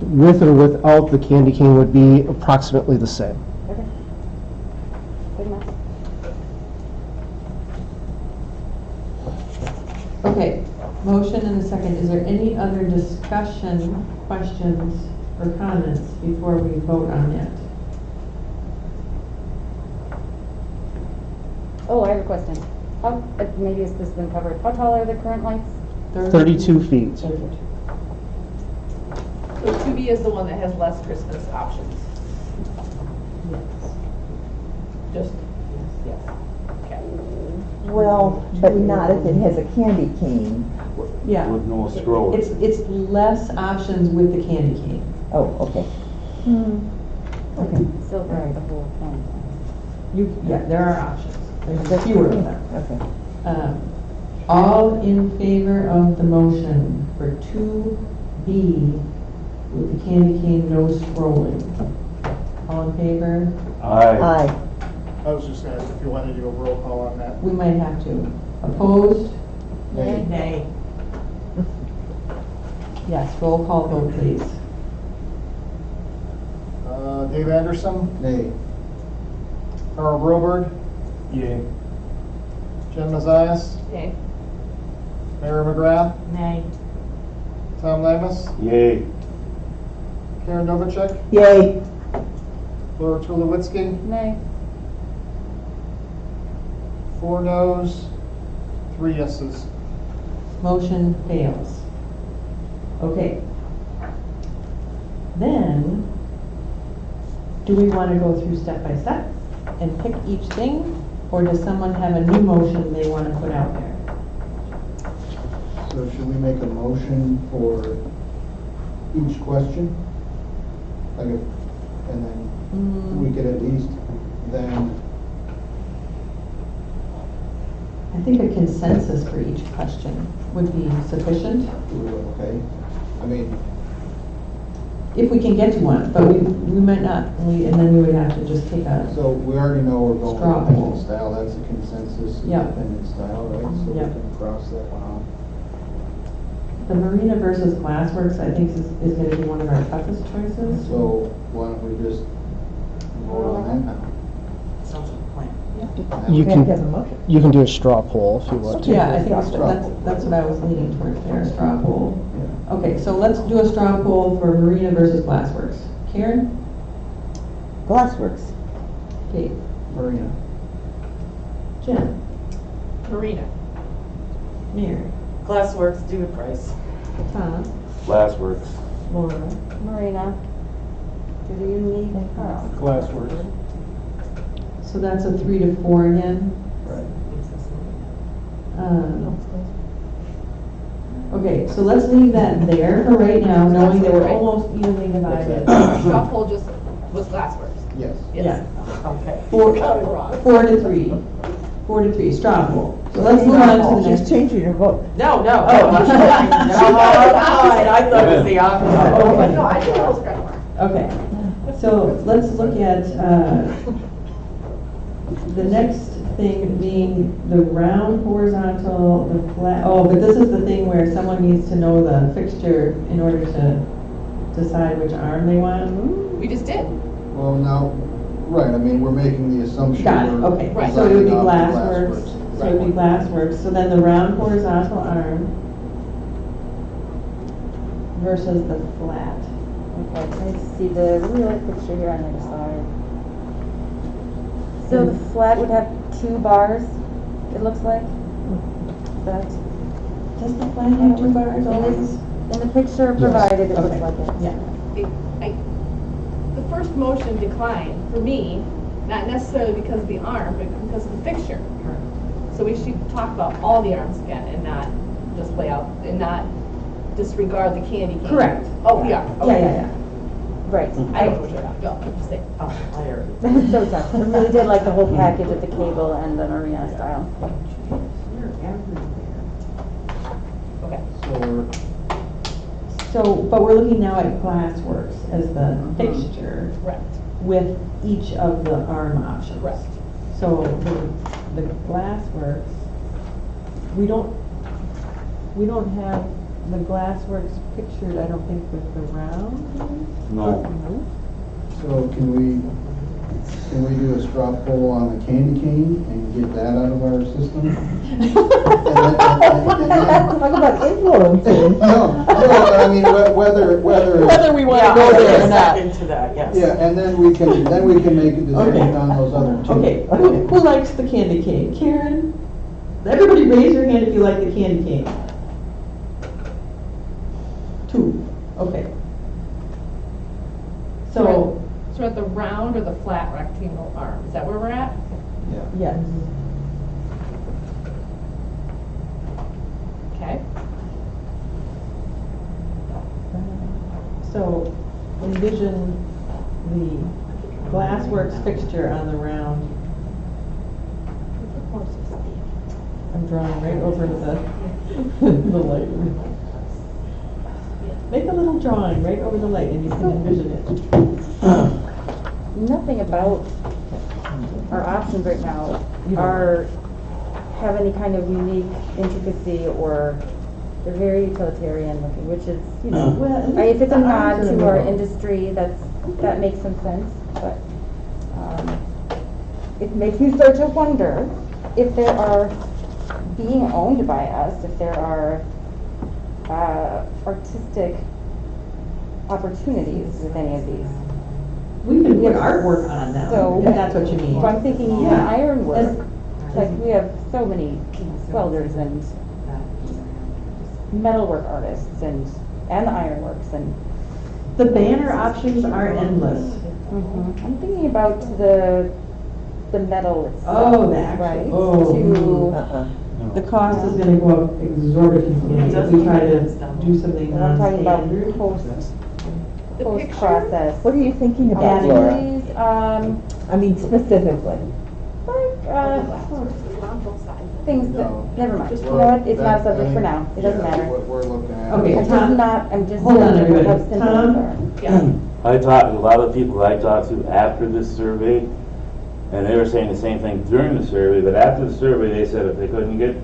with or without the candy cane would be approximately the same. Okay. Good enough. okay. Motion and a second. Is there any other discussion, questions, or comments before we vote on it? Oh, I have a question. How, maybe this has been covered. How tall are the current lights? 32 feet. So 2B is the one that has less Christmas options. Just, yes. Okay. Well, but not if it has a candy cane. Yeah. With no scroll. It's less options with the candy cane. Oh, okay. Okay. Still for the whole thing. Yeah, there are options. There's fewer of them. Okay. All in favor of the motion for 2B with the candy cane, no scrolling? All in favor? Aye. Aye. I was just gonna ask if you wanted to go roll call on that. We might have to. Opposed? Nay. Nay. Yes, roll call vote, please. Dave Anderson, Nay. Carl Broberg, Yay. Jen Mazias, Okay. Mary McGrath, Nay. Tom Lamus, Yay. Karen Novacek, Yay. Laura Tulowitzki, Nay. 4 noes, 3 yeses. Motion fails. Okay. Then, do we want to go through step by step and pick each thing? Or does someone have a new motion they want to put out there? So should we make a motion for each question? Like if, and then we could at least then, I think a consensus for each question would be sufficient, okay? I mean, if we can get to one, but we might not, and then we would have to just take a, so we already know we're going Straw with poll. independent style, that's a consensus, Yeah. independent style, right? So we Yeah. can cross that one off. the Marina versus Glassworks, I think is going to be one of our toughest choices. So why don't we just vote on that now? Sounds like a plan. You We have to have a motion. you can do a straw poll if you want to. Yeah, I think that's what I was leaning towards there, straw poll. Okay, so let's do a straw poll for Marina versus Glassworks. Karen? Glassworks. Kate? Marina. Jen? Marina. Mary? Glassworks, do a price. Tom? Glassworks. Laura? Marina. Do you need Carl? Glassworks. So that's a 3 to 4 again? Right. Okay, so let's leave that there for right now, knowing that we're almost evenly divided. Straw poll just was Glassworks. Yes. Yeah. Okay. 4 to 3. 4 to 3, straw poll. So let's move on to the She's next. changing her vote. No, no. Oh, no, I thought it was the opposite. Oh, no, I think that was correct. Okay, so let's look at the next thing being the round horizontal, the flat, oh, but this is the thing where someone needs to know the fixture in order to decide which arm they want. We just did. Well, now, Right, I mean, we're making the assumption. Got it, we're okay. designing So it would be off the glassworks, so it would be glassworks, so then the round horizontal arm versus the flat. Okay, I see the real picture here on the other side. So the flat would have 2 bars, it looks like. That, does the flat have 2 bars always? In the picture provided, it looks Okay. like it. Yeah. The first motion declined for me, not necessarily because of the arm, but because of the fixture. So we should talk about all the arms again and not just lay out, and not disregard the candy cane. Correct. Oh, we are. Okay. Yeah. Right. I don't know what you're about. Go, just say. Oh, I already. So tough. I really did like the whole package of the cable and the marina style. You're everywhere. Okay. So we're, So, but we're looking now at glassworks as the fixture Correct. with each of the arm options. Correct. So the glassworks, we don't have the glassworks pictured, I don't think, with the round. No. so can we do a straw poll on the candy cane and get that out of our system? Talk about influencing. No, but I mean, whether we want Yeah, to go I there or was not. into that, yes. Yeah, and then we can make a decision on those other two. Okay, who likes the candy cane? Karen? Everybody raise your hand if you like the candy cane. 2, okay. So, So we're at the round or the flat rectangle arm? Is that where we're at? yes. Okay. So envision the glassworks fixture on the round. I'm drawing right over the light. Make a little drawing right over the light and you can envision it. Nothing about our options right now have any kind of unique intricacy, or they're very utilitarian looking, which is, you know, Well, if it's a the nod arms are to our little. industry, that makes some sense, but it makes me start to wonder if there are, being owned by us, if there are artistic opportunities with any of these. We can put artwork on them, So- if that's what you mean. So I'm thinking even Yeah. ironwork, like we have so many welders and metalwork artists and ironworks and. The banner options are endless. I'm thinking about the metal itself. Oh, the actual, right? oh. The cost is gonna go up exorbitantly if we try to do something And I'm talking about non-standard. post-process. What are you thinking about, Adding Laura? these, I mean, specifically. things that, never mind. You know what, it's not a subject for now, it doesn't matter. What we're looking at. Okay, I'm just hold on, saying everybody. how simple Tom? these are. I talked to a lot of people I talked to after this survey, and they were saying the same thing during the survey, but after the survey, they said if they couldn't get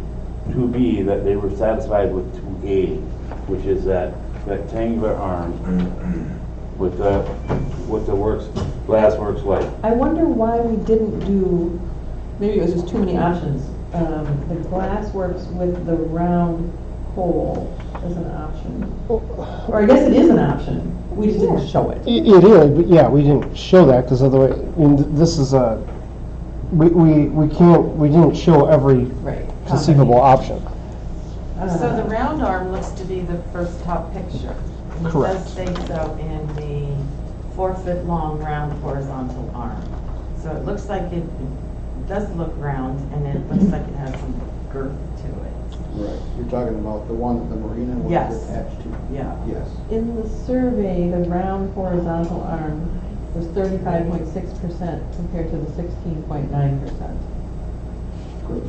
2B, that they were satisfied with 2A, which is that rectangular arm with the glassworks light. I wonder why we didn't do, maybe it was just too many options. The glassworks with the round hole as an option. Or I guess it is an option, we just didn't show it. It is, but yeah, we didn't show that because otherwise, I mean, this is a, we didn't show every Right. conceivable option. So the round arm looks to be the first top picture. And Correct. It does say so in the 4-foot long round horizontal arm. So it looks like it does look round, and it looks like it has some girth to it. Right, you're talking about the one that the marina was Yes. attached to. Yeah. Yes. In the survey, the round horizontal arm was 35.6% compared to the 16.9%.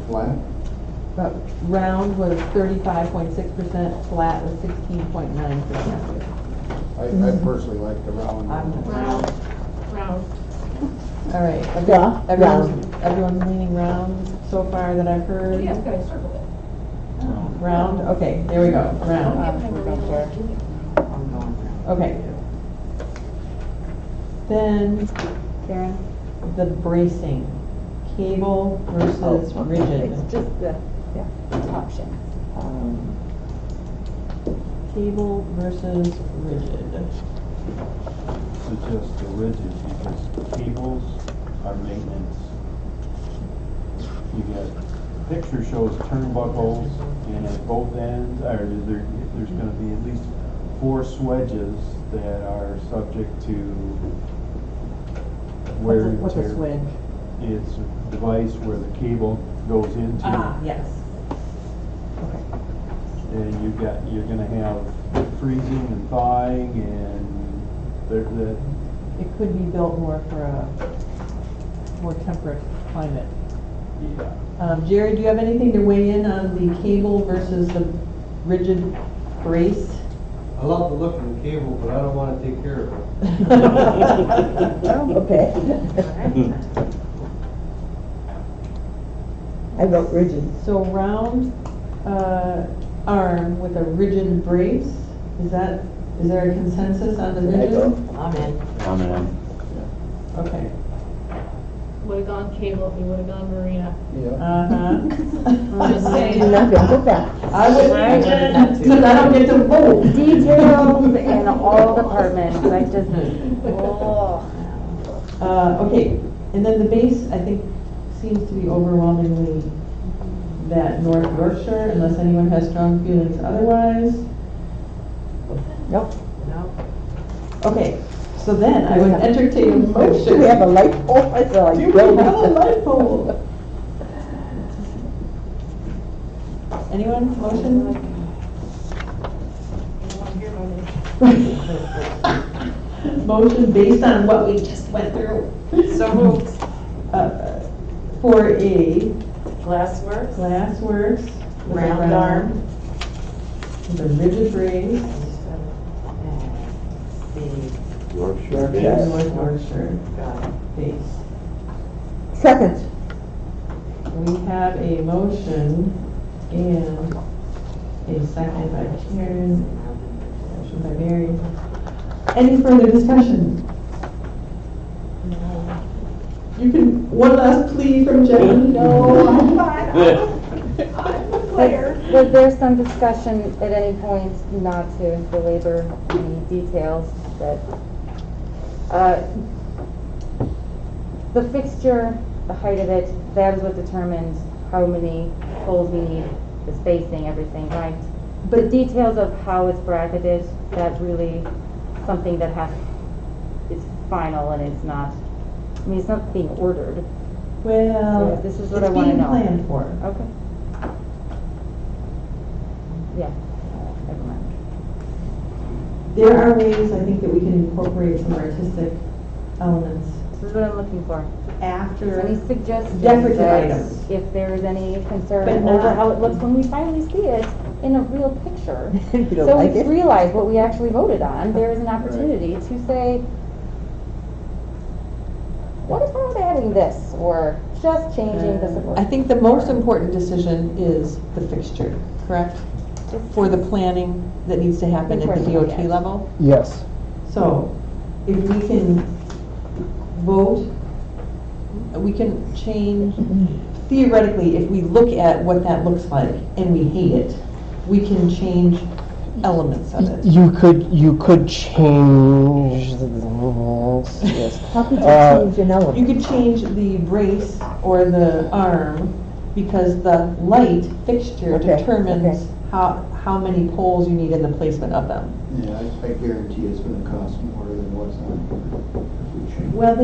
Flat? But round was 35.6%, flat was 16.9%. I personally like the round. Round. All right, Yeah, everyone's leaning round so far that I've heard? Yeah, okay, circle it. Round, okay, there we go, round. I'm going round. Okay. Then, Karen? the bracing, cable versus rigid. It's just the option. Cable versus rigid. Suggest the rigid because cables are maintenance. You got, picture shows turnbuckles and at both ends, or there's gonna be at least 4 swedges that are subject to wear and What's tear. a swedge? It's a device where the cable goes into. Yes. And you're gonna have freezing and thawing and the It could be built more for a more temperate climate. yeah. Jerry, do you have anything to weigh in on the cable versus the rigid brace? I love the look of the cable, but I don't want to take care of it. Okay. I vote rigid. So round arm with a rigid brace, is there a consensus on the rigid? I'm in. I'm in. Okay. Would've gone cable if you would've gone marina. Uh-huh. Just saying. I'm not gonna put that. I would, because I don't get to vote. Details in all departments, I just, oh. Okay, and then the base, I think, seems to be overwhelmingly that North Yorkshire, unless anyone has strong feelings otherwise. Nope. Okay, so then I would entertain a motion. Do we have a light pole? I feel like Do we have a light pole? Anyone, motion? Motion based on what we just went through. So moved. For a Glassworks. Glassworks. with a Round arm. With a rigid brace. Yorkshire North Yorkshire base. Second. We have a motion and a second by Karen, motion by Mary. Any further discussion? You can, one last plea from Jen? No, I'm fine. Was there some discussion at any point, not to belabor any details, that the fixture, the height of it, that is what determines how many poles we need, the spacing, everything, right? But details of how it's bracketed, that's really something that is final and it's not, I mean, it's not being ordered. Well, So this is what I want to know. It's being planned for. Okay. Yeah, never mind. There are ways, I think, that we can incorporate some artistic elements This is what I'm looking for. after. Any suggestions? Decorative that items. If there's any concern But over not- how it looks when we finally see it in a real picture. You don't So like we it? realize what we actually voted on, there is an opportunity to say, what about adding this, or just changing the support? I think the most important decision is the fixture, correct? For the planning that needs to happen at the DOT Yes. level. Yes. So, if we can vote, we can change, theoretically, if we look at what that looks like and we hate it, we can change elements of it. You could change the, yes. How could you Uh, change an element? You could change the brace or the arm because the light fixture Okay, determines okay. how many poles you need in the placement of them. Yeah, I guarantee it's gonna cost more than what's on if we change. Well,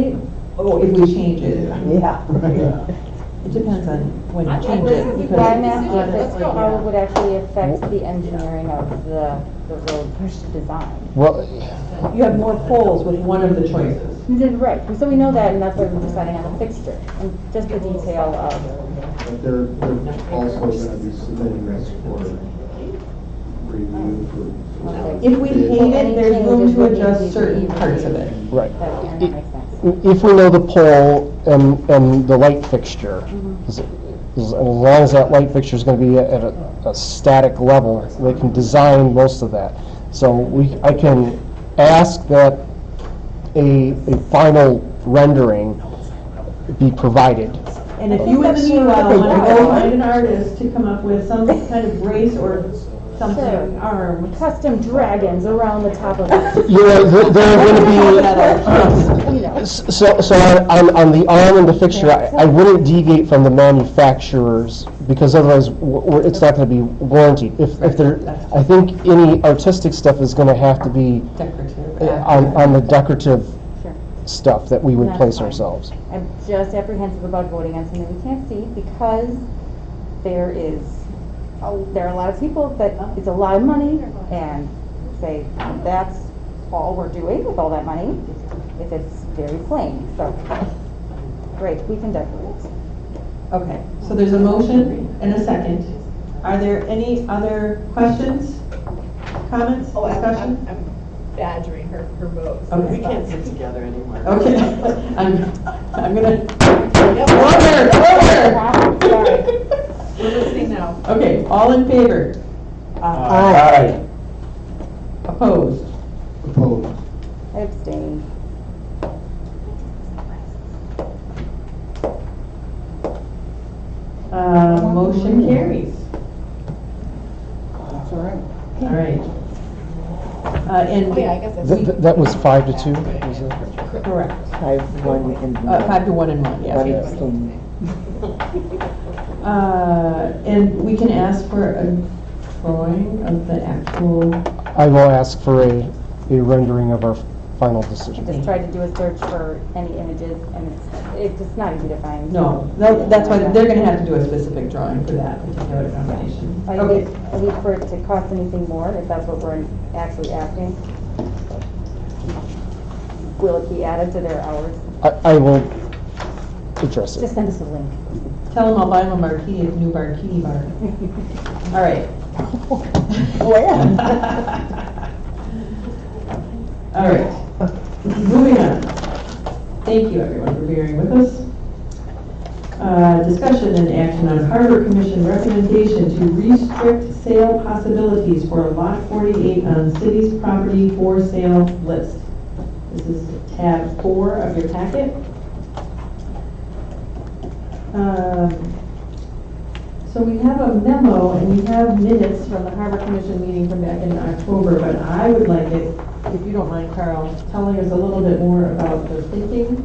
if we change it. Yeah. It depends on when you I change think it. this is a because- Yeah, I'm asking if Let's it, go. how it would actually affect the engineering of the road design. Well, You have more poles with one of the choices. Right, so we know that, and that's why we're deciding on the fixture, and just the detail of. But they're also gonna be submitting this for review for. If we hate it, there's room to adjust certain parts of it. right. That makes sense. If we know the pole and the light fixture, as long as that light fixture is going to be at a static level, they can design most of that. So I can ask that a final rendering be provided. And if you in the meanwhile want to go find an artist to come up with some kind of brace or something, arm. Custom dragons around the top of it. You know, there are going to be, You know. so on the arm and the fixture, I wouldn't deviate from the manufacturers, because otherwise it's not going to be warranted. If there, I think any artistic stuff is going to have to be Decorative. on the decorative Sure. stuff that we would That's place fine. ourselves. I'm just apprehensive about voting on something we can't see because there are a lot of people that it's a lot of money and say that's all we're doing with all that money if it's very plain. So great, we can decorate. Okay, so there's a motion and a second. Are there any other questions, comments, discussion? I'm badgering her vote. So Okay. We can't sit together anymore. Okay, I'm gonna, Sorry. We're listening now. okay, all in favor? Aye. Opposed? Opposed. I abstain. Motion carries. That's all right. All right. And. Oh, yeah, I guess that's. That was 5-2, was it? Correct. 5-1 and 5 to 1 and 1, one yes. abstain. And we can ask for a drawing of the actual, I will ask for a rendering of our final I decision. just tried to do a search for any images and it's just not easy to find. no, that's why they're gonna have to do a specific drawing for that particular combination. I Okay. hate for it to cost anything more, if that's what we're actually asking. Will it be added to their hours? I will address it. Just send us a link. Tell them I'll buy them a martini, a new martini bar. All right. All right, moving on. Thank you, everyone, for bearing with us. Discussion and action on Harbor Commission recommendation to restrict sale possibilities for Lot 48 on city's property for sale list. This is tab 4 of your packet. So we have a memo and we have minutes from the Harbor Commission meeting from back in October, but I would like it, if you don't mind, Carl, telling us a little bit more about the thinking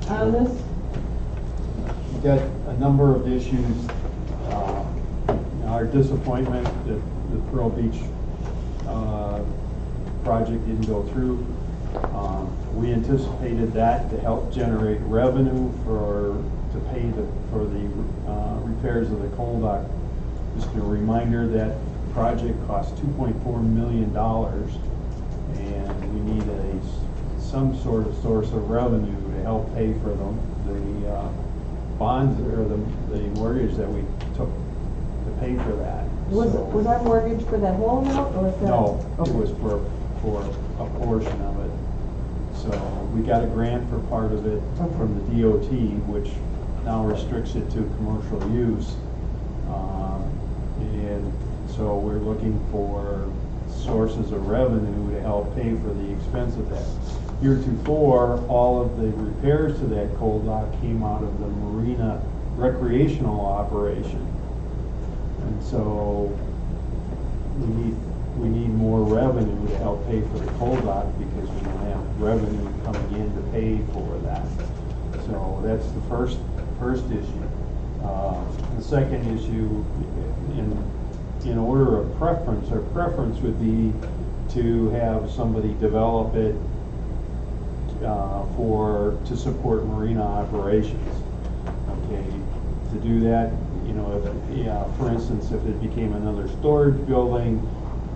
on this. We've got a number of issues. Our disappointment that the Pearl Beach project didn't go through. We anticipated that to help generate revenue to pay for the repairs of the coal dock. Just a reminder that project cost $2.4 million, and we need some sort of source of revenue to help pay for the bonds or the mortgage that we took to pay for that. Was our mortgage for that whole amount, or was that? No, Okay. it was for a portion of it. So we got a grant for part of it from the DOT, which now restricts it to commercial use. And so we're looking for sources of revenue to help pay for the expense of that. Heretofore, all of the repairs to that coal dock came out of the marina recreational operation. And so we need more revenue to help pay for the coal dock because we don't have revenue coming in to pay for that. So that's the first issue. The second issue, in order of preference, our preference would be to have somebody develop it to support marina operations. Okay, to do that, for instance, if it became another storage building,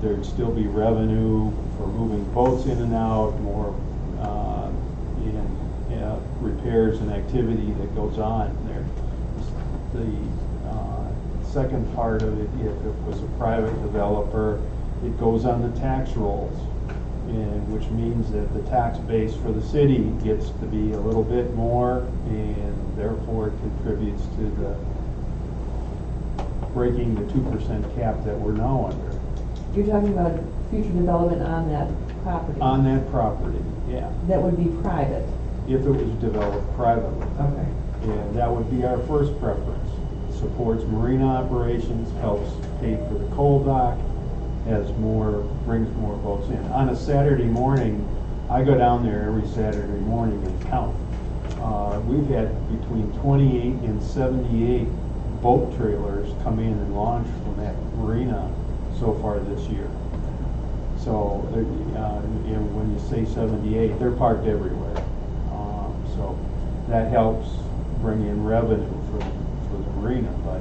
there'd still be revenue for moving boats in and out, more repairs and activity that goes on there. The second part of it, if it was a private developer, it goes on the tax rolls, which means that the tax base for the city gets to be a little bit more, and therefore it contributes to the breaking the 2% cap that we're now under. You're talking about future development on that property? On that property, yeah. That would be private? If it was developed privately. Okay. And that would be our first preference. Supports marina operations, helps pay for the coal dock, brings more boats in. On a Saturday morning, I go down there every Saturday morning and count. We've had between 28 and 78 boat trailers come in and launch from that marina so far this year. So, and when you say 78, they're parked everywhere. So that helps bring in revenue for the marina. But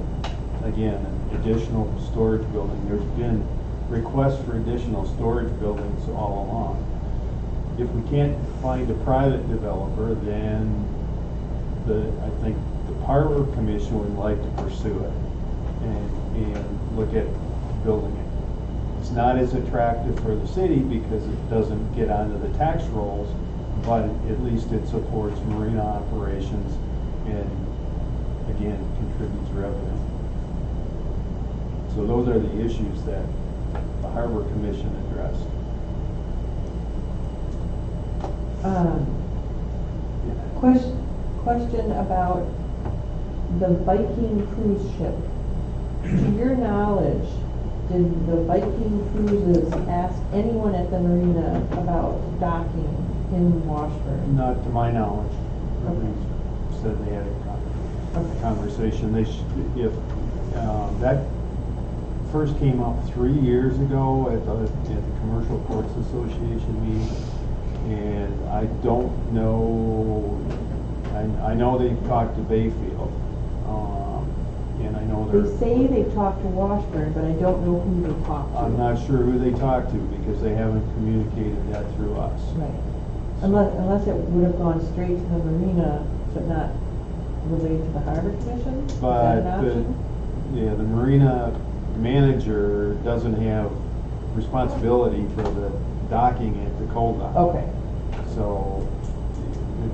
again, an additional storage building, there's been requests for additional storage buildings all along. If we can't find a private developer, then I think the Harbor Commission would like to pursue it and look at building it. It's not as attractive for the city because it doesn't get onto the tax rolls, but at least it supports marina operations and again contributes revenue. So those are the issues that the Harbor Commission addressed. Question about the Viking cruise ship. To your knowledge, did the Viking Cruises ask anyone at the marina about docking in Washburn? Not to my knowledge. They said they had a conversation. If that first came up 3 years ago at the Commercial Ports Association meeting, and I don't know. I know they've talked to Bayfield, and I know They say they've talked to Washburn, but I don't know who they talked to. I'm not sure who they talked to because they haven't communicated that through us. Right. Unless it would have gone straight to the marina, but not related to the Harbor Commission? Is that But an option? the marina manager doesn't have responsibility for the docking at the coal dock. Okay. So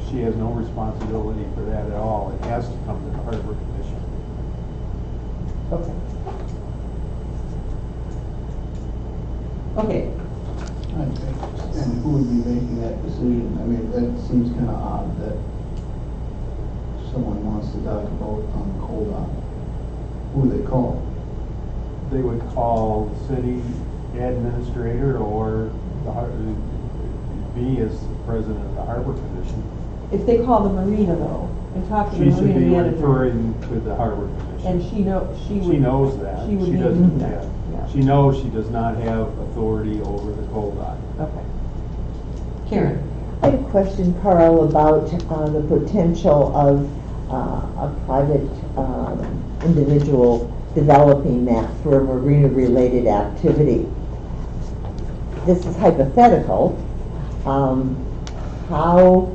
she has no responsibility for that at all. It has to come to the Harbor Commission. Okay. Okay. And who would be making that decision? I mean, that seems kind of odd that someone wants to dock a boat on the coal dock. Who do they call? They would call the city administrator or me as the president of the Harbor Commission. If they call the marina though, and talk to the She should marina be manager. referring to the Harbor Commission. And she She knows that. She would need to doesn't do that. have- Yeah. She knows she does not have authority over the coal dock. Okay. Karen? I had a question, Carl, about the potential of a private individual developing that for a marina-related activity. This is hypothetical. How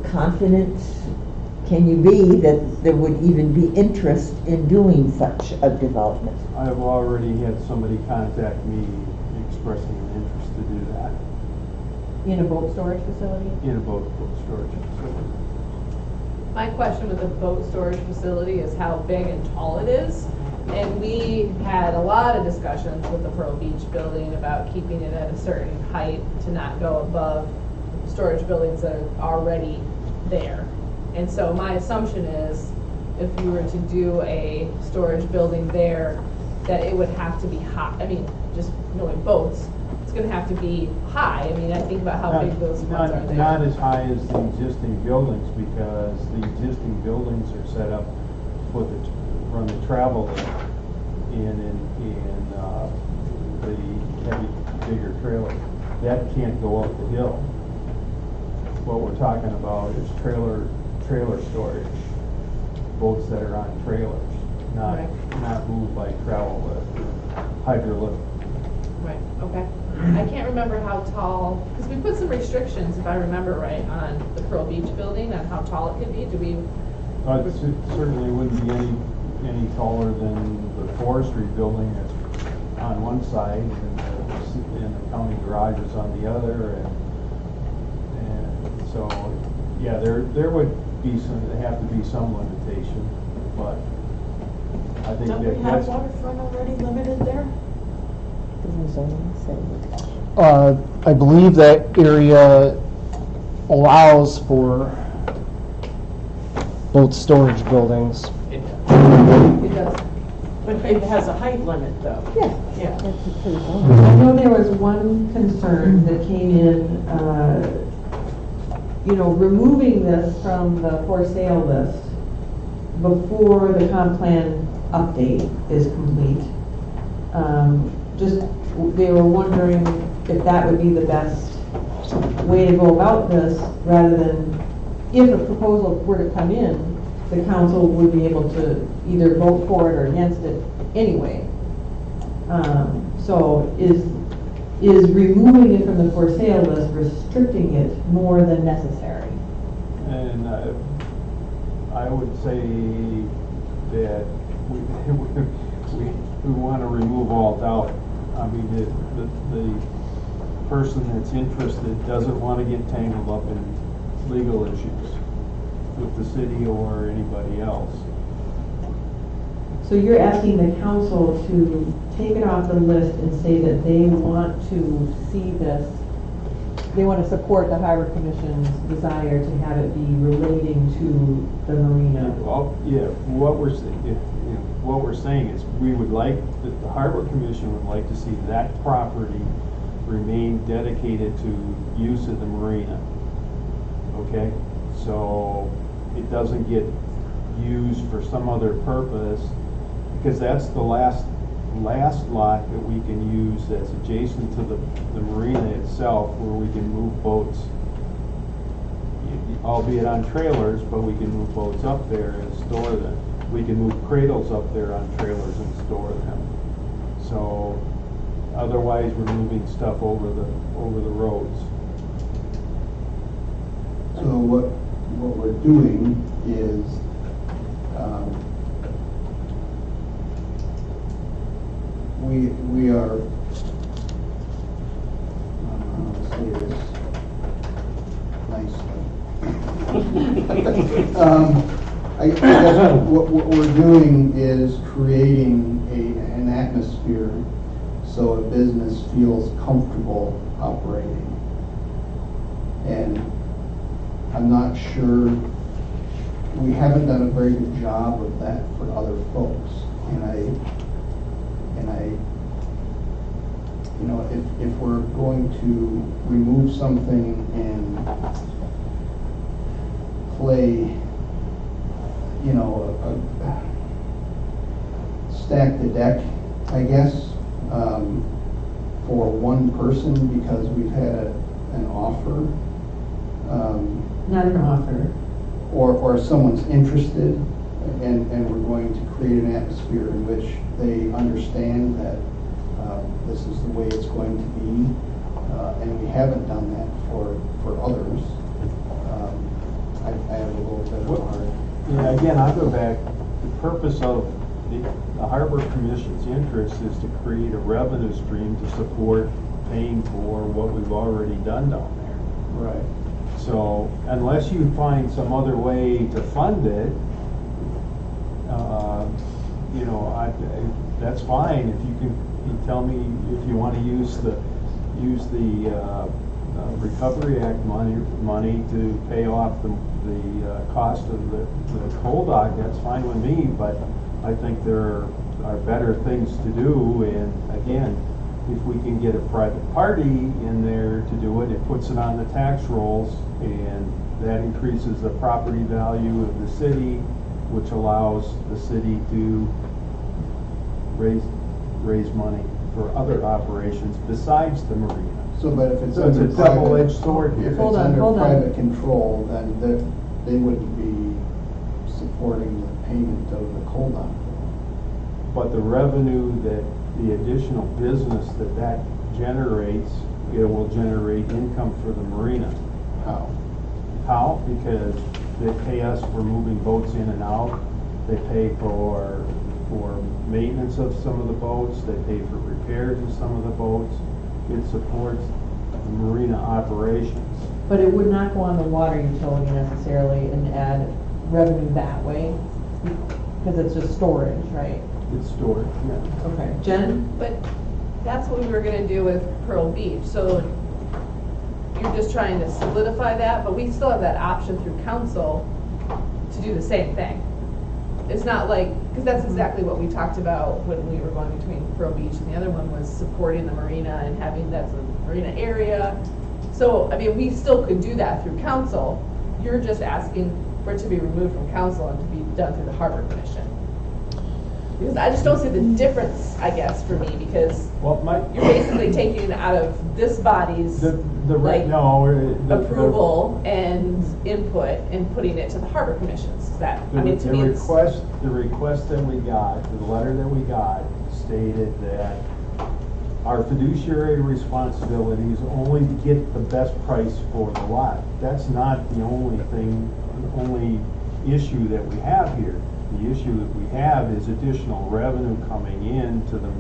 confident can you be that there would even be interest in doing such a development? I've already had somebody contact me expressing an interest to do that In a boat storage facility? in a boat storage facility. My question with the boat storage facility is how big and tall it is. And we had a lot of discussions with the Pearl Beach building about keeping it at a certain height to not go above storage buildings that are already there. And so my assumption is if you were to do a storage building there, that it would have to be high. I mean, just knowing boats, it's gonna have to be high. I mean, I think about how big those ones are there. Not as high as the existing buildings because the existing buildings are set up for run the travel in the heavy, bigger trailer. That can't go up the hill. What we're talking about is trailer storage, boats that are on trailers, not moved by travel lift, hydraulic. Right, okay. I can't remember how tall, because we put some restrictions, if I remember right, on the Pearl Beach building, on how tall it could be. Do we? It certainly wouldn't be any taller than the forestry building that's on one side and the county garage is on the other. And so, yeah, there would be have to be some limitation, but I think Don't we have that's. waterfront already limited there? I believe that area allows for boat storage buildings. It does. But it has a height limit though. Yeah. Yeah. I know there was one concern that came in, removing this from the for sale list before the comp plan update is complete. They were wondering if that would be the best way to go about this, rather than, if a proposal were to come in, the council would be able to either vote for it or against it anyway. So is removing it from the for sale list restricting it more than necessary? And I would say that we want to remove all doubt. I mean, the person that's interested doesn't want to get tangled up in legal issues with the city or anybody else. So you're asking the council to take it off the list and say that they want to see this, they want to support the Harbor Commission's desire to have it be relating to the marina? Well, yeah, what we're saying is we would like, the Harbor Commission would like to see that property remain dedicated to use of the marina. Okay? So it doesn't get used for some other purpose, because that's the last lot that we can use that's adjacent to the marina itself, where we can move boats, albeit on trailers, but we can move boats up there and store them. We can move cradles up there on trailers and store them. So otherwise we're moving stuff over the roads. So what we're doing is, we are, say this nicely. I guess what we're doing is creating an atmosphere so a business feels comfortable operating. And I'm not sure, we haven't done a very good job of that for other folks. And if we're going to remove something and play, stack the deck, I guess, for one person because we've had an offer. Not an offer. Or someone's interested, and we're going to create an atmosphere in which they understand that this is the way it's going to be, and we haven't done that for others. I have a little bit of a hard. Yeah, again, I'll go back. The purpose of the Harbor Commission's interest is to create a revenue stream to support paying for what we've already done down there. Right. So unless you find some other way to fund it, that's fine. If you tell me if you want to use the Recovery Act money to pay off the cost of the coal dock, that's fine with me. But I think there are better things to do. And again, if we can get a private party in there to do it, it puts it on the tax rolls, and that increases the property value of the city, which allows the city to raise money for other operations besides the marina. So, but if it's So it's under a double-edged private, sword. if it's Hold on, under hold on. private control, then they wouldn't be supporting the payment of the coal dock. But the revenue that the additional business that generates, it will generate income for the marina. How? How? Because they pay us for moving boats in and out. They pay for maintenance of some of the boats. They pay for repairs of some of the boats. It supports the marina operations. But it would not go on the water utility necessarily and add revenue that way, because it's just storage, right? It's storage, yeah. Okay. Jen? But that's what we were gonna do with Pearl Beach, so you're just trying to solidify that, but we still have that option through council to do the same thing. It's not like, because that's exactly what we talked about when we were going between Pearl Beach, and the other one was supporting the marina and having, that's a marina area. So, I mean, we still could do that through council. You're just asking for it to be removed from council and to be done through the Harbor Commission. Because I just don't see the difference, I guess, for me, because you're basically taking it out of this body's approval and input and putting it to the Harbor Commission's. Is that, I mean, to me, it's... The request that we got, the letter that we got stated that our fiduciary responsibility is only to get the best price for the lot. That's not the only issue that we have here. The issue that we have is additional revenue coming in to the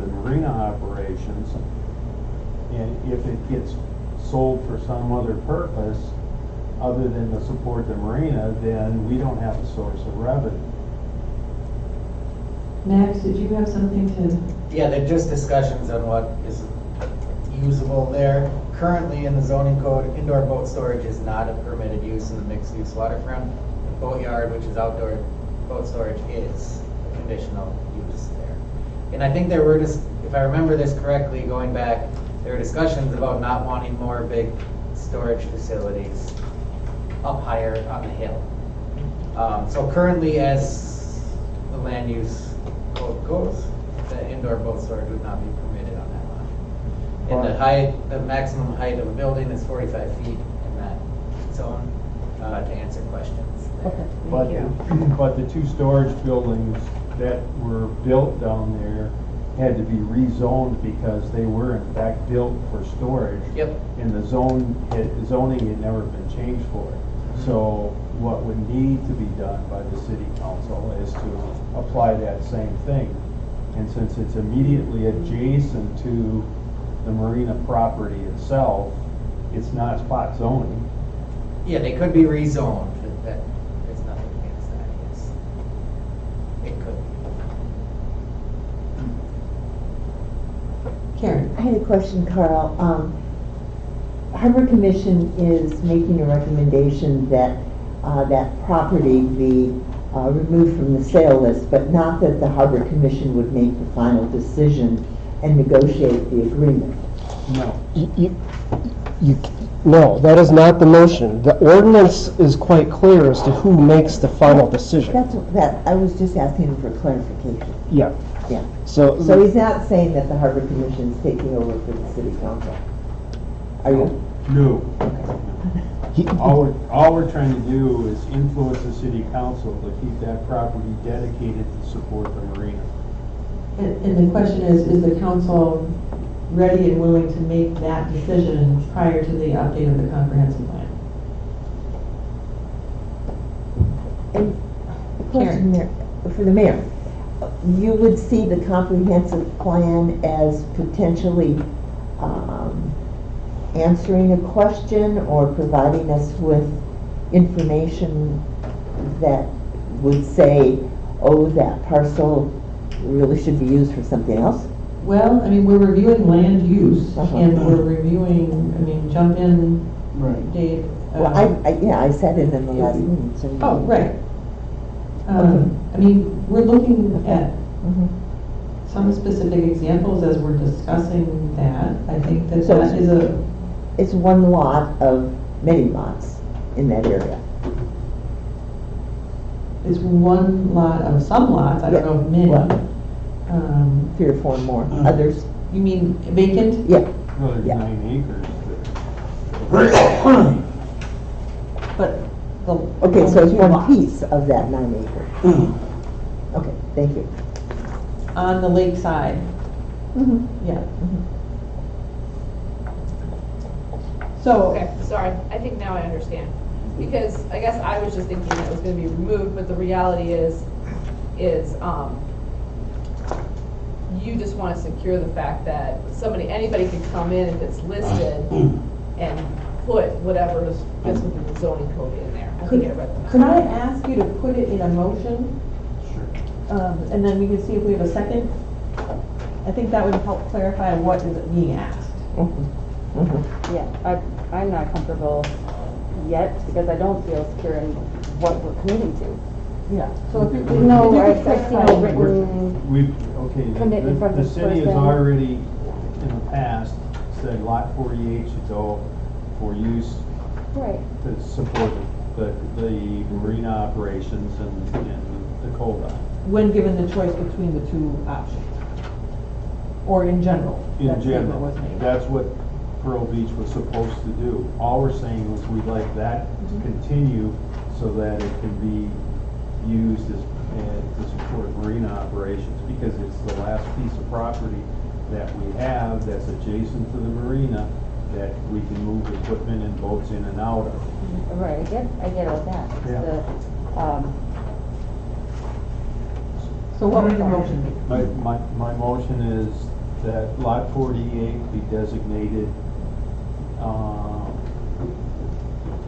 marina operations. And if it gets sold for some other purpose, other than to support the marina, then we don't have a source of revenue. Max, did you have something to? Yeah, they're just discussions on what is usable there. Currently in the zoning code, indoor boat storage is not a permitted use in the mixed-use waterfront. The boatyard, which is outdoor boat storage, is a conditional use there. And I think there were just, if I remember this correctly, going back, there were discussions about not wanting more big storage facilities up higher on the hill. So currently, as the land use code goes, the indoor boat storage would not be permitted on that lot. And the maximum height of a building is 45 feet in that zone, to answer questions. But the two storage buildings that were built down there had to be rezoned because they were in fact built for storage. Yep. And the zoning had never been changed for it. So what would need to be done by the city council is to apply that same thing. And since it's immediately adjacent to the marina property itself, it's not spot zoning. Yeah, they could be rezoned. There's nothing against that, yes. It could be. Karen. I had a question, Carl. Harbor Commission is making a recommendation that that property be removed from the sale list, but not that the Harbor Commission would make the final decision and negotiate the agreement. No. No, that is not the motion. The ordinance is quite clear as to who makes the final decision. I was just asking for clarification. Yeah. Yeah. So he's not saying that the Harbor Commission is taking over for the city council. Are you? No. All we're trying to do is influence the city council to keep that property dedicated to support the marina. And the question is the council ready and willing to make that decision prior to the update of the comprehensive plan? And a question there, for the mayor. You would see the comprehensive plan as potentially answering a question or providing us with information that would say, oh, that parcel really should be used for something else? Well, I mean, we're reviewing land use, and we're reviewing, I mean, jump in, Dave. Well, I said it in the last meeting, so. Oh, right. I mean, we're looking at some specific examples as we're discussing that. I think that So that is a... It's one lot of many lots in that area. It's one lot of some lots, I don't know if many. 3 or 4 more. Others? You mean vacant? Yeah. Well, there's Yeah. 9 acres But the... Okay, so it's two one lots. piece of that 9 acres. Okay, thank you. On the lake side. Yeah. So... Okay, sorry, I think now I understand. Because I guess I was just thinking that it was gonna be removed, but the reality is you just want to secure the fact that anybody can come in if it's listed and put whatever fits within the zoning code in there. I think I read that. Could I ask you to put it in a motion? Sure. And then we can see if we have a second. I think that would help clarify what is being asked. Yeah, I'm not comfortable yet because I don't feel secure in what we're committing to. Yeah, so if you. No, if you I've seen a written We've, okay, commitment from the this city has person. already, in the past, said lot 48 should go for use Right. to support the marina operations and the CODA. When given the choice between the two options? Or in general? In that statement general, was made. that's what Pearl Beach was supposed to do. All we're saying was we'd like that to continue so that it can be used as, to support marina operations, because it's the last piece of property that we have that's adjacent to the marina that we can move equipment and boats in and out of. Right, I get all that. It's Yeah. So what would your motion be? My motion is that lot 48 be designated, for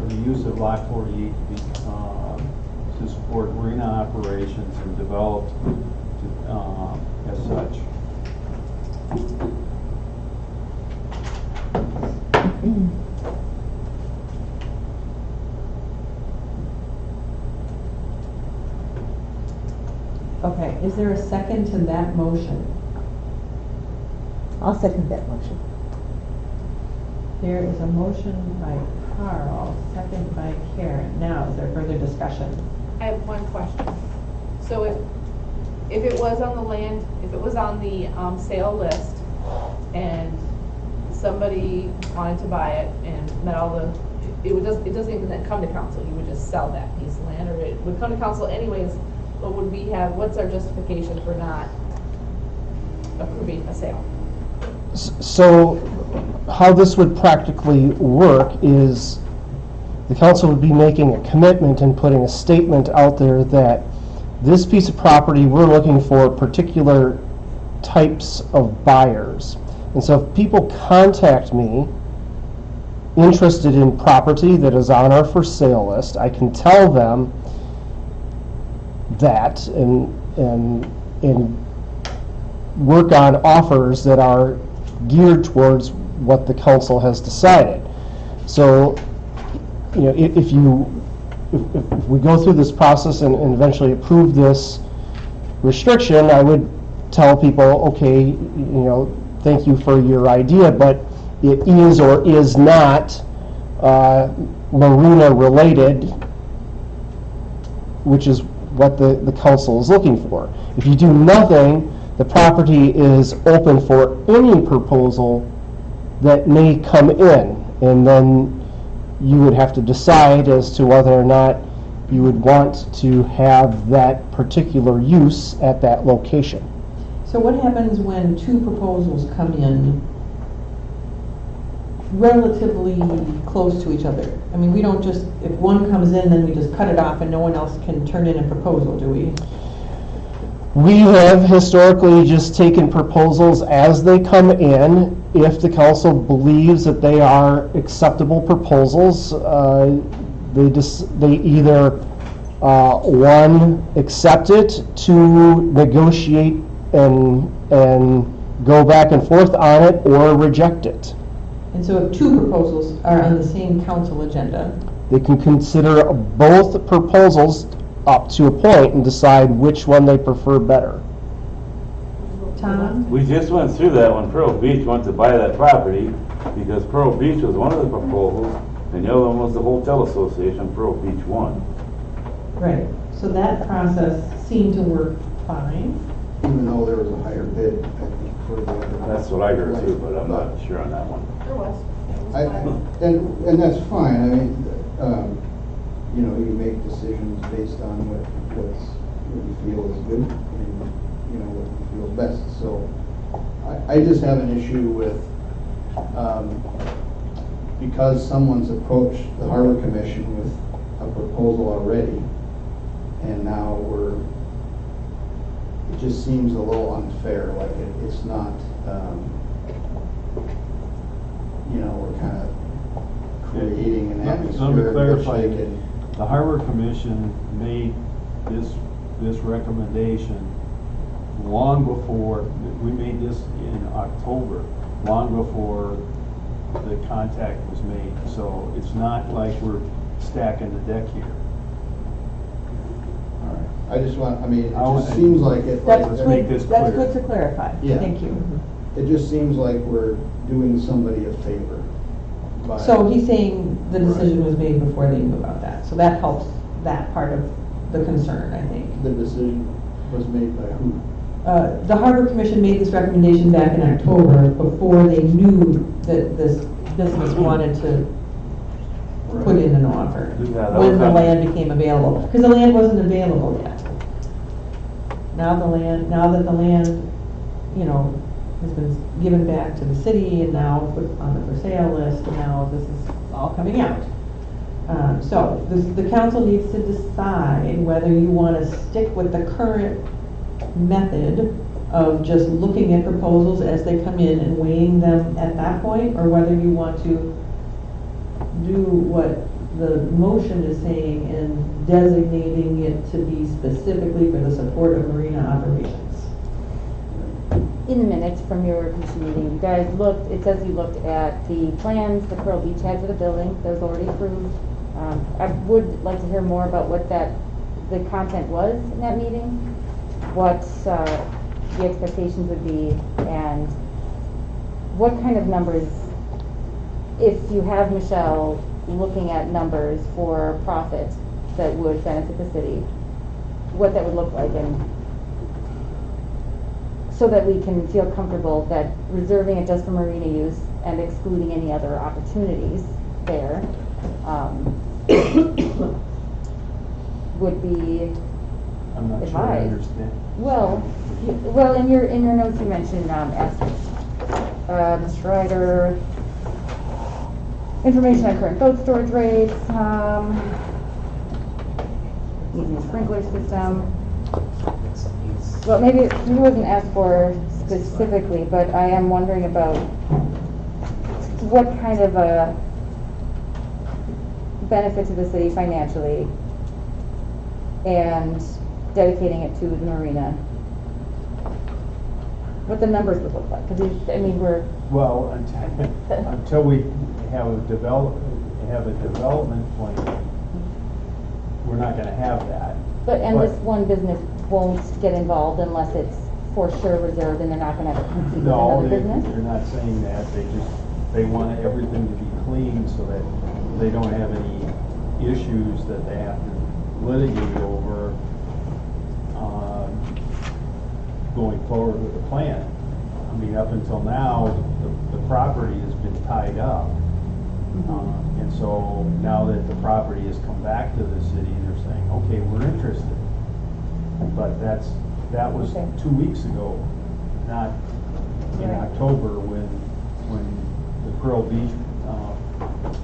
the use of lot 48 be, to support marina operations and developed as such. Okay, is there a second to that motion? I'll second that motion. There is a motion by Carl, second by Karen. Now, is there further discussion? I have one question. So if it was on the land, if it was on the sale list and somebody wanted to buy it and met all the, it doesn't even come to council, you would just sell that piece of land, or it would come to council anyways, but would we have, what's our justification for not approving a sale? So how this would practically work is the council would be making a commitment and putting a statement out there that this piece of property, we're looking for particular types of buyers. And so if people contact me interested in property that is on our for sale list, I can tell them that and work on offers that are geared towards what the council has decided. So, you know, if we go through this process and eventually approve this restriction, I would tell people, okay, you know, thank you for your idea, but it is or is not marina related, which is what the council is looking for. If you do nothing, the property is open for any proposal that may come in, and then you would have to decide as to whether or not you would want to have that particular use at that location. So what happens when two proposals come in relatively close to each other? I mean, we don't just, if one comes in, then we just cut it off and no one else can turn in a proposal, do we? We have historically just taken proposals as they come in. If the council believes that they are acceptable proposals, they either one, accept it, two, negotiate and go back and forth on it, or reject it. And so if two proposals are on the same council agenda, They can consider both proposals up to a point and decide which one they prefer better. Tom? We just went through that when Pearl Beach went to buy that property, because Pearl Beach was one of the proposals, and the other one was the Hotel Association, Pearl Beach won. Right, so that process seemed to work fine. Even though there was a higher bid, I think, for the other. That's what I heard too, but I'm not sure on that one. There was. And that's fine, I mean, you know, you make decisions based on what you feel is good, and, you know, what you feel is best. So I just have an issue with, because someone's approached the Harbor Commission with a proposal already, and now it just seems a little unfair, like it's not, you know, we're kind of creating an Let me atmosphere in which clarify. they can. The Harbor Commission made this recommendation long before, we made this in October, long before the contact was made. So it's not like we're stacking the deck here. I just want, I mean, it I want- just seems like it. That's like- make good, this that's clear. good to clarify. Yeah. Thank you. It just seems like we're doing somebody a favor. by- So he's saying the decision was made before they knew about that, so that helps that part of the concern, I think. The decision was made by who? The Harbor Commission made this recommendation back in October before they knew that this business wanted to put in an offer. Yeah, that When was the on- land became available, because the land wasn't available yet. Now that the land, you know, has been given back to the city and now put on the for sale list, and now this is all coming out. So the council needs to decide whether you want to stick with the current method of just looking at proposals as they come in and weighing them at that point, or whether you want to do what the motion is saying and designating it to be specifically for the support of marina operations. In the minutes from your commission meeting, you guys looked, it says you looked at the plans the Pearl Beach had for the building, that was already approved. I would like to hear more about what the content was in that meeting, what the expectations would be, and what kind of numbers, if you have Michelle looking at numbers for profit that would benefit the city, what that would look like, and so that we can feel comfortable that reserving it just for marina use and excluding any other opportunities there would be I'm not sure I advised. understand. Well, in your notes you mentioned Mr. Ryder, information on current boat storage rates, using a sprinkler system. Well, maybe it wasn't asked for specifically, but I am wondering about what kind of a benefit to the city financially and dedicating it to the marina, what the numbers would look like, because I mean, Well, until we have a development plan, we're not gonna have that. But this one business won't get involved unless it's for sure reserved and they're not gonna have to compete with No, another business? they're not saying that, they want everything to be clean so that they don't have any issues that they have to litigate over, going forward with the plan. I mean, up until now, the property has been tied up. And so now that the property has come back to the city, they're saying, okay, we're interested. But that was 2 weeks ago, not in October when the Pearl Beach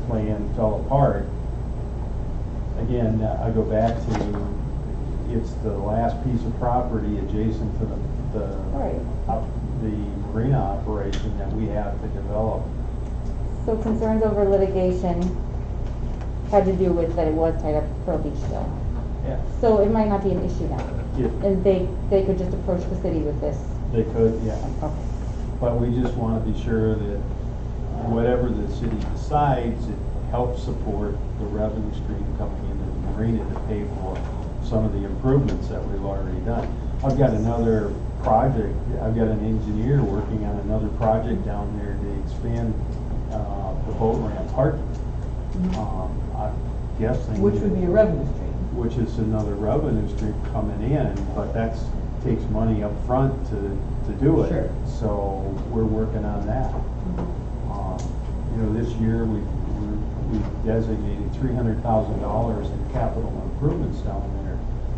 plan fell apart. Again, I go back to, it's the last piece of property adjacent to the marina operation that we have to develop. So concerns over litigation had to do with that it was tied up to Pearl Beach still. Yeah. So it might not be an issue now. Yeah. And they could just approach the city with this. They could, yeah. Okay. But we just want to be sure that whatever the city decides, it helps support the revenue stream coming into the marina to pay for some of the improvements that we've already done. I've got another project, I've got an engineer working on another project down there to expand the boat ramp parking. I'm guessing. Which would be a revenue stream. Which is another revenue stream coming in, but takes money up front to do it. Sure. So we're working on that. This year we designated $300,000 in capital improvements down there.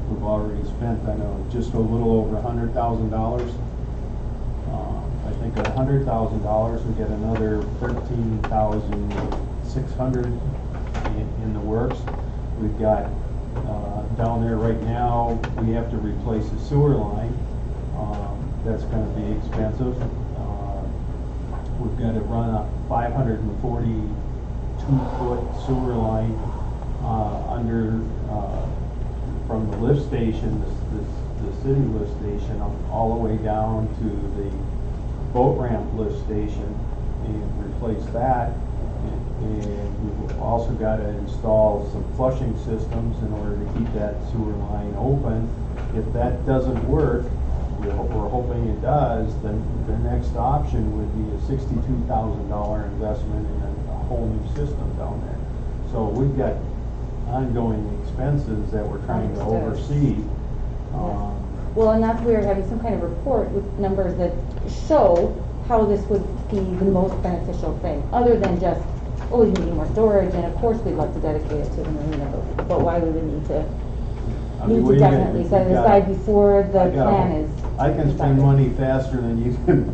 We've already spent, I know, just a little over $100,000. I think $100,000. We get another $13,600 in the works. We've got down there right now, we have to replace the sewer line. That's going to be expensive. We've got to run a 542-foot sewer line under from the lift station, the city lift station, all the way down to the boat ramp lift station, and replace that. And we've also got to install some flushing systems in order to keep that sewer line open. If that doesn't work, we're hoping it does, then the next option would be a $62,000 investment in a whole new system down there. So we've got ongoing expenses that we're trying to oversee. Well, and that's where having some kind of report with numbers that show how this would be the most beneficial thing, other than just, oh, we need more storage, and of course we'd like to dedicate it to the marina, but why we would need to definitely set it aside before the plan is. I can spend money faster than you can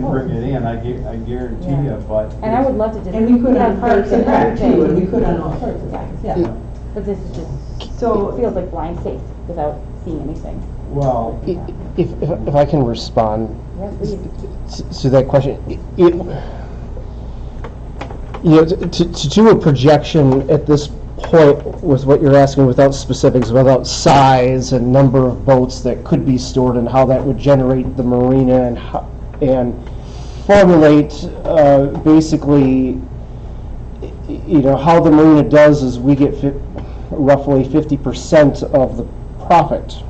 bring it in, I guarantee you, but. And I would love to just. And we could on have Parks and Rec too, and we could on all sorts of things, yeah. But this is just, so it feels like blind faith without seeing anything. Well, If I can respond Yes, please. to that question, to do a projection at this point with what you're asking without specifics, without size and number of boats that could be stored and how that would generate the marina and formulate basically, how the marina does is we get roughly 50% of the profit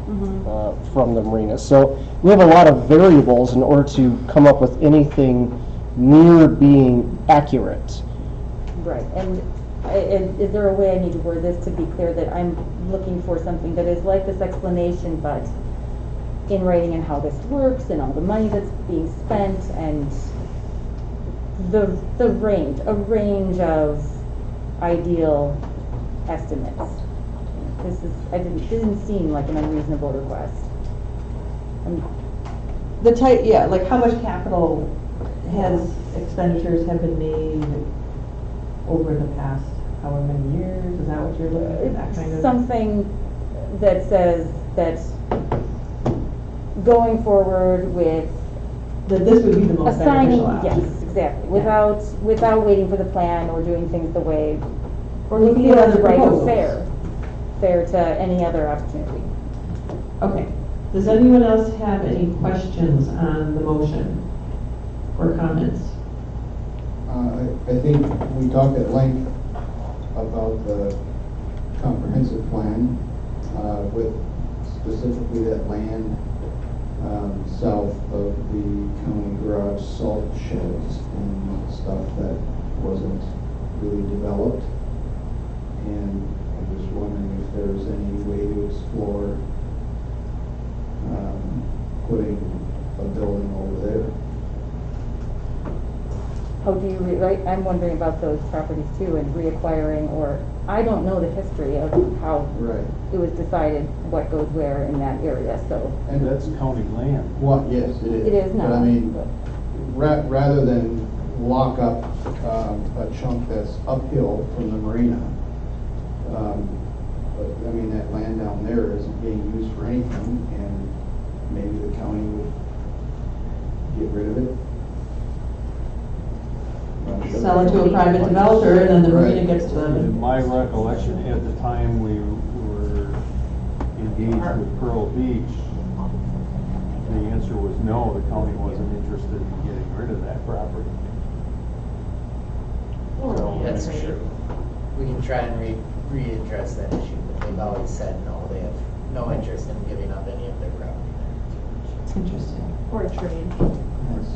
from the marina. So we have a lot of variables in order to come up with anything near being accurate. Right, and is there a way I need to word this to be clear that I'm looking for something that is like this explanation, but in writing and how this works and all the money that's being spent and a range of ideal estimates. It didn't seem like an unreasonable request. Like how much capital expenditures have been made over the past however many years? Is that what you're looking at, that kind of? Something that says that going forward with. That this would be the most beneficial option. Yes, exactly, without waiting for the plan or doing things the way. Or looking at other right or proposals. fair to any other opportunity. Okay. Does anyone else have any questions on the motion or comments? I think we talked at length about the comprehensive plan with specifically that land south of the county garage salt sheds and stuff that wasn't really developed. And I'm just wondering if there's any way to explore putting a building over there. How do you, I'm wondering about those properties too, and reacquiring, or, I don't know the history of how it was decided what goes where in that area, so. And that's county land. Well, yes, it is. It is now. But I mean, rather than lock up a chunk that's uphill from the marina, but I mean, that land down there isn't being used for anything, and maybe the county would get rid of it. Sell it to a private developer, and then the marina gets to them. In my recollection, at the time we were engaged with Pearl Beach, the answer was no, the county wasn't interested in getting rid of that property. That's true. We can try and readdress that issue, but they've always said no, they have no interest in giving up any of their property there. It's interesting. Or a trade. That's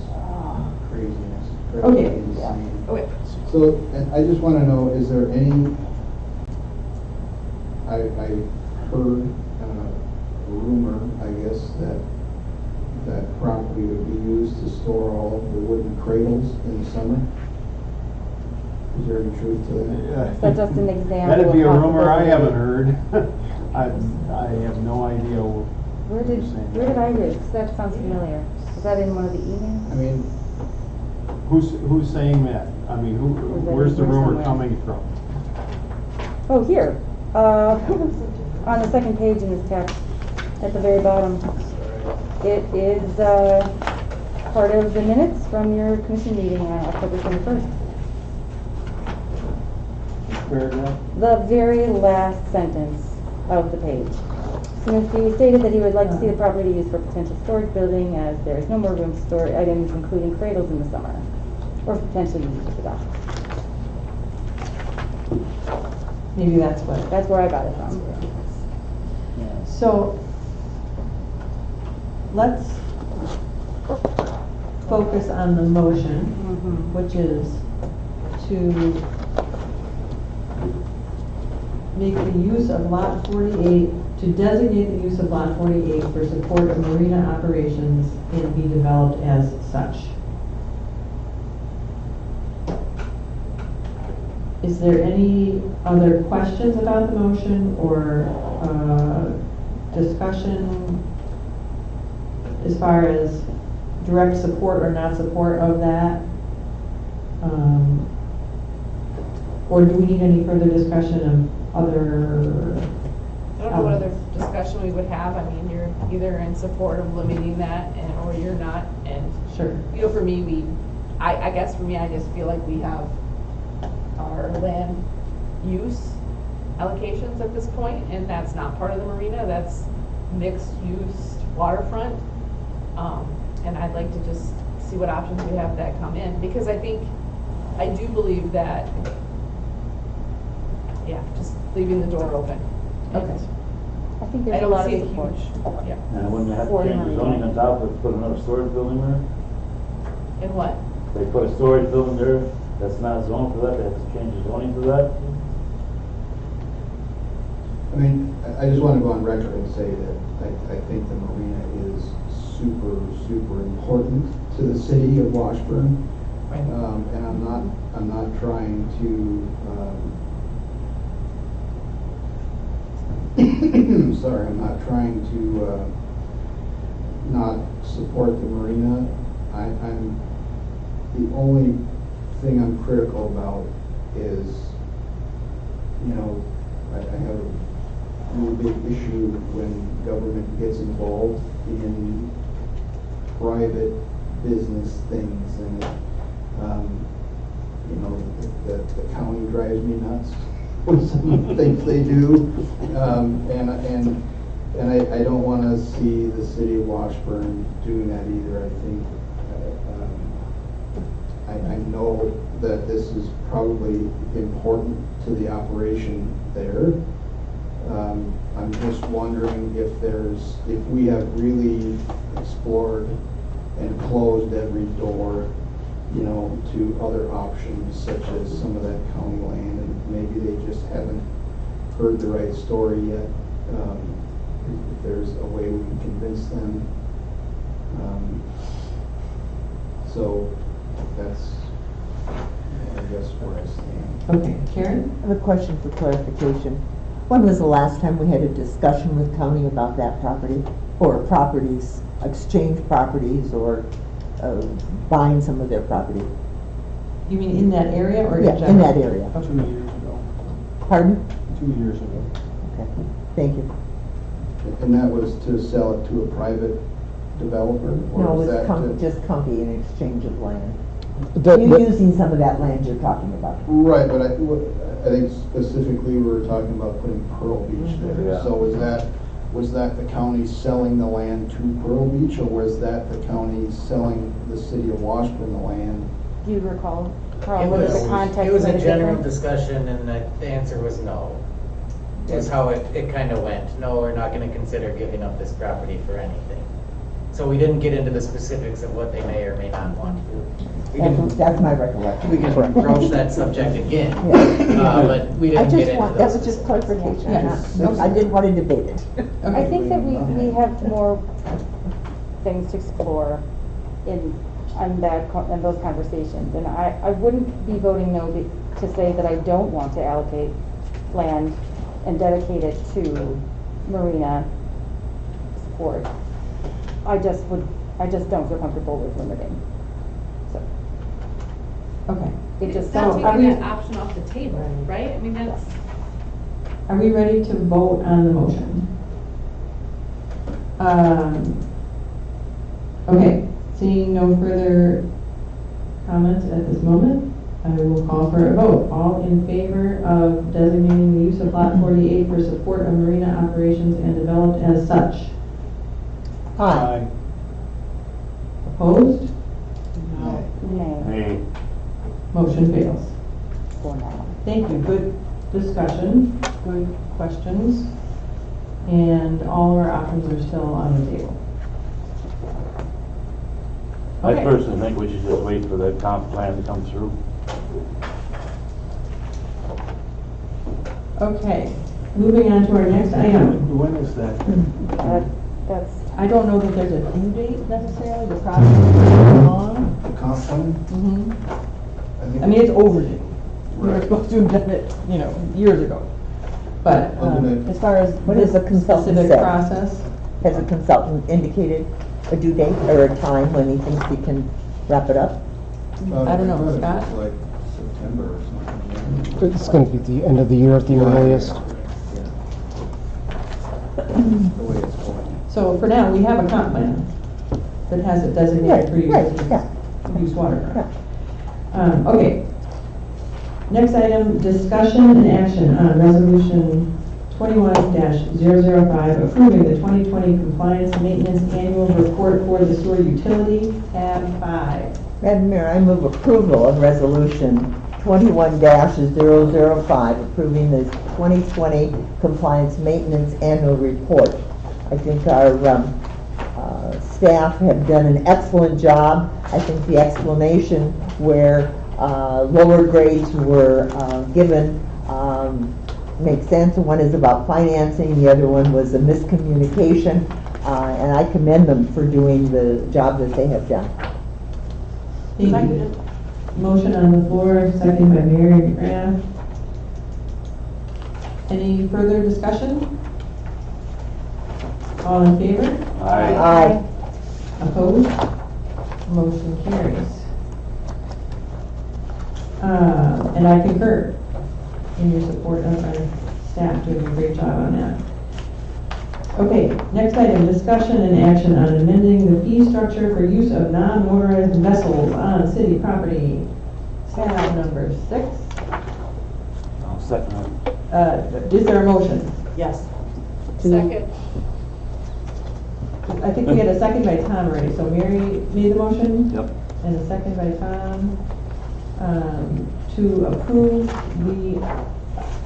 craziness. Okay. Insane. Okay. So, and I just want to know, is there any, I heard a rumor, I guess, that property would be used to store all of the wooden cradles in the summer? Is there any truth to that? Is that just an example? That'd be a of rumor I possibility? haven't heard. I have no idea. Where did I read? 'Cause that sounds familiar. Is that in one of the emails? I mean, Who's saying that? I mean, where's the rumor coming from? Oh, here. On the second page in this text, at the very bottom. It is part of the minutes from your commission meeting on October 21st. Paragraph? The very last sentence of the page. Swinsky stated that he would like to see the property used for potential storage building, as there is no more room to store items, including cradles, in the summer, or potentially used as a dock. Maybe that's what. That's where I got it from. So, let's focus on the motion, which is to make the use of lot 48, to designate the use of lot 48 for support of marina operations and be developed as such. Is there any other questions about the motion or discussion as far as direct support or not support of that? Or do we need any further discussion of other? I don't know what other discussion we would have. I mean, you're either in support of limiting that or you're not. And, sure. You know, for me, I guess for me, I just feel like we have our land use allocations at this point, and that's not part of the marina. That's mixed use waterfront. And I'd like to just see what options we have that come in, because I do believe that, yeah, just leaving the door open. Okay. I think there's a lot of support. Yeah. And when you have to change the zoning on top, let's put another storage building there. In what? They put a storage building there, that's not zoned for that, they have to change the zoning for that. I mean, I just want to go on record and say that I think the marina is super, super important to the city of Washburn. And I'm not trying to, sorry, I'm not trying to not support the marina. I'm the only thing I'm critical about is, you know, I have a really big issue when government gets involved in private business things, and you know, the county drives me nuts with some of the things they do, and I don't want to see the city of Washburn doing that either. I think I know that this is probably important to the operation there. I'm just wondering if we have really explored and closed every door, you know, to other options such as some of that county land, and maybe they just haven't heard the right story yet. If there's a way we can convince them. So that's, I guess, where I stand. Okay, Karen? I have a question for clarification. When was the last time we had a discussion with county about that property? Or properties, exchange properties, or buying some of their property? You mean in that area or Yeah, in that area. 2 years ago. Pardon? 2 years ago. Okay, thank you. And that was to sell it to a private developer? Or No, was it's that to- just county in exchange of land. You're using some of that land you're talking about. Right, but I think specifically we were talking about putting Pearl Beach there. Yeah. So was that the county selling the land to Pearl Beach, or was that the county selling the city of Washburn the land? Do you recall, It Carl, what was was, the context? it was of a the general difference? discussion, and the answer was no. Is how it kind of went. No, we're not going to consider giving up this property for anything. So we didn't get into the specifics of what they may or may not want to do. That's my recollection. We can broach that subject again, Yeah. but we didn't get into That those was just specifics. clarification. Yeah. I didn't want to debate it. I think that we have more things to explore in those conversations, and I wouldn't be voting no to say that I don't want to allocate land and dedicate it to marina support. I just don't feel comfortable with limiting. So. Okay. It just Not sounds. taking that option off the table, right? I mean, that's. Are we ready to vote on the motion? Okay, seeing no further comments at this moment, I will call for a vote. All in favor of designating the use of lot 48 for support of marina operations and developed as such? Aye. Opposed? No. Hey, Motion fails. For now. Thank you. Good discussion, good questions, and all of our options are still on the table. I Okay. personally think we should just wait for the comp plan to come through. Okay, moving on to our next item. When is that? That's, I don't know that there's a due date necessarily, the process is going along. The comp plan? I mean, it's overdue. We were supposed to have done it, years ago. But as far as What does the consultant specific say? process, Has a consultant indicated a due date or a time when he thinks he can wrap it up? I don't know, Scott? It's like September or something. It's going to be the end of the year at the earliest. The way it's going. So for now, we have a comp plan that has it designated for use Right, as yeah. use waterfront. Okay. Next item, discussion and action on resolution 21-005, approving the 2020 compliance maintenance annual report for the sewer utility, tab 5. Madam Mayor, I move approval of resolution 21-005, approving the 2020 compliance maintenance annual report. I think our staff have done an excellent job. I think the explanation where lower grades were given makes sense. One is about financing, the other one was a miscommunication, and I commend them for doing the job that they have done. Thank you. Motion on the floor, second by Mary McGrath. Any further discussion? All in favor? Aye. Opposed? Motion carries. And I concur in your support of our staff doing a great job on that. Okay, next item, discussion and action on amending the fee structure for use of non-motorized vessels on city property. Tab number 6. I'll second that. Is there a motion? Yes. Second. I think we had a second by Tom already, so Mary made the motion? Yep. And a second by Tom, to approve the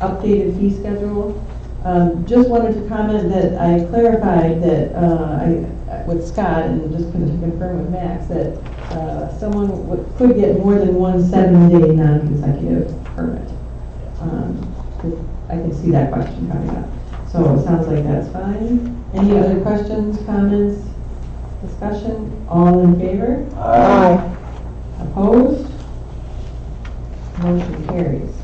updated fee schedule. Just wanted to comment that I clarified that, with Scott, and just to confirm with Max, that someone could get more than one 7-day non-consecutive permit. I can see that question coming up. So it sounds like that's fine. Any other questions, comments, discussion? All in favor? Aye. Opposed? Motion carries.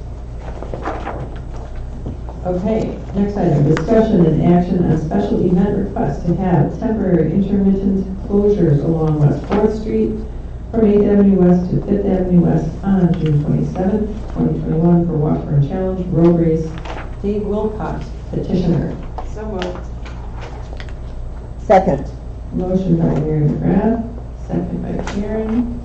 Okay, next item, discussion and action on special event request to have temporary intermittent closures along West 4th Street from 8th Avenue West to 5th Avenue West on June 27th, 2021 for Washburn Challenge Road Race. Dave Wilcox, petitioner. So moved. Second. Motion by Mary McGrath, second by Karen.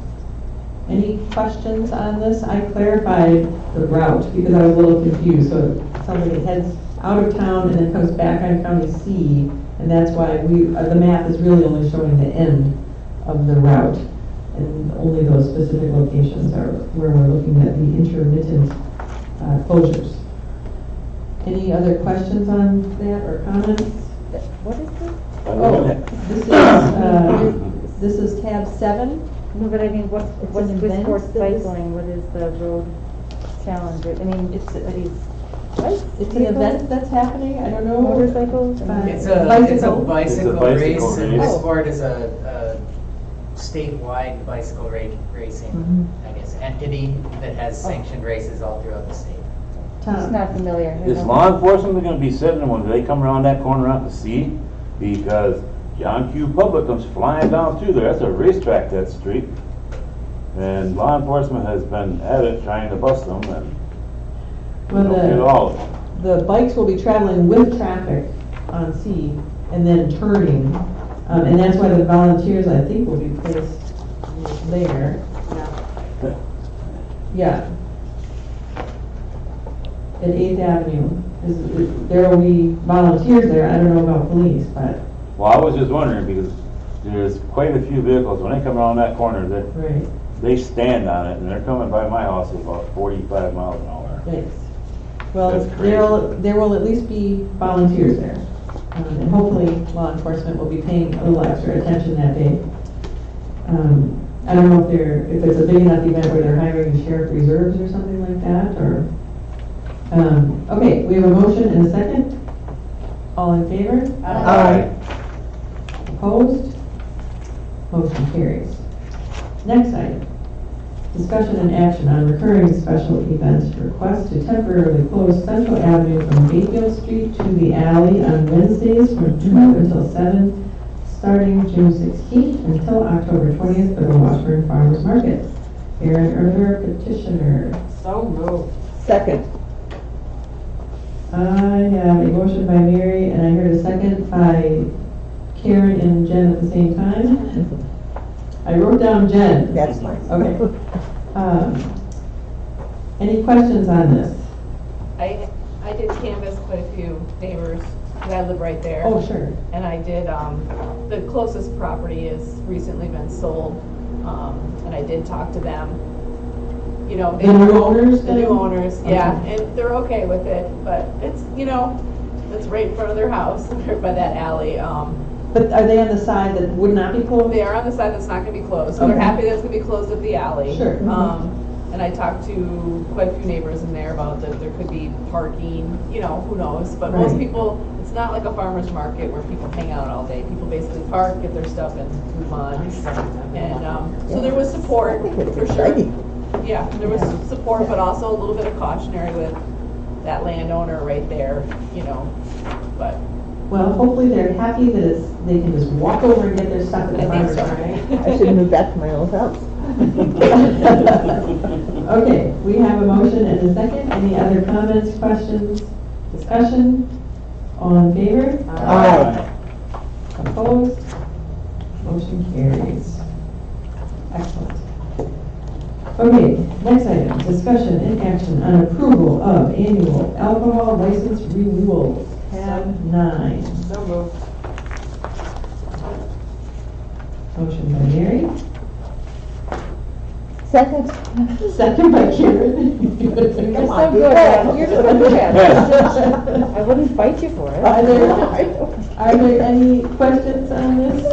Any questions on this? I clarified the route because I was a little confused. So somebody heads out of town and then comes back on County C, and that's why the map is really only showing the end of the route, and only those specific locations are where we're looking at the intermittent closures. Any other questions on that or comments? what is this? Oh, this is tab 7. No, but I mean, what's an with event sports that is- cycling? What is the road challenge? I mean, It's are these It's an event that's happening, I don't know. motorcycles? It's a bicycle bicycle race, race. and this sport is a statewide bicycle racing, I guess, entity that has sanctioned races all throughout the state. Just not familiar. Is law enforcement gonna be sitting when they come around that corner out to sea? Because John Q. Public comes flying down through there, that's a racetrack, that street. And law enforcement has been at it trying to bust them, and Well, don't get all of them. the bikes will be traveling with traffic on C and then turning. And that's why the volunteers, I think, will be placed there. Yeah. At 8th Avenue. There will be volunteers there. I don't know about police, but. Well, I was just wondering, because there's quite a few vehicles, when they come around that corner, Right. they stand on it, and they're coming by my house at about 45 miles an hour. Thanks. Well, That's crazy. there will at least be volunteers there. And hopefully law enforcement will be paying a little extra attention that day. I don't know if it's a big enough event where they're hiring sheriff reserves or something like that, or, okay, we have a motion and a second. All in favor? Aye. Opposed? Motion carries. Next item, discussion and action on recurring special events request to temporarily close Central Avenue from Bayfield Street to the alley on Wednesdays from 12 until 7, starting June 16th until October 20th for the Washburn Farmers Market. Aaron Erler, petitioner. So moved. Second. I have a motion by Mary, and I heard a second by Karen and Jen at the same time. I wrote down Jen. That's fine. Okay. Any questions on this? I did canvass quite a few neighbors, because I live right there. Oh, sure. And I did, the closest property has recently been sold, and I did talk to them. You know, The new owners? The new owners, yeah, Okay. and they're okay with it, but it's, you know, it's right in front of their house, right by that alley. But are they on the side that would not be closed? They are on the side that's not gonna be closed, so they're Okay. happy that it's gonna be closed at the alley. Sure. And I talked to quite a few neighbors in there about that there could be parking, you know, who knows, but most Right. people, it's not like a farmer's market where people hang out all day. People basically park, get their stuff and move on. And, so there was support, for sure. Yeah, there was support, but also a little bit of cautionary with that landowner right there, you know, but. Well, hopefully they're happy that they can just walk over and get their stuff at the I think farmer's so. market. I should move back to my old house. Okay, we have a motion and a second. Any other comments, questions, discussion? All in favor? Aye. Opposed? Motion carries. Excellent. Okay, next item, discussion and action on approval of annual alcohol license renewals, tab 9. So moved. Motion by Mary, Second. second by Karen. You're so good at, you're so good at it. I wouldn't fight you for it. Are there any questions on this?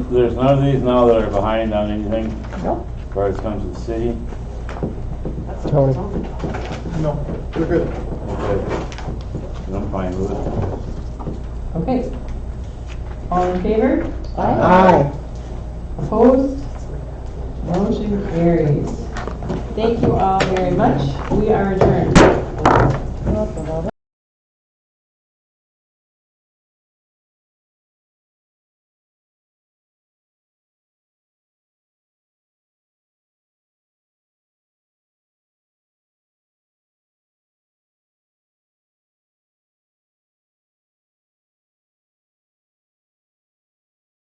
There's none of these now that are behind on anything? Nope. As far as comes to the city? Tony. No, we're good. Okay. I'm fine with it. Okay. All in favor? Aye. Opposed? Motion carries. Thank you all very much. We are adjourned.